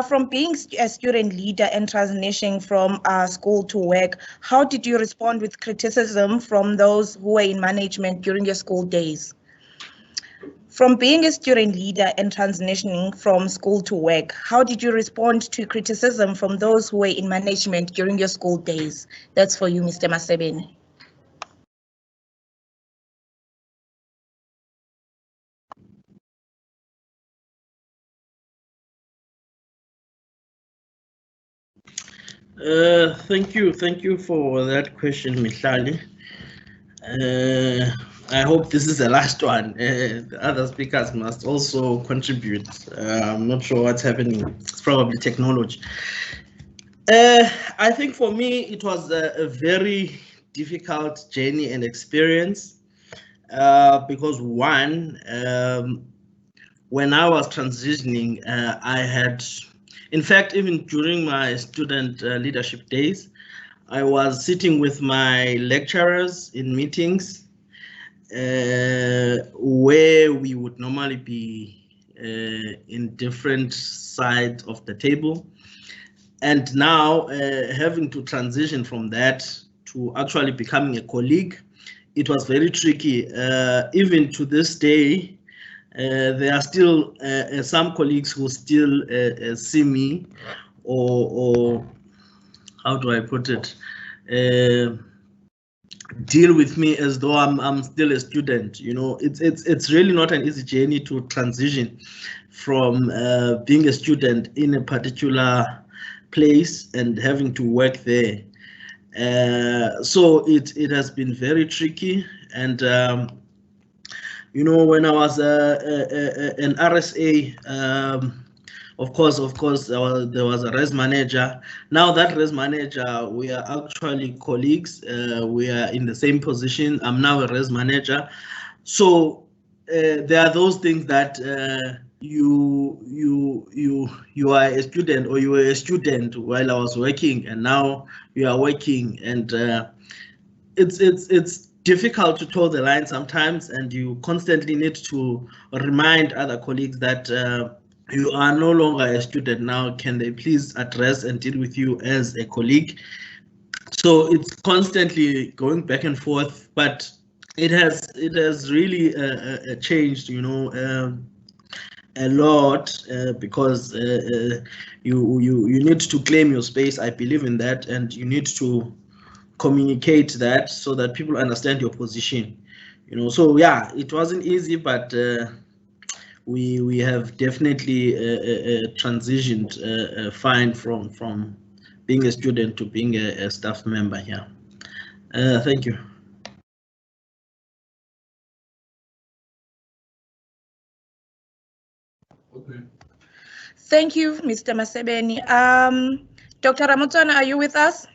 From being a student leader and transitioning from school to work, how did you respond with criticism from those who were in management during your school days? From being a student leader and transitioning from school to work, how did you respond to criticism from those who were in management during your school days? That's for you, Mr. Masebeni. Thank you for that question, Mihlali. I hope this is the last one. The other speakers must also contribute. I'm not sure what's happening. It's probably technology. I think for me, it was a very difficult journey and experience because one, when I was transitioning, I had, in fact, even during my student leadership days, I was sitting with my lecturers in meetings where we would normally be in different sides of the table. And now having to transition from that to actually becoming a colleague, it was very tricky. Even to this day, there are still some colleagues who still see me or how do I put it? Deal with me as though I'm still a student. You know, it's really not an easy journey to transition from being a student in a particular place and having to work there. So it has been very tricky. And you know, when I was an RSA, of course, there was a res manager. Now that res manager, we are actually colleagues. We are in the same position. I'm now a res manager. So there are those things that you are a student, or you were a student while I was working, and now you are working, and it's difficult to toe the line sometimes, and you constantly need to remind other colleagues that you are no longer a student now. Can they please address and deal with you as a colleague? So it's constantly going back and forth, but it has really changed, you know, a lot because you need to claim your space. I believe in that, and you need to communicate that so that people understand your position. You know, so yeah, it wasn't easy, but we have definitely transitioned fine from being a student to being a staff member here. Thank you. Okay. Thank you, Mr. Masebeni. Dr. Ramotswana, are you with us?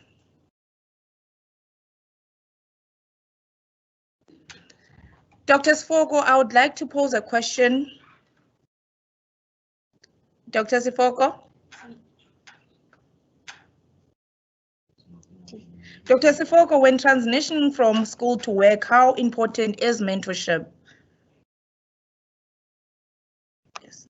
Dr. Sifoko, I would like to pose a question. Dr. Sifoko? Dr. Sifoko, when transitioning from school to work, how important is mentorship? Yes.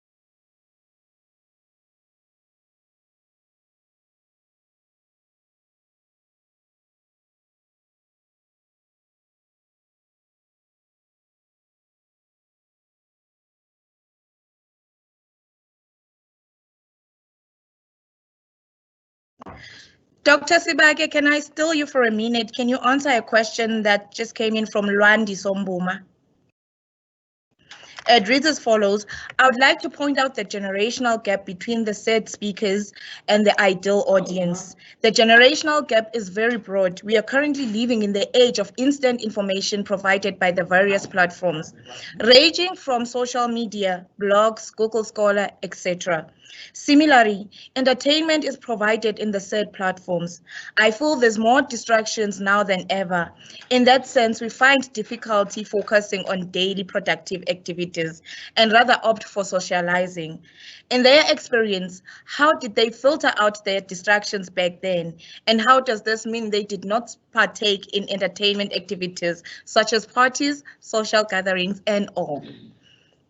Dr. Sibake, can I steal you for a minute? Can you answer a question that just came in from Lwandi Sombuma? It reads as follows. I would like to point out the generational gap between the said speakers and the ideal audience. The generational gap is very broad. We are currently living in the age of instant information provided by the various platforms, ranging from social media, blogs, Google Scholar, etc. Similarly, entertainment is provided in the said platforms. I feel there's more distractions now than ever. In that sense, we find difficulty focusing on daily productive activities and rather opt for socializing. In their experience, how did they filter out their distractions back then? And how does this mean they did not partake in entertainment activities such as parties, social gatherings, and all?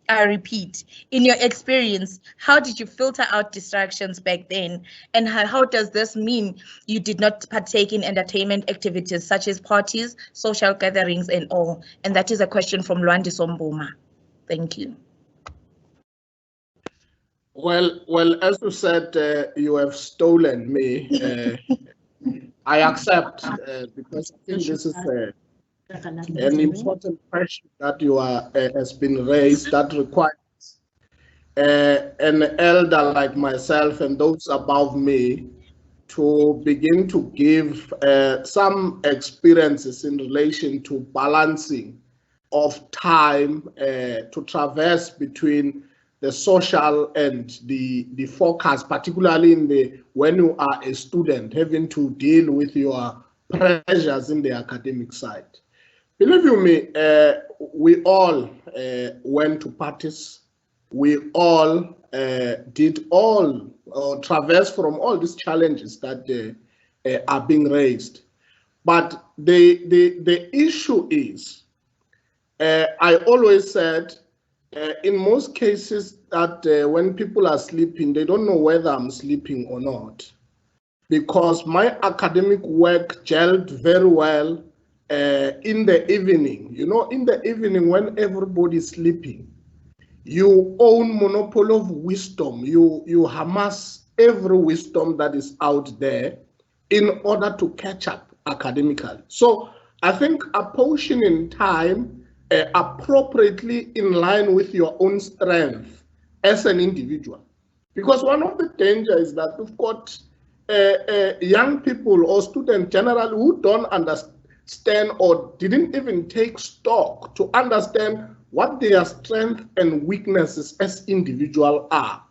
I repeat, in your experience, how did you filter out distractions back then? And how does this mean you did not partake in entertainment activities such as parties, social gatherings, and all? And that is a question from Luandi Sombuma. Thank you. Well, as you said, you have stolen me. I accept because I think this is an important question that you are has been raised that requires an elder like myself and those above me to begin to give some experiences in relation to balancing of time to traverse between the social and the focus, particularly in the when you are a student, having to deal with your pressures in the academic side. Believe you me, we all went to parties. We all did all traverse from all these challenges that are being raised. But the issue is, I always said, in most cases that when people are sleeping, they don't know whether I'm sleeping or not, because my academic work gelled very well in the evening. You know, in the evening when everybody's sleeping, you own monopoly of wisdom. You amass every wisdom that is out there in order to catch up academically. So I think apportioning time appropriately in line with your own strength as an individual. Because one of the dangers is that we've got young people or students generally who don't understand or didn't even take stock to understand what their strengths and weaknesses as individuals are.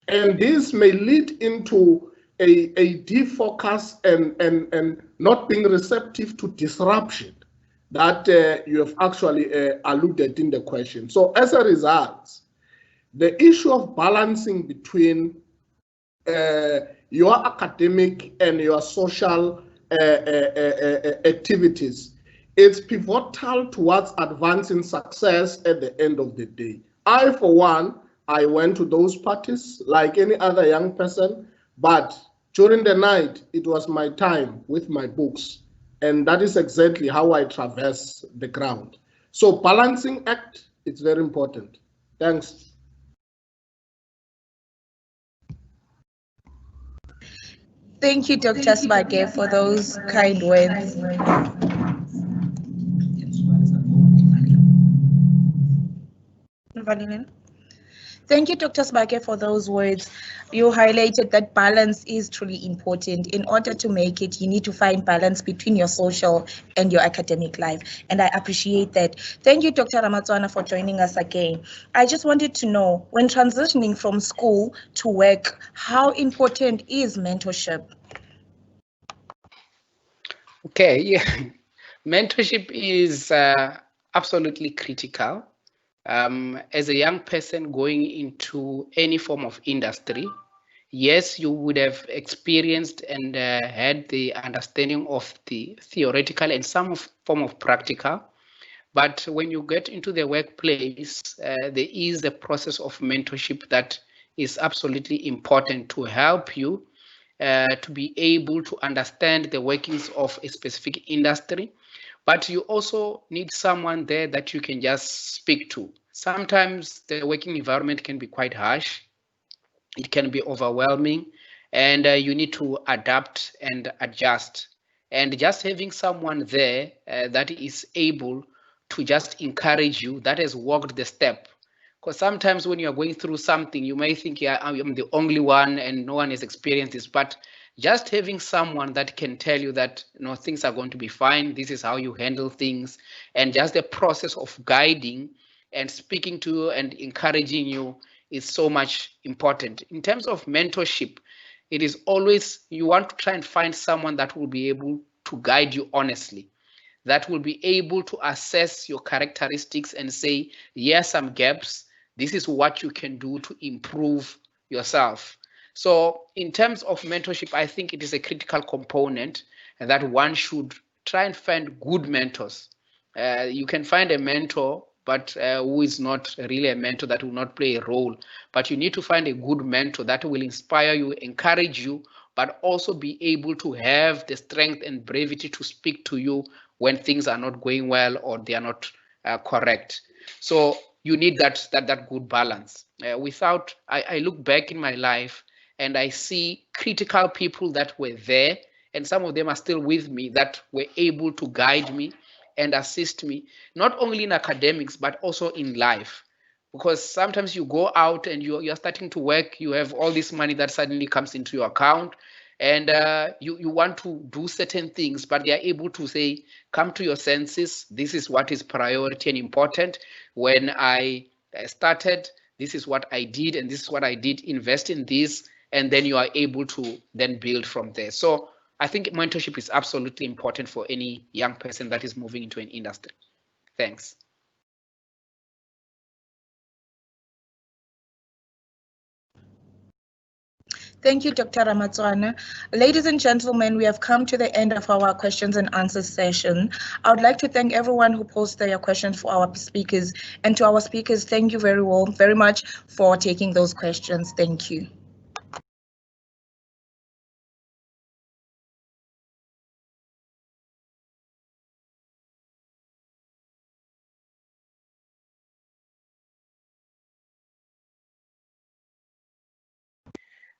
And this may lead into a defocus and not being receptive to disruption that you have actually alluded in the question. So as a result, the issue of balancing between your academic and your social activities, it's pivotal towards advancing success at the end of the day. I, for one, I went to those parties like any other young person, but during the night, it was my time with my books. And that is exactly how I traverse the ground. So balancing act, it's very important. Thanks. Thank you, Dr. Sibake, for those kind words. Thank you, Dr. Sibake, for those words. You highlighted that balance is truly important. In order to make it, you need to find balance between your social and your academic life. And I appreciate that. Thank you, Dr. Ramatswana, for joining us again. I just wanted to know, when transitioning from school to work, how important is mentorship? Okay, yeah. Mentorship is absolutely critical. As a young person going into any form of industry, yes, you would have experienced and had the understanding of the theoretical and some form of practical. But when you get into the workplace, there is a process of mentorship that is absolutely important to help you to be able to understand the workings of a specific industry. But you also need someone there that you can just speak to. Sometimes the working environment can be quite harsh. It can be overwhelming, and you need to adapt and adjust. And just having someone there that is able to just encourage you, that has walked the step. Because sometimes when you're going through something, you may think, yeah, I'm the only one and no one has experienced this. But just having someone that can tell you that, you know, things are going to be fine, this is how you handle things, and just the process of guiding and speaking to you and encouraging you is so much important. In terms of mentorship, it is always, you want to try and find someone that will be able to guide you honestly, that will be able to assess your characteristics and say, yes, some gaps, this is what you can do to improve yourself. So in terms of mentorship, I think it is a critical component and that one should try and find good mentors. You can find a mentor, but who is not really a mentor, that will not play a role. But you need to find a good mentor that will inspire you, encourage you, but also be able to have the strength and bravery to speak to you when things are not going well or they are not correct. So you need that good balance. Without, I look back in my life and I see critical people that were there, and some of them are still with me, that were able to guide me and assist me, not only in academics, but also in life. Because sometimes you go out and you're starting to work, you have all this money that suddenly comes into your account, and you want to do certain things, but they are able to say, come to your senses, this is what is priority and important. When I started, this is what I did, and this is what I did, invest in this, and then you are able to then build from there. So I think mentorship is absolutely important for any young person that is moving into an industry. Thanks. Thank you, Dr. Ramatswana. Ladies and gentlemen, we have come to the end of our questions and answers session. I would like to thank everyone who posted their questions for our speakers, and to our speakers, thank you very much for taking those questions. Thank you.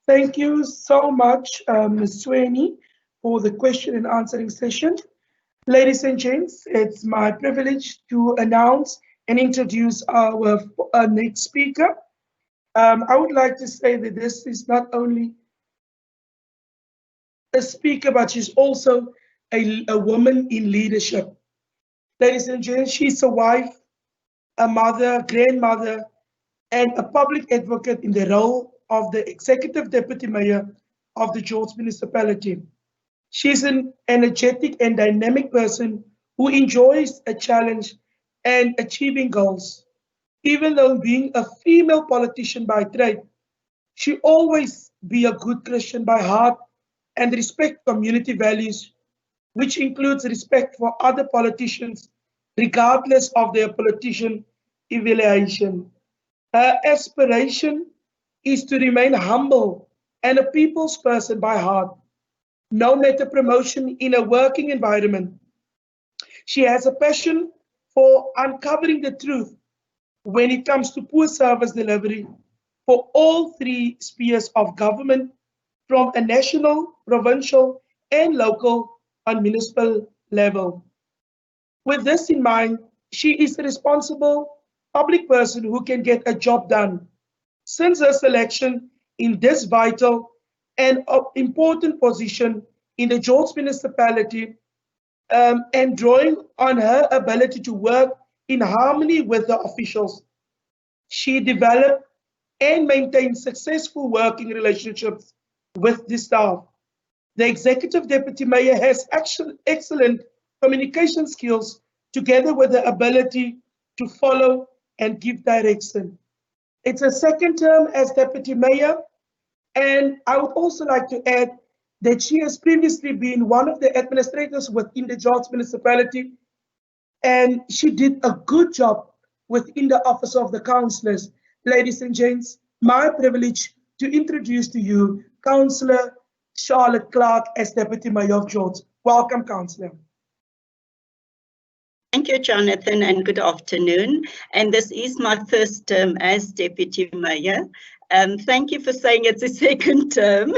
Thank you so much, Ms. Swaney, for the question and answering session. Ladies and gents, it's my privilege to announce and introduce our next speaker. I would like to say that this is not only a speaker, but she's also a woman in leadership. Ladies and gents, she's a wife, a mother, grandmother, and a public advocate in the role of the Executive Deputy Mayor of the George Municipality. She's an energetic and dynamic person who enjoys a challenge and achieving goals. Even though being a female politician by trade, she always be a good Christian by heart and respect community values, which includes respect for other politicians, regardless of their politician affiliation. Her aspiration is to remain humble and a people's person by heart, no matter promotion in a working environment. She has a passion for uncovering the truth when it comes to poor service delivery for all three spheres of government, from a national, provincial, and local and municipal level. With this in mind, she is a responsible public person who can get a job done. Since her selection in this vital and important position in the George Municipality, and drawing on her ability to work in harmony with the officials, she developed and maintained successful working relationships with the staff. The Executive Deputy Mayor has excellent communication skills together with the ability to follow and give direction. It's a second term as Deputy Mayor, and I would also like to add that she has previously been one of the administrators within the George Municipality, and she did a good job within the Office of the Councillors. Ladies and gents, my privilege to introduce to you Councillor Charlotte Clark as Deputy Mayor of George. Welcome, Councillor. Thank you, Jonathan, and good afternoon. And this is my first term as Deputy Mayor. Thank you for saying it's a second term.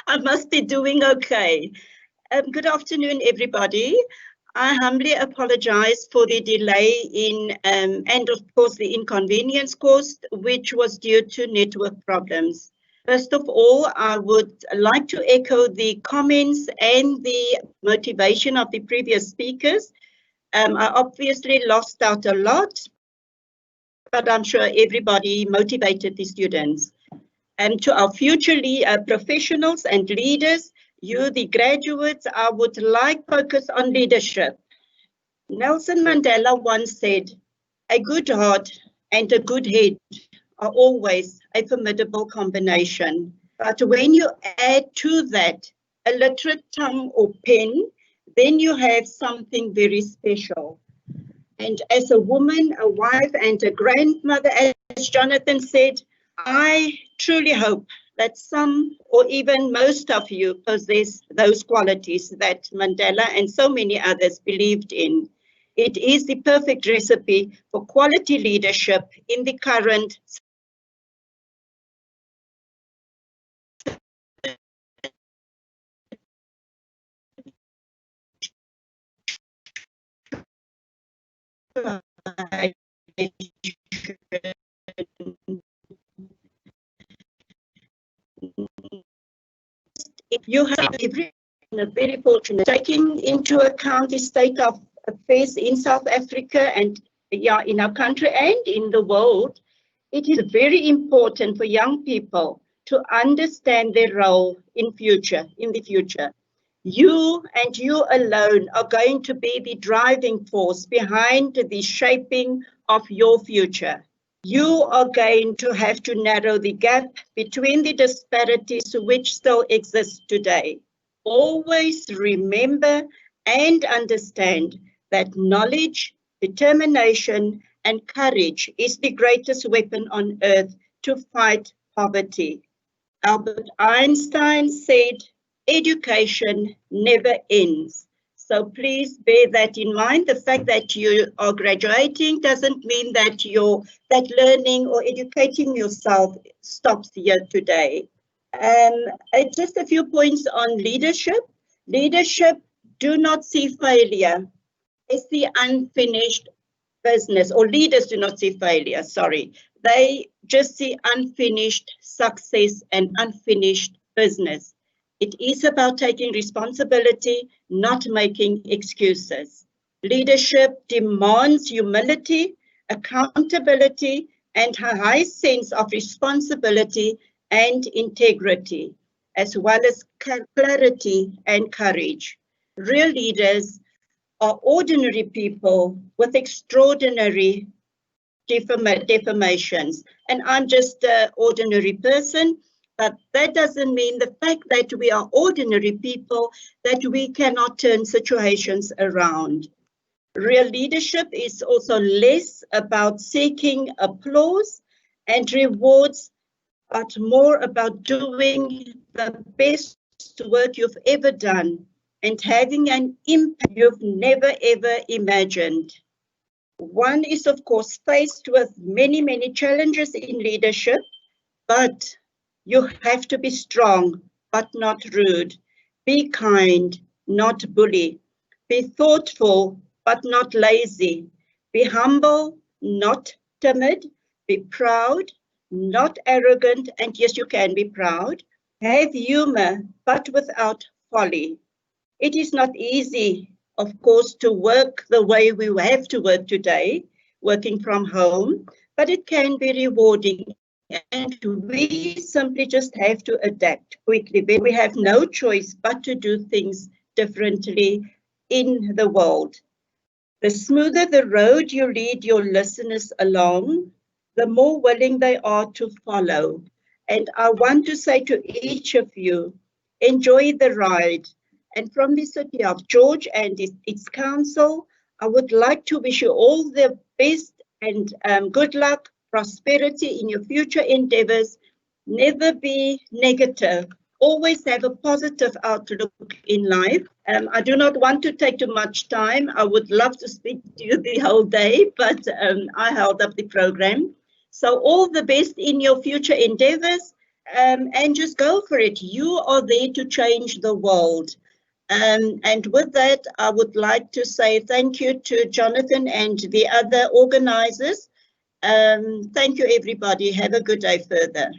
I must be doing okay. Good afternoon, everybody. I humbly apologize for the delay in, and of course the inconvenience caused, which was due to network problems. First of all, I would like to echo the comments and the motivation of the previous speakers. I obviously lost out a lot, but I'm sure everybody motivated the students. And to our future professionals and leaders, you, the graduates, I would like to focus on leadership. Nelson Mandela once said, a good heart and a good head are always a formidable combination. But when you add to that a literate tongue or pen, then you have something very special. And as a woman, a wife, and a grandmother, as Jonathan said, I truly hope that some or even most of you possess those qualities that Mandela and so many others believed in. It is the perfect recipe for quality leadership in the current if you have a very fortunate, taking into account the state of affairs in South Africa and in our country and in the world, it is very important for young people to understand their role in the future. You and you alone are going to be the driving force behind the shaping of your future. You are going to have to narrow the gap between the disparities which still exist today. Always remember and understand that knowledge, determination, and courage is the greatest weapon on earth to fight poverty. Albert Einstein said, education never ends. So please bear that in mind. The fact that you are graduating doesn't mean that that learning or educating yourself stops here today. Just a few points on leadership. Leadership, do not see failure as the unfinished business, or leaders do not see failure, sorry. They just see unfinished success and unfinished business. It is about taking responsibility, not making excuses. Leadership demands humility, accountability, and a high sense of responsibility and integrity, as well as clarity and courage. Real leaders are ordinary people with extraordinary deformations. And I'm just an ordinary person, but that doesn't mean the fact that we are ordinary people that we cannot turn situations around. Real leadership is also less about seeking applause and rewards, but more about doing the best work you've ever done and having an impact you've never ever imagined. One is, of course, faced with many, many challenges in leadership, but you have to be strong, but not rude. Be kind, not bully. Be thoughtful, but not lazy. Be humble, not timid. Be proud, not arrogant, and yes, you can be proud. Have humor, but without folly. It is not easy, of course, to work the way we have to work today, working from home, but it can be rewarding. And we simply just have to adapt quickly. We have no choice but to do things differently in the world. The smoother the road you lead your listeners along, the more willing they are to follow. And I want to say to each of you, enjoy the ride. And from the City of George and its council, I would like to wish you all the best and good luck, prosperity in your future endeavors. Never be negative. Always have a positive outlook in life. I do not want to take too much time. I would love to speak to you the whole day, but I held up the program. So all the best in your future endeavors, and just go for it. You are there to change the world. And with that, I would like to say thank you to Jonathan and the other organizers. Thank you, everybody. Have a good day further.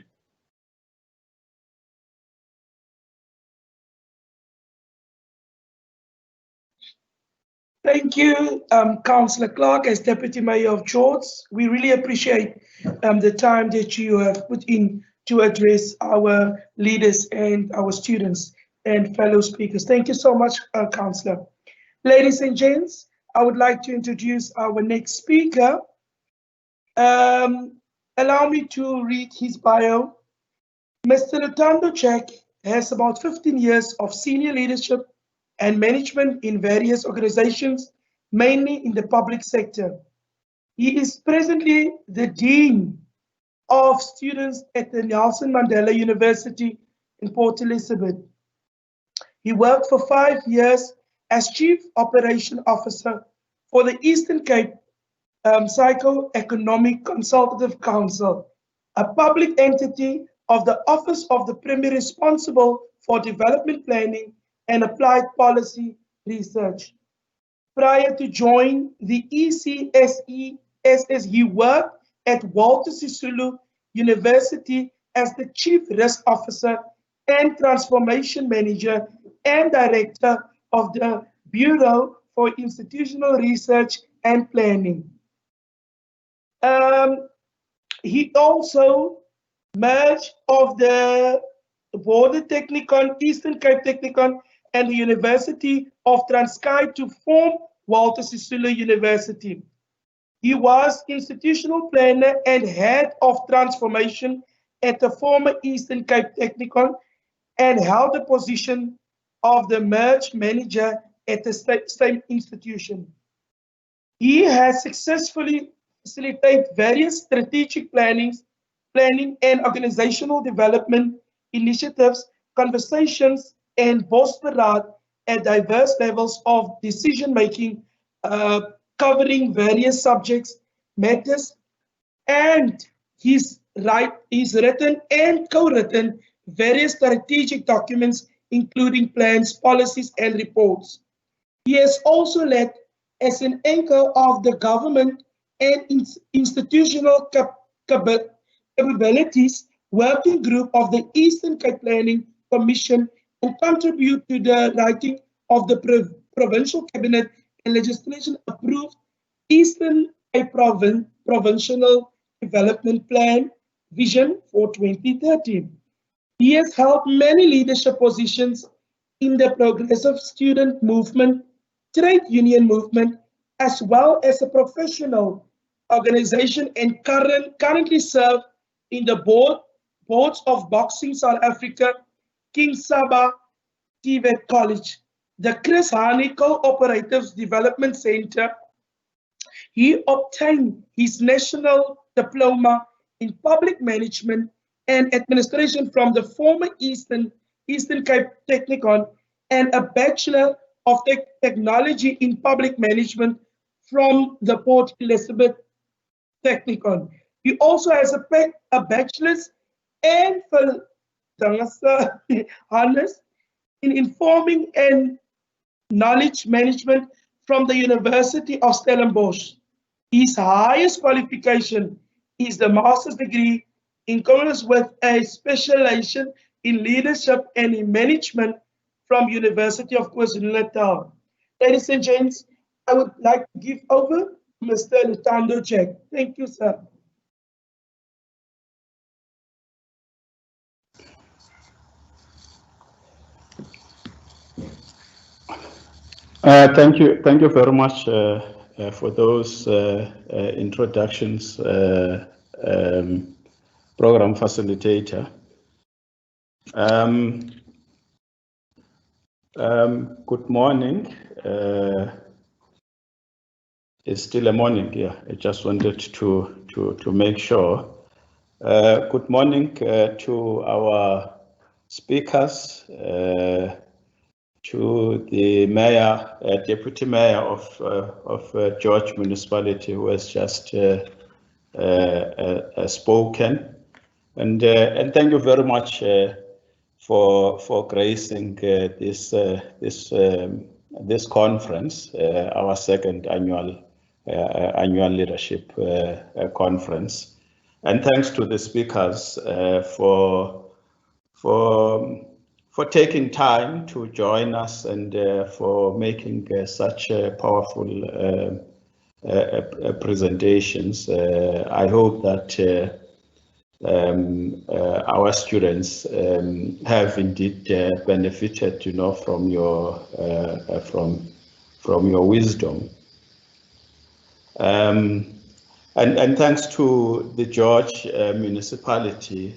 Thank you, Councillor Clark, as Deputy Mayor of George. We really appreciate the time that you have put in to address our leaders and our students and fellow speakers. Thank you so much, Councillor. Ladies and gents, I would like to introduce our next speaker. Allow me to read his bio. Mr. Untitled Chapter has about 15 years of senior leadership and management in various organizations mainly in the public sector. He is presently the Dean of Students at the Nelson Mandela University in Port Elizabeth. He worked for 5 years as Chief Operation Officer for the Eastern Cape Psycho-Economic Consultative Council, a public entity of the Office of the Premier responsible for development planning and applied policy research. Prior to joining the ECSESS, he worked at Walter Sisulu University as the Chief Risk Officer and Transformation Manager and Director of the Bureau for Institutional Research and Planning. He also merged of the Border Technikon, Eastern Cape Technikon, and the University of Transkei to form Walter Sisulu University. He was institutional planner and head of transformation at the former Eastern Cape Technikon and held the position of the merge manager at the same institution. He has successfully facilitated various strategic planning and organizational development initiatives, conversations, and bosberaad at diverse levels of decision-making, covering various subjects, matters, and he's written and co-written various strategic documents, including plans, policies, and reports. He has also led as an anchor of the government and institutional capabilities working group of the Eastern Cape Planning Commission and contribute to the writing of the provincial cabinet and legislation approved Eastern Cape Provincial Development Plan Vision for 2030. He has held many leadership positions in the progressive student movement, trade union movement, as well as a professional organization, and currently serve in the boards of Boxing South Africa, King Saba, TVET College, the Chris Hani Cooperatives Development Center. He obtained his national diploma in public management and administration from the former Eastern Cape Technikon and a Bachelor of Technology in Public Management from the Port Elizabeth Technikon. He also has a bachelor's and honors in informing and knowledge management from the University of Stellenbosch. His highest qualification is the master's degree in commerce with a specialization in leadership and in management from University of KwaZulu-Natal. Ladies and gents, I would like to give over to Mr. Lutando Jack. Thank you, sir. Thank you very much for those introductions, program facilitator. Good morning. It's still a morning, yeah. I just wanted to make sure. Good morning to our speakers, to the mayor, deputy mayor of George Municipality, who has just spoken, and thank you very much for gracing this conference, our second annual leadership conference, and thanks to the speakers for taking time to join us and for making such powerful presentations. I hope that our students have indeed benefited, from your wisdom. And thanks to the George Municipality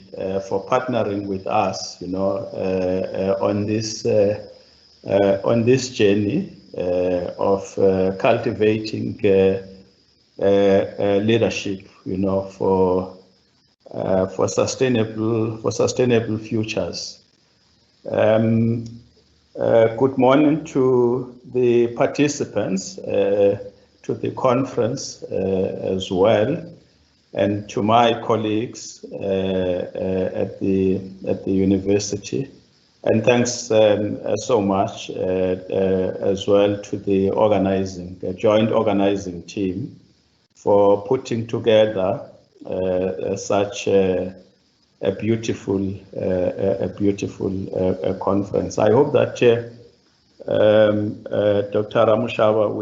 for partnering with us, on this journey of cultivating leadership, for sustainable futures. Good morning to the participants to the conference as well, and to my colleagues at the university. And thanks so much as well to the joint organizing team for putting together such a beautiful conference. I hope that Dr. Ramushaba,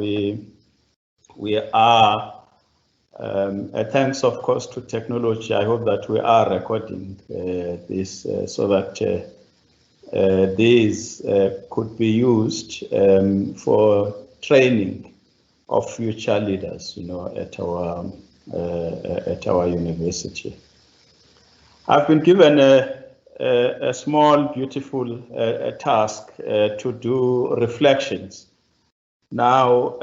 we are, thanks of course to technology, I hope that we are recording this so that these could be used for training of future leaders, at our university. I've been given a small, beautiful task to do reflections. Now,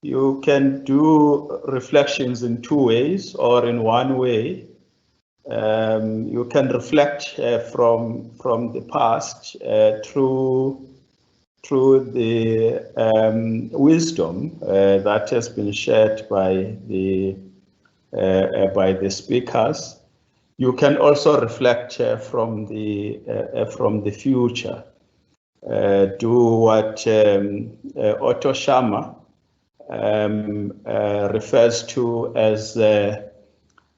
you can do reflections in two ways or in one way. You can reflect from the past through the wisdom that has been shared by the speakers. You can also reflect from the future. Do what Otto Schama refers to as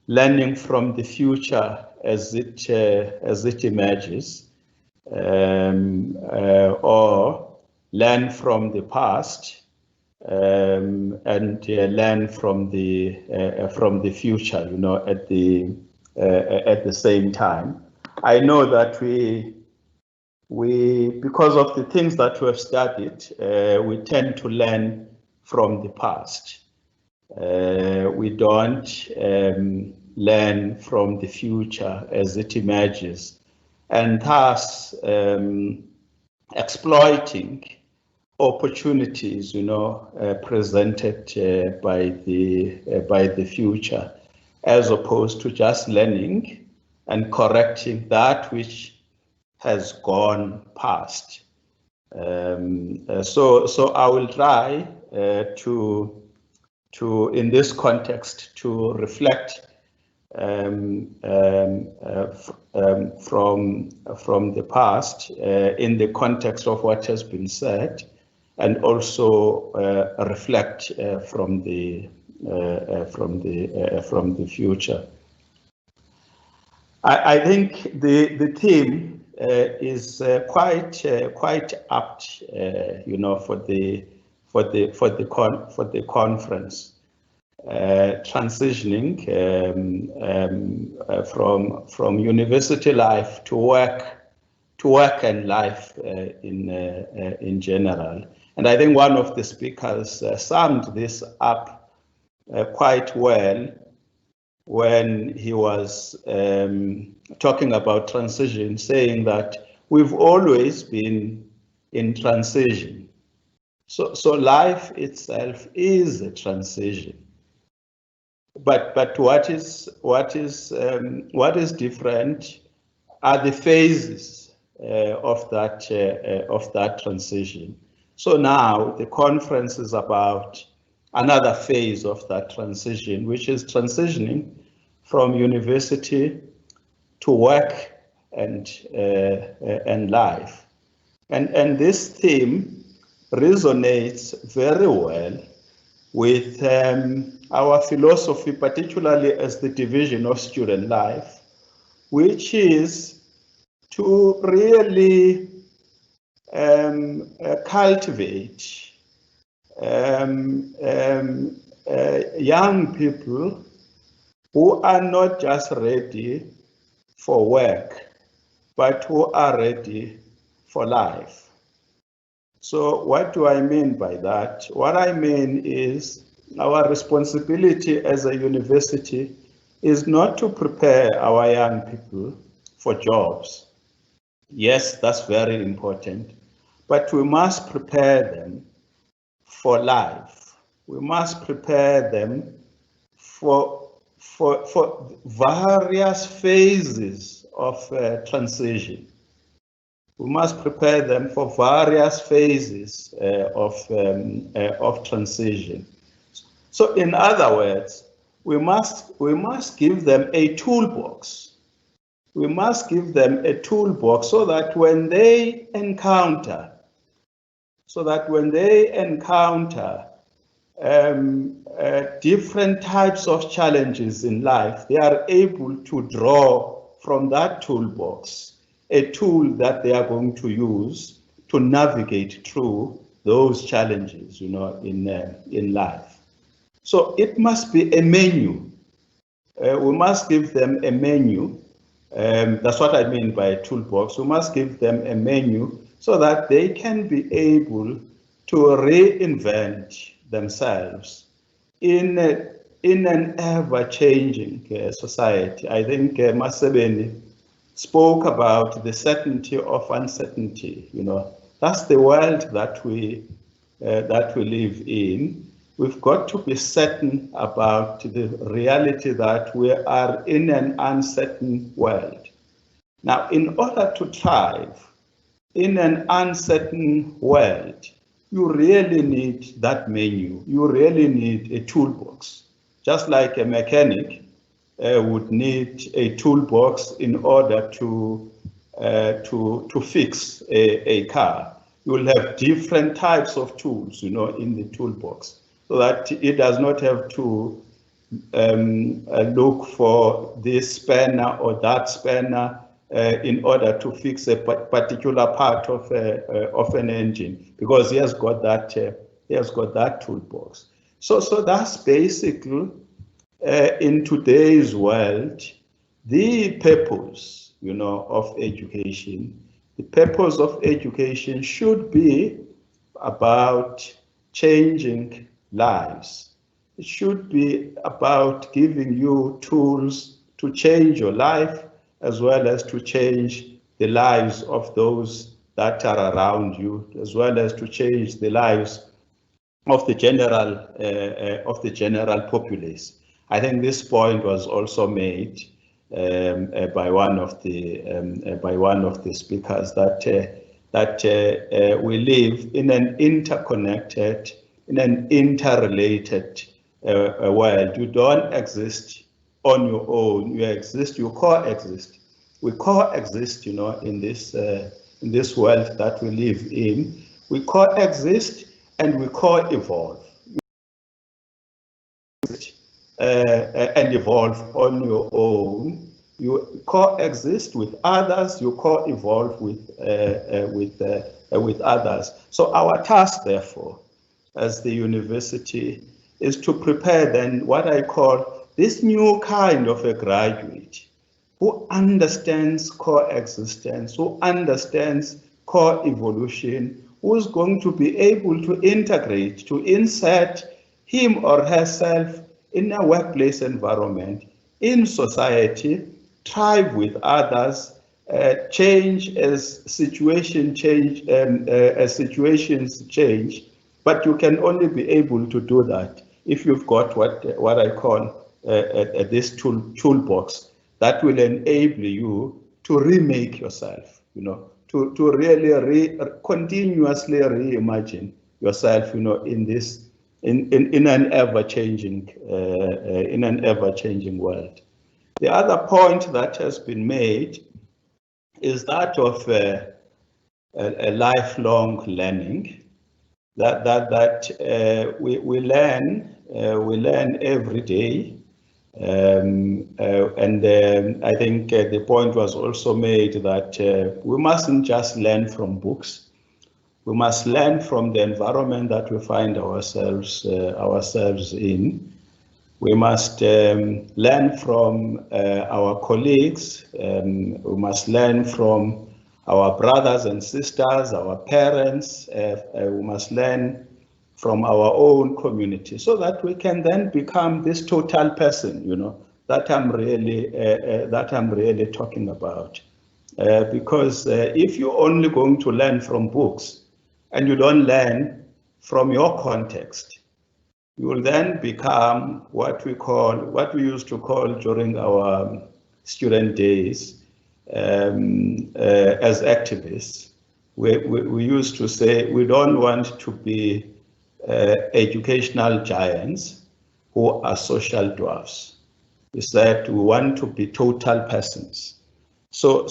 learning from the future as it emerges, or learn from the past and learn from the future, at the same time. I know that we because of the things that we have studied, we tend to learn from the past. We don't learn from the future as it emerges, and thus exploiting opportunities, presented by the future, as opposed to just learning and correcting that which has gone past. So I will try to in this context to reflect from the past in the context of what has been said, and also reflect from the future. I think the theme is quite apt, for the conference, transitioning from university life to work and life in general. And I think one of the speakers summed this up quite well when he was talking about transition, saying that we've always been in transition. So life itself is a transition. But what is different are the phases of that transition. So now the conference is about another phase of that transition, which is transitioning from university to work and life. And this theme resonates very well with our philosophy, particularly as the division of student life, which is to really cultivate young people who are not just ready for work, but who are ready for life. So what do I mean by that? What I mean is our responsibility as a university is not to prepare our young people for jobs. Yes, that's very important. but we must prepare them for life. We must prepare them for various phases of transition. We must prepare them for various phases of transition. So in other words, we must give them a toolbox. We must give them a toolbox so that when they encounter different types of challenges in life, they are able to draw from that toolbox a tool that they are going to use to navigate through those challenges, in life. So it must be a menu. We must give them a menu. That's what I mean by a toolbox. We must give them a menu so that they can be able to reinvent themselves in an ever-changing society. I think Masebeni spoke about the certainty of uncertainty. That's the world that we live in. We've got to be certain about the reality that we are in an uncertain world. Now, in order to thrive in an uncertain world, you really need that menu. You really need a toolbox. Just like a mechanic would need a toolbox in order to fix a car. You will have different types of tools, in the toolbox, so that it does not have to look for this spanner or that spanner in order to fix a particular part of an engine, because he has got that toolbox. So that's basically in today's world the purpose, of education. The purpose of education should be about changing lives. It should be about giving you tools to change your life, as well as to change the lives of those that are around you, as well as to change the lives of the general populace. I think this point was also made by one of the speakers that we live in an interconnected, in an interrelated world. You don't exist on your own. You coexist. We coexist, in this world that we live in. We coexist and we co-evolve. And evolve on your own. You coexist with others. You co-evolve with others. So our task, therefore, as the university, is to prepare then what I call this new kind of a graduate who understands coexistence, who understands co-evolution, who's going to be able to integrate, to insert him or herself in a workplace environment, in society, thrive with others, change as situations change. But you can only be able to do that if you've got what I call this toolbox that will enable you to remake yourself, to really continuously reimagine yourself, in an ever-changing world. The other point that has been made is that of a lifelong learning. That we learn every day, and I think the point was also made that we mustn't just learn from books. We must learn from the environment that we find ourselves in. We must learn from our colleagues. We must learn from our brothers and sisters, our parents. We must learn from our own community, so that we can then become this total person, that I'm really talking about. Because if you're only going to learn from books, and you don't learn from your context, you will then become what we used to call during our student days as activists. We used to say we don't want to be educational giants who are social dwarfs. We said we want to be total persons. So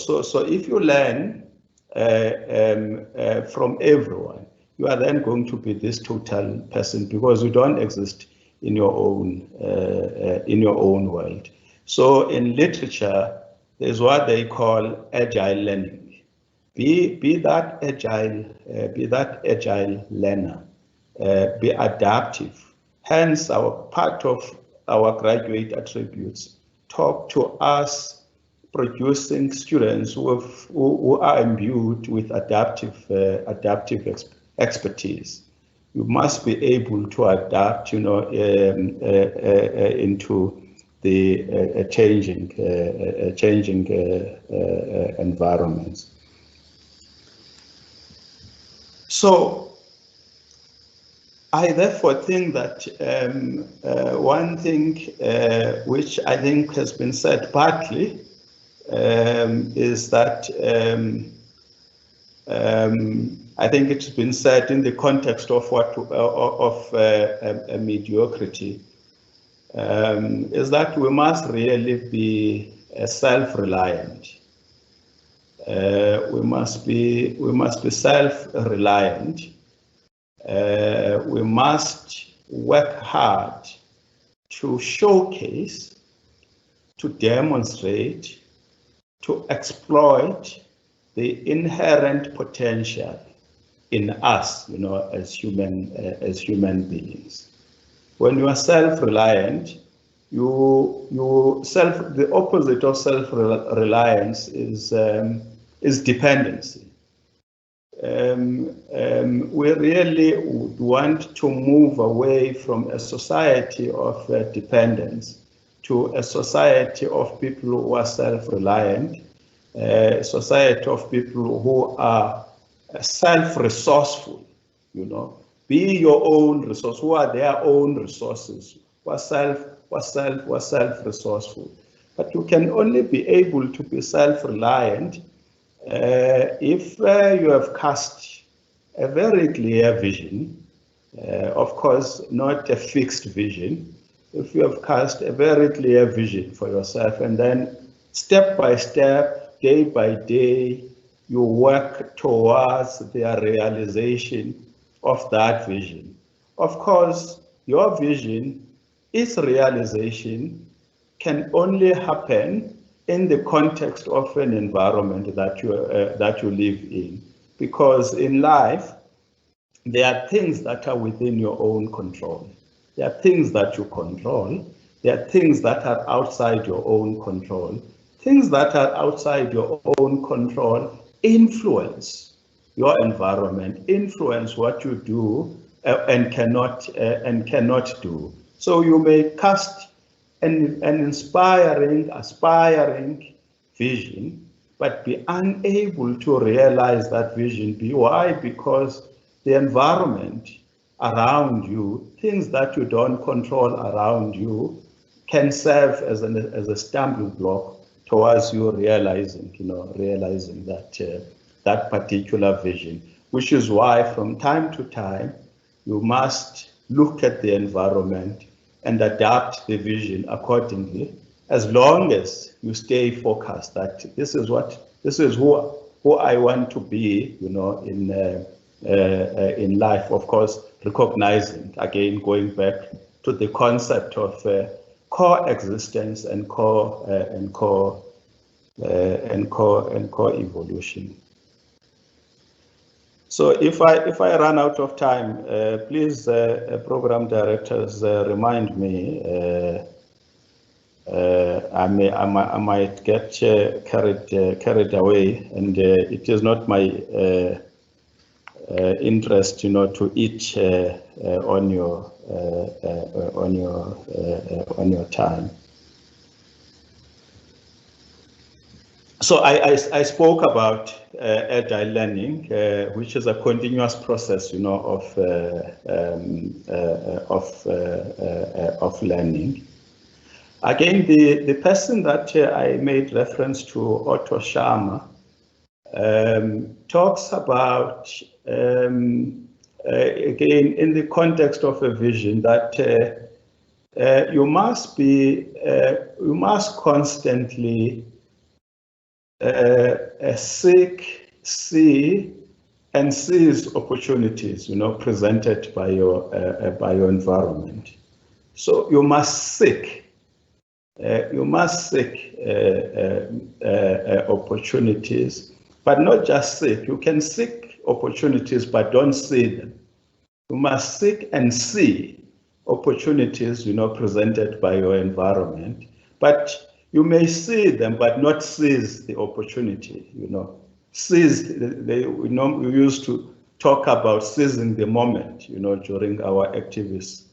if you learn from everyone, you are then going to be this total person because you don't exist in your own world. So in literature, there's what they call agile learning. Be that agile learner. Be adaptive. Hence, part of our graduate attributes talk to us producing students who are imbued with adaptive expertise. You must be able to adapt, into the changing environments. So I therefore think that one thing which I think has been said partly is that I think it's been said in the context of mediocrity, is that we must really be self-reliant. We must be self-reliant. We must work hard to showcase, to demonstrate, to exploit the inherent potential in us, as human beings. When you are self-reliant, the opposite of self-reliance is dependency. We really would want to move away from a society of dependence to a society of people who are self-reliant, a society of people who are self-resourceful, be your own resource, who are their own resources, who are self-resourceful. But you can only be able to be self-reliant if you have cast a very clear vision, of course, not a fixed vision. If you have cast a very clear vision for yourself, and then step by step, day by day, you work towards the realization of that vision. Of course, your vision, its realization can only happen in the context of an environment that you live in, because in life there are things that are within your own control. There are things that you control. There are things that are outside your own control. Things that are outside your own control influence your environment, influence what you do and cannot do. So you may cast an inspiring, aspiring vision, but be unable to realize that vision. Why? Because the environment around you, things that you don't control around you, can serve as a stumbling block towards you realizing that particular vision. Which is why from time to time you must look at the environment and adapt the vision accordingly, as long as you stay focused that this is who I want to be, in life. Of course, recognizing, again, going back to the concept of coexistence and co-evolution. So if I run out of time, please, program directors, remind me. I might get carried away, and it is not my interest, to eat on your time. So I spoke about agile learning, which is a continuous process, you know, of learning. Again, the person that I made reference to, Otto Sharma, talks about again in the context of a vision that you must constantly seek, see, and seize opportunities, you know, presented by your environment. So you must seek. Opportunities, but not just seek. You can seek opportunities, but don't see them. You must seek and see opportunities, you know, presented by your environment, but you may see them, but not seize the opportunity, you know. Seize, we used to talk about seizing the moment, you know, during our activist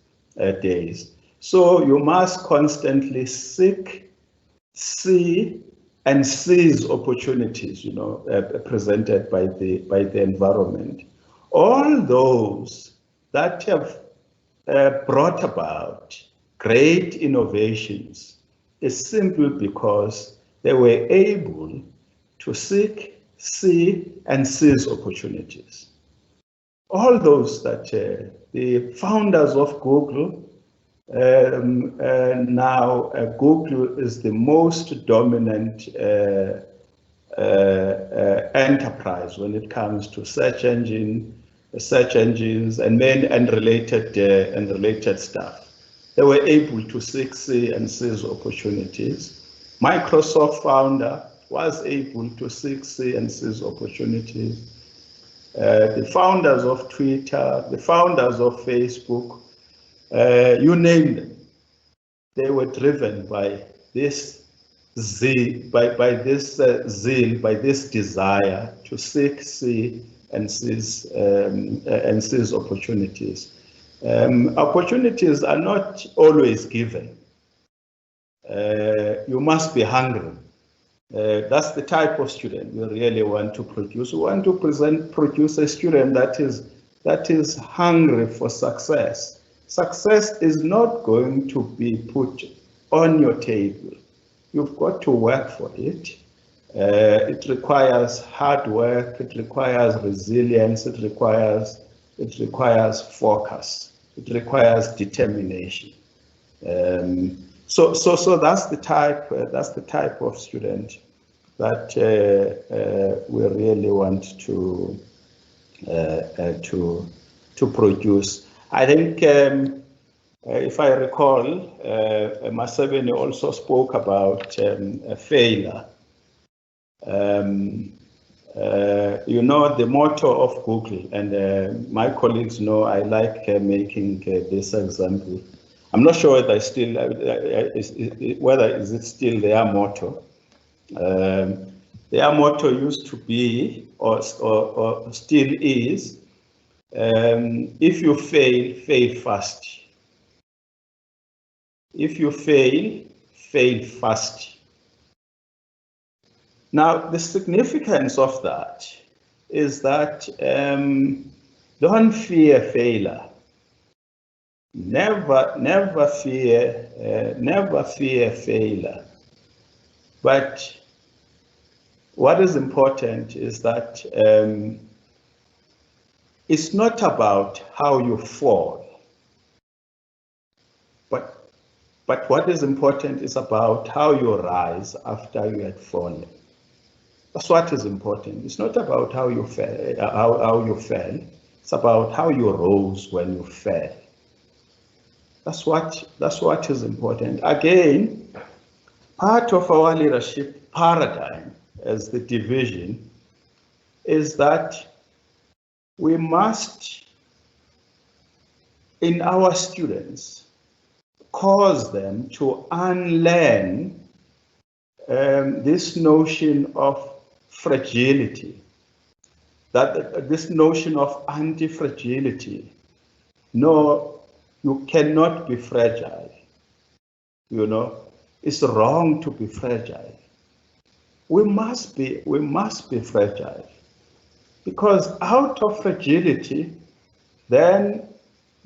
days. So you must constantly seek, see, and seize opportunities, you know, presented by the environment. All those that have brought about great innovations is simply because they were able to seek, see, and seize opportunities. All those that the founders of Google, now Google is the most dominant enterprise when it comes to search engines and related stuff. They were able to seek, see, and seize opportunities. Microsoft founder was able to seek, see, and seize opportunities. The founders of Twitter, the founders of Facebook, you name them, they were driven by this zeal, by this desire to seek, see, and seize opportunities. Opportunities are not always given. You must be hungry. That's the type of student we really want to produce. We want to produce a student that is hungry for success. Success is not going to be put on your table. You've got to work for it. It requires hard work. It requires resilience. It requires focus. It requires determination. So that's the type of student that we really want to produce. I think, if I recall, Masebeni also spoke about failure. You know, the motto of Google, and my colleagues know I like making this example. I'm not sure whether is it still their motto. Their motto used to be, or still is, if you fail, fail fast. If you fail, fail fast. Now, the significance of that is that don't fear failure. Never fear failure. But what is important is that it's not about how you fall, but what is important is about how you rise after you had fallen. That's what is important. It's not about how you fell, how you fell. It's about how you rose when you fell. That's what is important. Again, part of our leadership paradigm as the division is that we must, in our students, cause them to unlearn this notion of fragility, this notion of anti-fragility. No, you cannot be fragile. You know, it's wrong to be fragile. we must be fragile, because out of fragility, then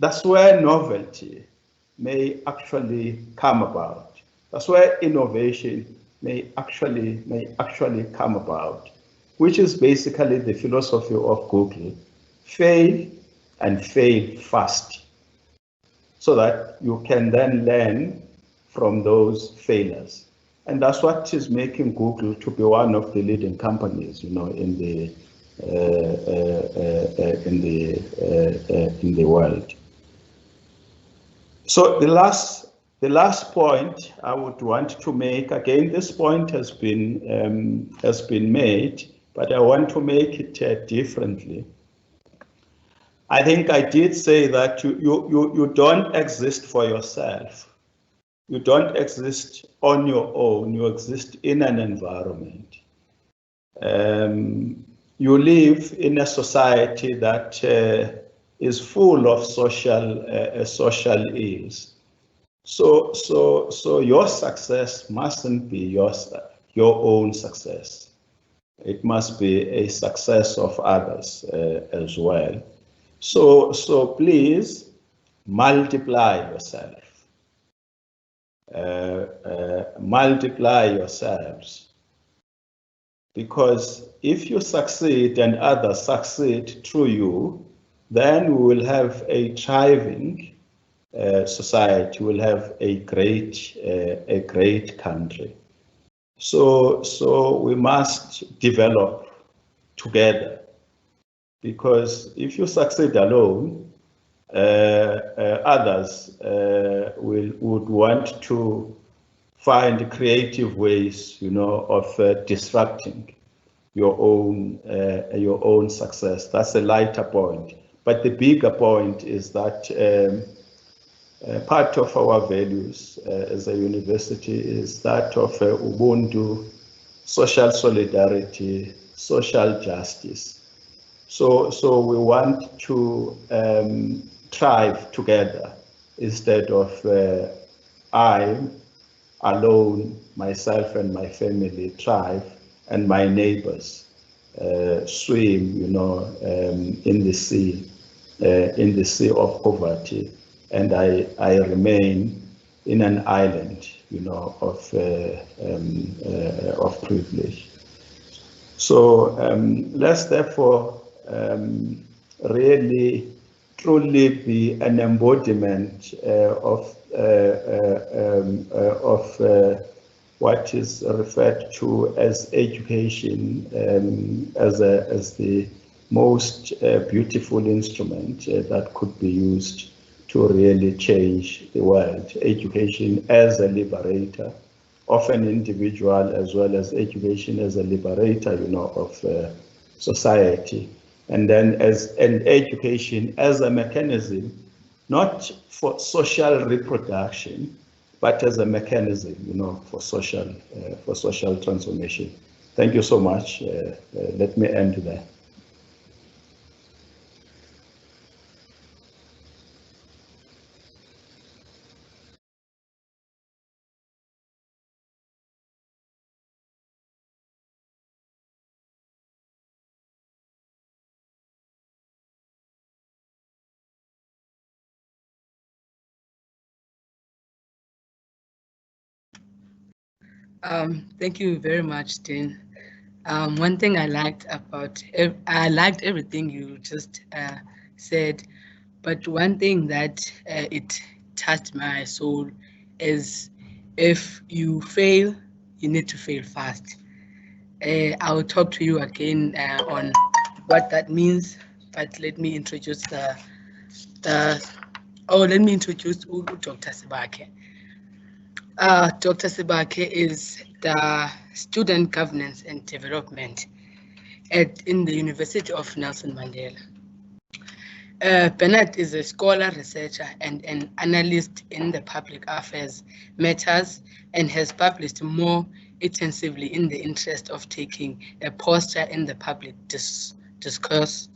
that's where novelty may actually come about. That's where innovation may actually come about, which is basically the philosophy of Google: fail and fail fast, so that you can then learn from those failures. And that's what is making Google to be one of the leading companies, in the world. So the last point I would want to make, again, this point has been made, but I want to make it differently. I think I did say that you don't exist for yourself. You don't exist on your own. You exist in an environment. You live in a society that is full of social ills. So your success mustn't be your own success. It must be a success of others as well. So please multiply yourself. Multiply yourselves, because if you succeed and others succeed through you, then we will have a thriving society. We'll have a great country. So we must develop together, because if you succeed alone, others would want to find creative ways, of disrupting your own success. That's a lighter point. But the bigger point is that part of our values as a university is that of Ubuntu, social solidarity, social justice. So we want to thrive together instead of I alone, myself and my family thrive, and my neighbors swim, in the sea of poverty, and I remain in an island, of privilege. So let's therefore really truly be an embodiment of what is referred to as education, as the most beautiful instrument that could be used to really change the world. Education as a liberator of an individual, as well as education as a liberator, of society. And then as an education as a mechanism, not for social reproduction, but as a mechanism, for social transformation. Thank you so much. Let me end there. Thank you very much, Dean. One thing I liked everything you just said, but one thing that it touched my soul is, if you fail, you need to fail fast. I will talk to you again on what that means, but let me introduce let me introduce Dr. Sibake. Dr. Sibake is the Student Governance and Development in the University of Nelson Mandela. Bernard is a scholar, researcher, and an analyst in the public affairs matters, and has published more intensively in the interest of taking a posture in the public discourse.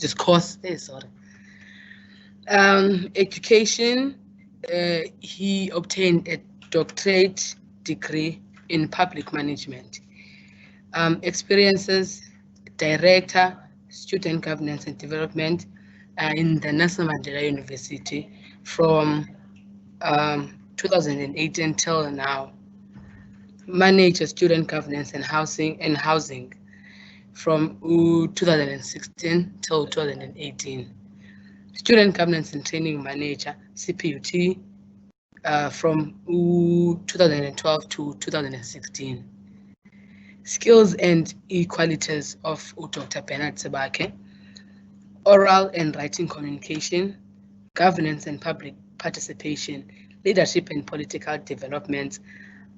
Education, he obtained a doctorate degree in public management. Experiences, Director, Student Governance and Development in the Nelson Mandela University from 2018 till now. Manager Student Governance and Housing from 2016 till 2018. Student Governance and Training Manager, CPUT, from 2012 to 2016. Skills and Equalities of Dr. Bernard Sebake, Oral and Writing Communication, Governance and Public Participation, Leadership and Political Development,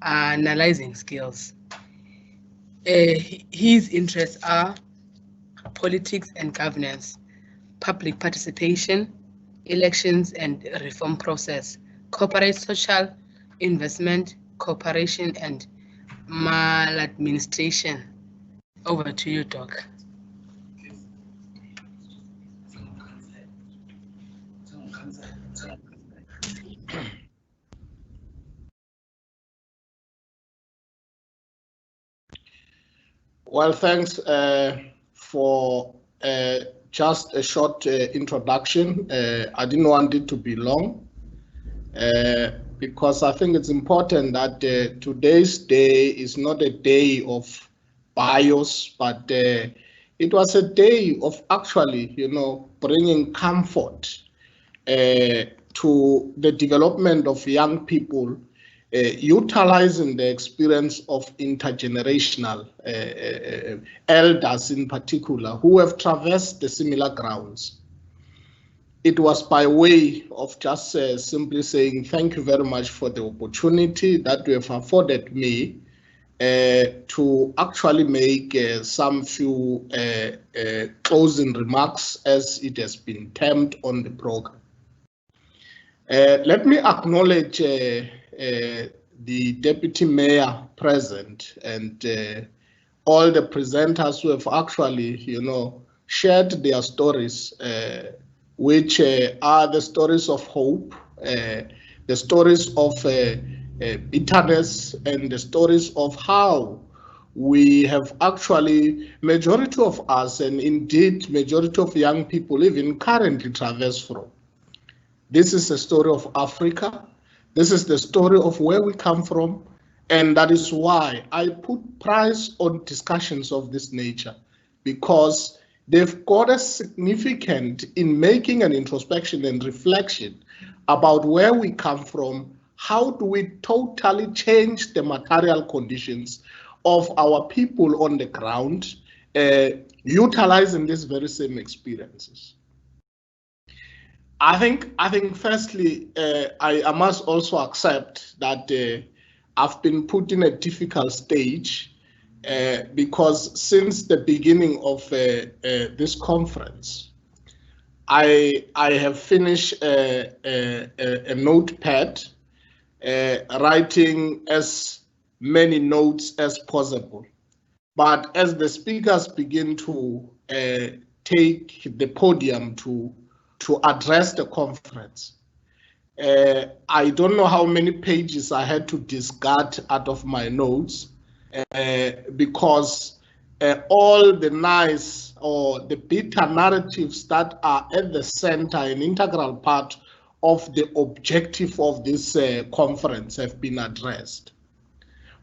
Analyzing Skills. His interests are politics and governance, public participation, elections and reform process, corporate social investment, cooperation and maladministration. Over to you, Doc. Well, thanks for just a short introduction. I didn't want it to be long because I think it's important that today's day is not a day of bios, but it was a day of actually, bringing comfort to the development of young people, utilizing the experience of intergenerational elders in particular who have traversed the similar grounds. It was by way of just simply saying thank you very much for the opportunity that you have afforded me to actually make some few closing remarks, as it has been termed on the program. Let me acknowledge the Deputy Mayor present and all the presenters who have actually, shared their stories, which are the stories of hope, the stories of bitterness, and the stories of how we have actually, majority of us, and indeed majority of young people even currently traverse from. This is the story of Africa. This is the story of where we come from. And that is why I put price on discussions of this nature, because they've got a significant in making an introspection and reflection about where we come from. How do we totally change the material conditions of our people on the ground, utilizing these very same experiences? I think firstly, I must also accept that I've been put in a difficult stage because since the beginning of this conference, I have finished a notepad, writing as many notes as possible. But as the speakers begin to take the podium to address the conference, I don't know how many pages I had to discard out of my notes because all the nice or the bitter narratives that are at the center, an integral part of the objective of this conference, have been addressed.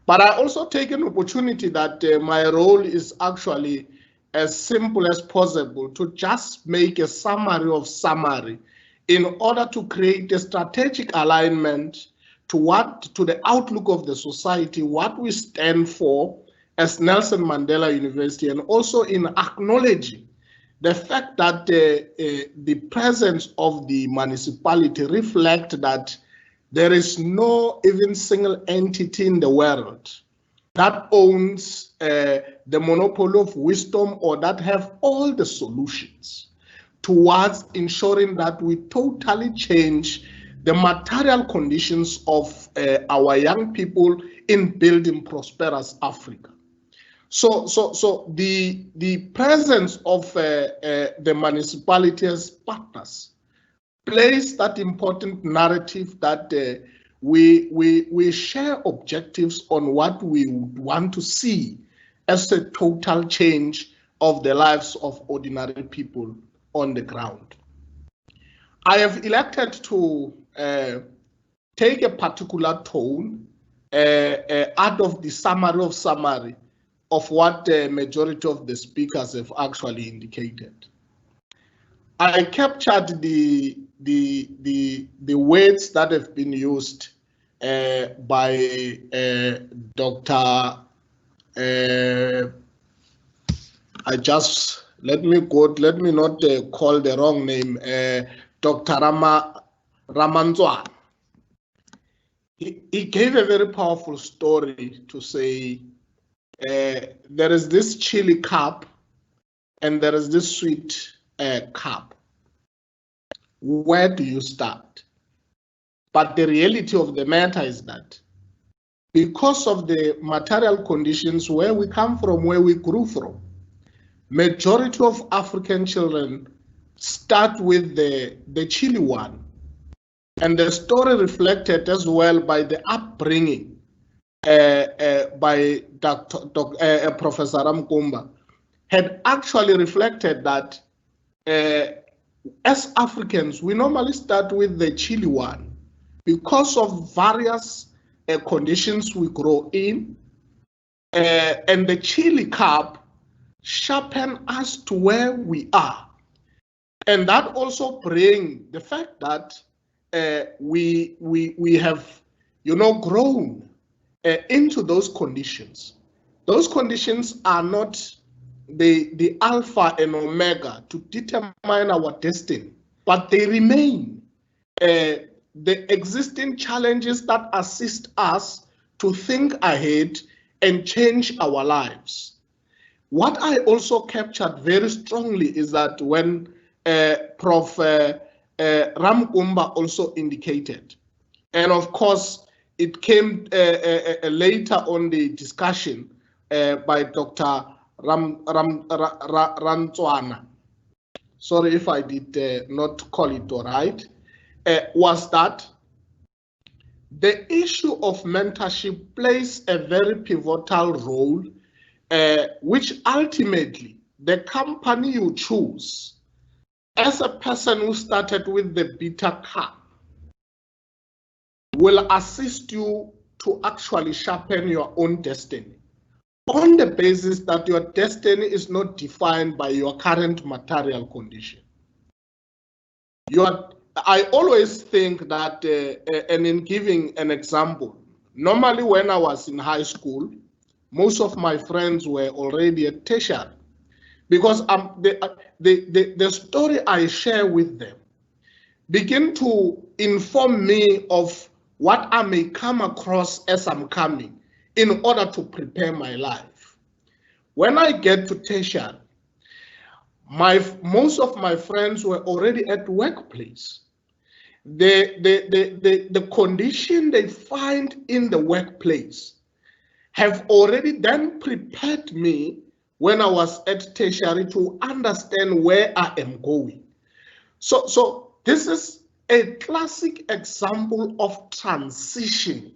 But I also take an opportunity that my role is actually as simple as possible to just make a summary in order to create a strategic alignment to the outlook of the society, what we stand for as Nelson Mandela University, and also in acknowledging the fact that the presence of the municipality reflects that there is no even single entity in the world that owns the monopoly of wisdom or that have all the solutions towards ensuring that we totally change the material conditions of our young people in building prosperous Africa. So the presence of the municipality as partners plays that important narrative that we share objectives on what we would want to see as a total change of the lives of ordinary people on the ground. I have elected to take a particular tone out of the summary of what the majority of the speakers have actually indicated. I captured the words that have been used by Dr. Let me not call the wrong name, Dr. Ramanzwan. He gave a very powerful story to say there is this chili cup and there is this sweet cup. Where do you start? But the reality of the matter is that because of the material conditions where we come from, where we grew from, majority of African children start with the chili one. And the story reflected as well by the upbringing by Professor Ramkumba had actually reflected that as Africans, we normally start with the chili one because of various conditions we grow in, and the chili cup sharpen us to where we are. And that also brings the fact that we have, grown into those conditions. Those conditions are not the alpha and omega to determine our destiny, but they remain the existing challenges that assist us to think ahead and change our lives. What I also captured very strongly is that when Prof. Ramkumba also indicated, and of course it came later on the discussion by Dr. Rantswana, sorry if I did not call it all right, was that the issue of mentorship plays a very pivotal role, which ultimately the company you choose as a person who started with the bitter cup will assist you to actually sharpen your own destiny on the basis that your destiny is not defined by your current material condition. I always think that, and in giving an example, normally when I was in high school, most of my friends were already at tertiary, because the story I share with them begin to inform me of what I may come across as I'm coming in order to prepare my life. When I get to tertiary, most of my friends were already at workplace. The condition they find in the workplace have already then prepared me when I was at tertiary to understand where I am going. So this is a classic example of transition.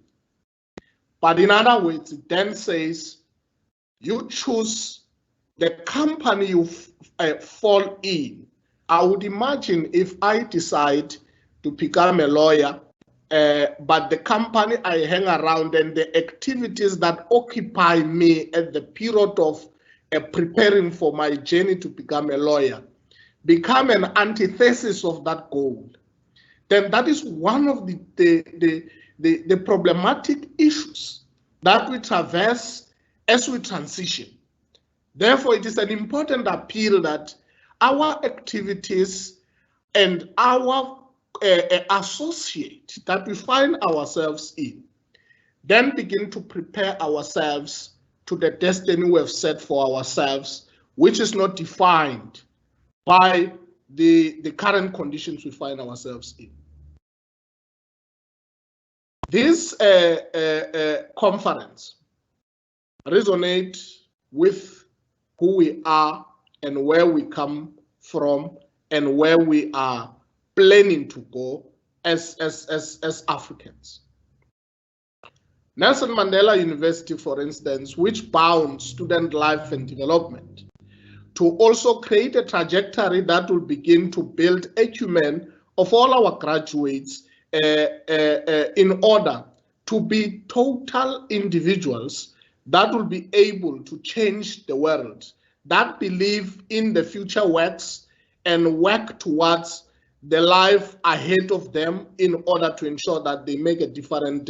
But in other words, it then says you choose the company you fall in. I would imagine if I decide to become a lawyer, but the company I hang around and the activities that occupy me at the period of preparing for my journey to become a lawyer become an antithesis of that goal, then that is one of the problematic issues that we traverse as we transition. Therefore, it is an important appeal that our activities and our associate that we find ourselves in then begin to prepare ourselves to the destiny we have set for ourselves, which is not defined by the current conditions we find ourselves in. This conference resonates with who we are and where we come from and where we are planning to go as Africans. Nelson Mandela University, for instance, which bound student life and development, to also create a trajectory that will begin to build acumen of all our graduates in order to be total individuals that will be able to change the world, that believe in the future works and work towards the life ahead of them in order to ensure that they make a different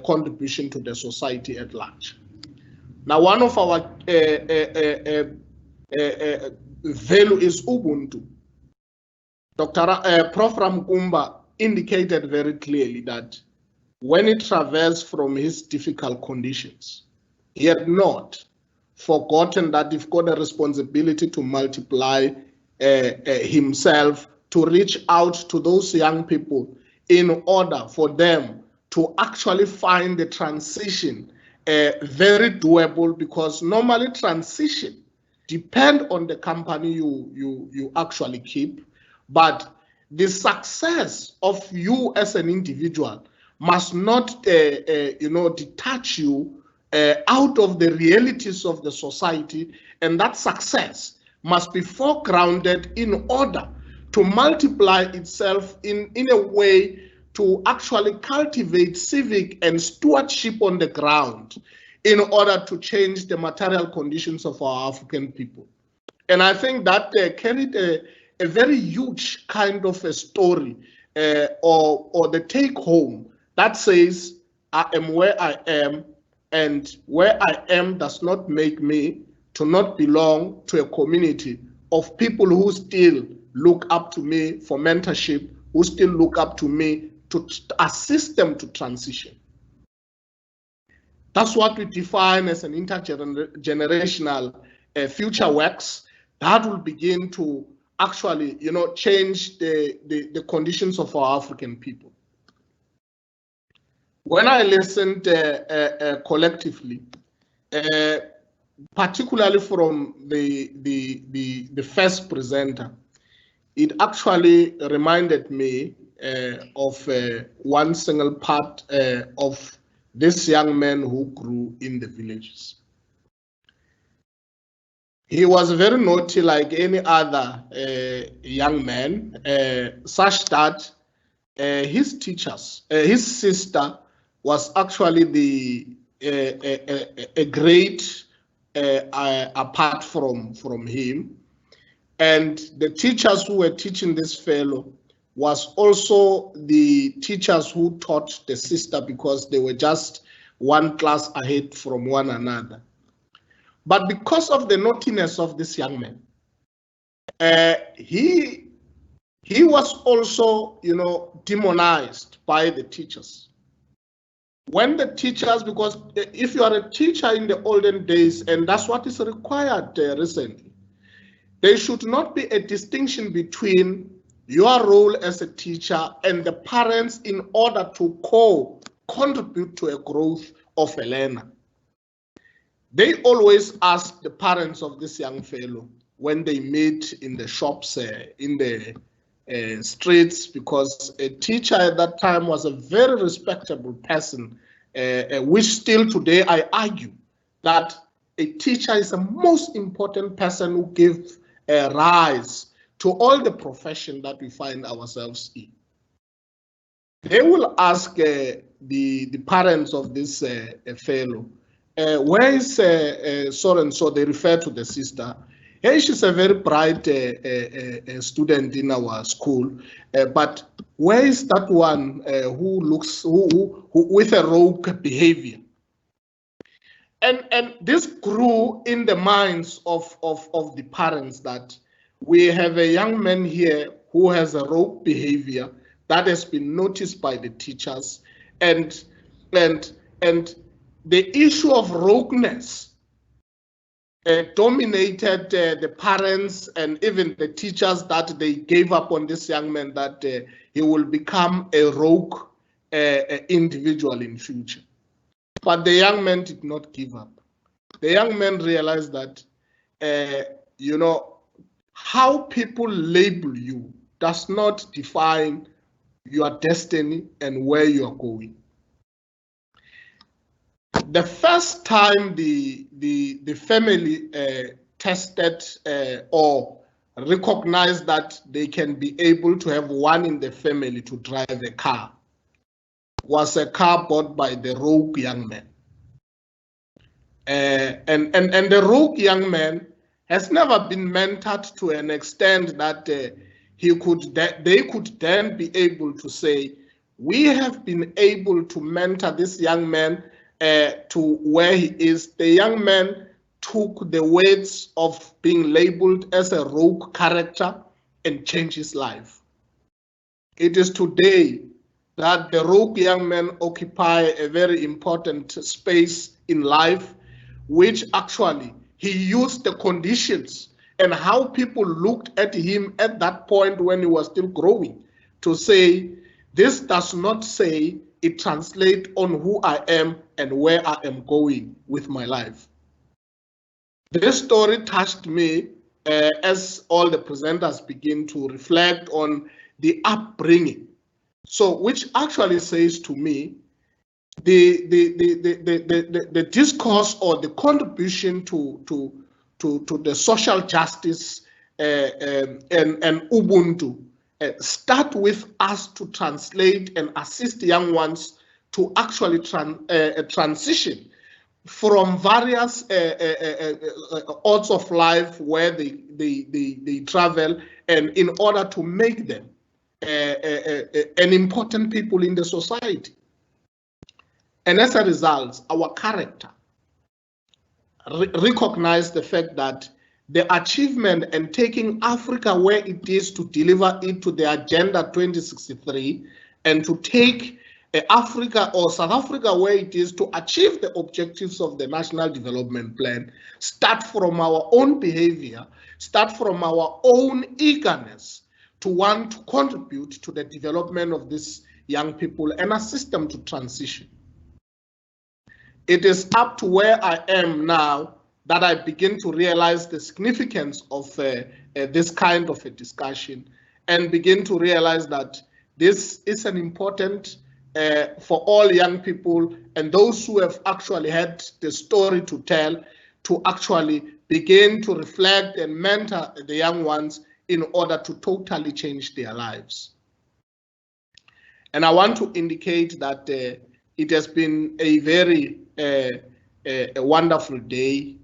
contribution to the society at large. Now, one of our value is Ubuntu. Prof. Ramkumba indicated very clearly that when he traversed from his difficult conditions, he had not forgotten that he's got a responsibility to multiply himself, to reach out to those young people in order for them to actually find the transition very doable, because normally transition depend on the company you actually keep, but the success of you as an individual must not detach you out of the realities of the society, and that success must be foregrounded in order to multiply itself in a way to actually cultivate civic and stewardship on the ground in order to change the material conditions of our African people. And I think that carried a very huge kind of a story or the take home that says, I am where I am, and where I am does not make me to not belong to a community of people who still look up to me for mentorship, who still look up to me to assist them to transition. That's what we define as an intergenerational future works that will begin to actually, change the conditions of our African people. When I listened collectively, particularly from the first presenter, it actually reminded me of one single part of this young man who grew in the villages. He was very naughty like any other young man, such that his teachers, his sister was actually a grade apart from him. And the teachers who were teaching this fellow was also the teachers who taught the sister, because they were just one class ahead from one another. But because of the naughtiness of this young man, he was also, demonized by the teachers. When the teachers, because if you are a teacher in the olden days, and that's what is required recently, there should not be a distinction between your role as a teacher and the parents in order to contribute to a growth of a learner. They always ask the parents of this young fellow when they meet in the shops, in the streets, because a teacher at that time was a very respectable person, which still today I argue that a teacher is the most important person who gives rise to all the profession that we find ourselves in. They will ask the parents of this fellow, where is so and so? They refer to the sister. Hey, she's a very bright student in our school, but where is that one who looks who with a rogue behavior? And this grew in the minds of the parents that we have a young man here who has a rogue behavior that has been noticed by the teachers, and the issue of rogueness dominated the parents and even the teachers, that they gave up on this young man, that he will become a rogue individual in future. But the young man did not give up. The young man realized that, how people label you does not define your destiny and where you are going. The first time the family tested or recognized that they can be able to have one in the family to drive a car was a car bought by the rogue young man. And the rogue young man has never been mentored to an extent that they could then be able to say, we have been able to mentor this young man to where he is. The young man took the weights of being labeled as a rogue character and changed his life. It is today that the rogue young men occupy a very important space in life, which actually he used the conditions and how people looked at him at that point when he was still growing to say, this does not say it translates on who I am and where I am going with my life. This story touched me as all the presenters begin to reflect on the upbringing. So, which actually says to me, the discourse or the contribution to the social justice and Ubuntu start with us to translate and assist young ones to actually transition from various odds of life where they travel, and in order to make them an important people in the society. And as a result, our character recognize the fact that the achievement and taking Africa where it is to deliver it to the Agenda 2063 and to take Africa or South Africa where it is to achieve the objectives of the National Development Plan start from our own behavior, start from our own eagerness to want to contribute to the development of these young people and assist them to transition. It is up to where I am now that I begin to realize the significance of this kind of a discussion and begin to realize that this is an important for all young people and those who have actually had the story to tell to actually begin to reflect and mentor the young ones in order to totally change their lives. And I want to indicate that it has been a very a wonderful day.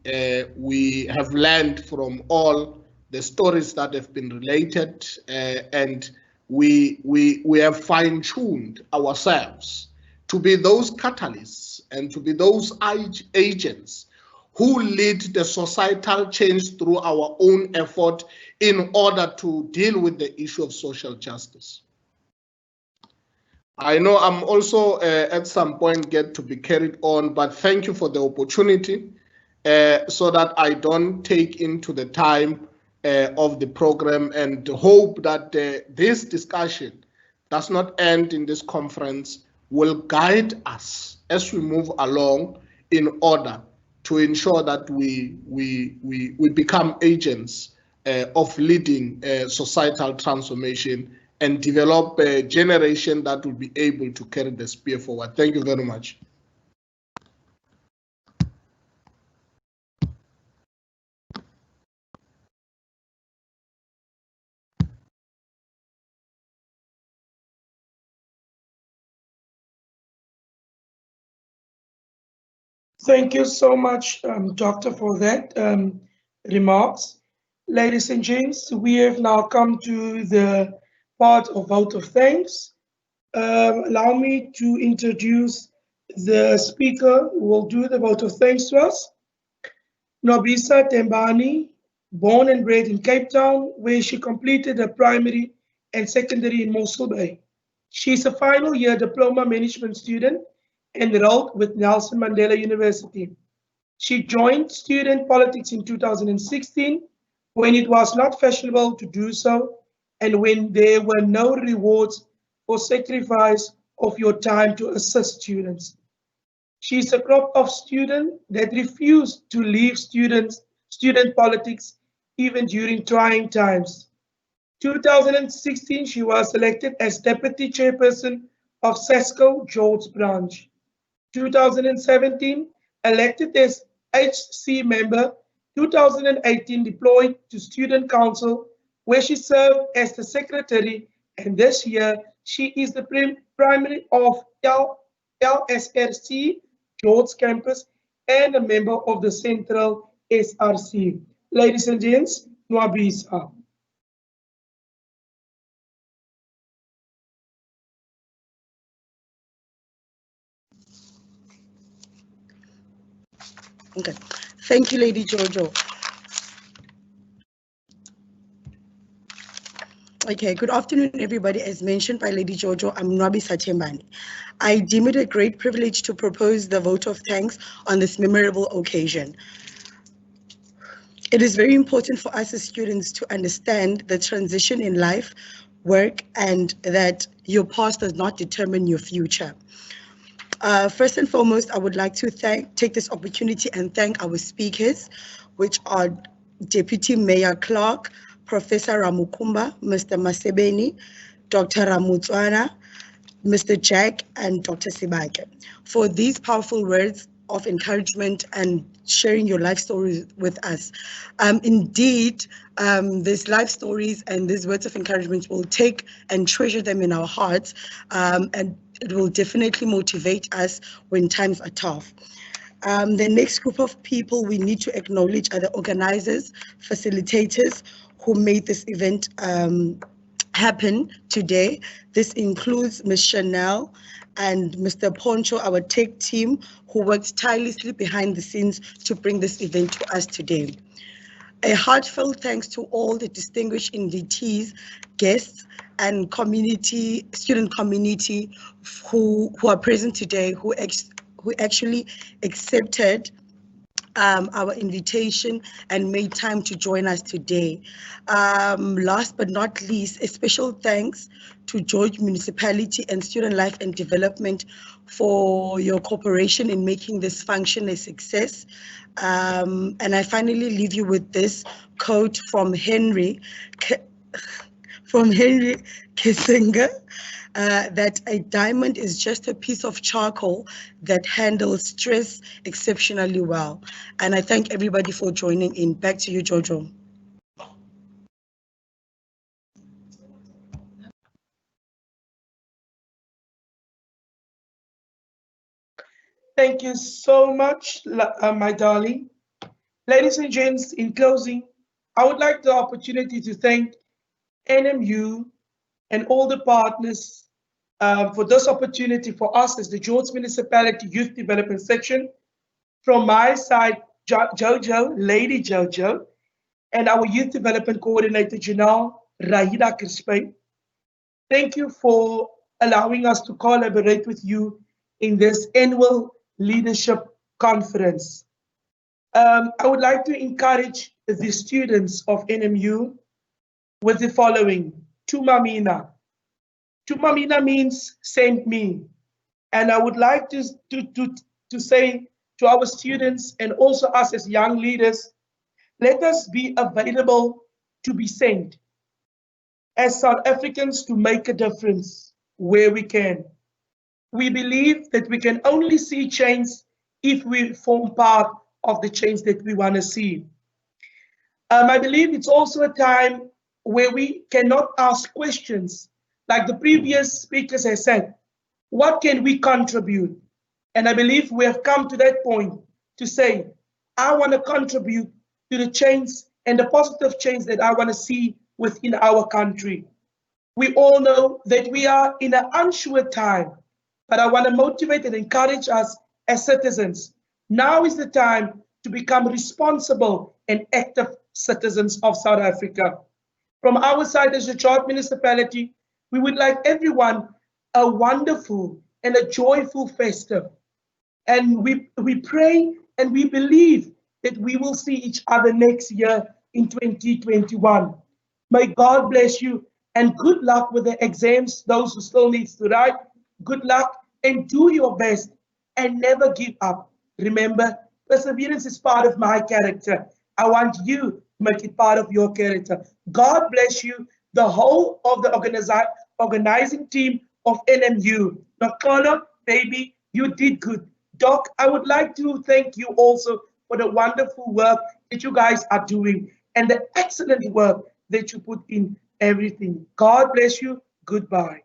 We have learned from all the stories that have been related, and we have fine-tuned ourselves to be those catalysts and to be those agents who lead the societal change through our own effort in order to deal with the issue of social justice. I know I'm also at some point get to be carried on, but thank you for the opportunity so that I don't take into the time of the program, and hope that this discussion does not end in this conference, will guide us as we move along in order to ensure that we become agents of leading societal transformation and develop a generation that will be able to carry the spear forward. Thank you very much. Thank you so much, Doctor, for that remarks. Ladies and gents, we have now come to the part of vote of thanks. Allow me to introduce the speaker who will do the vote of thanks to us. Nobisa Tembani, born and bred in Cape Town, where she completed her primary and secondary in Mossel Bay. She is a final year diploma management student enrolled with Nelson Mandela University. She joined student politics in 2016 when it was not fashionable to do so and when there were no rewards for sacrifice of your time to assist students. She is a crop of student that refused to leave student politics even during trying times. 2016, she was elected as deputy chairperson of SESCO George branch. 2017, elected as HC member. 2018, deployed to Student Council, where she served as the secretary, and this year she is the primary of LSRC George Campus and a member of the Central SRC. Ladies and gents, Nwabisa. Okay, thank you, Lady Jojo. Okay, good afternoon, everybody. As mentioned by Lady Jojo, I'm Nwabisa Tembani. I deem it a great privilege to propose the vote of thanks on this memorable occasion. It is very important for us as students to understand the transition in life, work, and that your past does not determine your future. First and foremost, I would like to take this opportunity and thank our speakers, which are Deputy Mayor Clark, Professor Ramukumba, Mr. Masebeni, Dr. Ramutswana, Mr. Jack, and Dr. Sibake, for these powerful words of encouragement and sharing your life stories with us. Indeed, these life stories and these words of encouragement will take and treasure them in our hearts, and it will definitely motivate us when times are tough. The next group of people we need to acknowledge are the organizers, facilitators who made this event happen today. This includes Ms. Chanel and Mr. Poncho, our tech team, who worked tirelessly behind the scenes to bring this event to us today. A heartfelt thanks to all the distinguished invitees, guests, and student community who are present today, who actually accepted our invitation and made time to join us today. Last but not least, a special thanks to George Municipality and Student Life and Development for your cooperation in making this function a success. And I finally leave you with this quote from Henry Kissinger, that a diamond is just a piece of charcoal that handles stress exceptionally well. And I thank everybody for joining in. Back to you, Jojo. Thank you so much, my darling. Ladies and gents, in closing, I would like the opportunity to thank NMU and all the partners for this opportunity for us as the George Municipality Youth Development Section. From my side, Jojo, Lady Jojo, and our Youth Development Coordinator, Janelle Rahida Kirspe. Thank you for allowing us to collaborate with you in this annual leadership conference. I would like to encourage the students of NMU with the following. Tumamina. Tumamina means send me. And I would like to say to our students and also us as young leaders, let us be available to be sent as South Africans to make a difference where we can. We believe that we can only see change if we form part of the change that we want to see. I believe it's also a time where we cannot ask questions like the previous speakers have said. What can we contribute? And I believe we have come to that point to say, I want to contribute to the change and the positive change that I want to see within our country. We all know that we are in an unsure time, but I want to motivate and encourage us as citizens. Now is the time to become responsible and active citizens of South Africa. From our side as a George Municipality, we would like everyone a wonderful and a joyful festive. And we pray and we believe that we will see each other next year in 2021. May God bless you and good luck with the exams, those who still need to write. Good luck and do your best and never give up. Remember, perseverance is part of my character. I want you to make it part of your character. God bless you, the whole of the organizing team of NMU. Nakona, baby, you did good. Doc, I would like to thank you also for the wonderful work that you guys are doing and the excellent work that you put in everything. God bless you. Goodbye.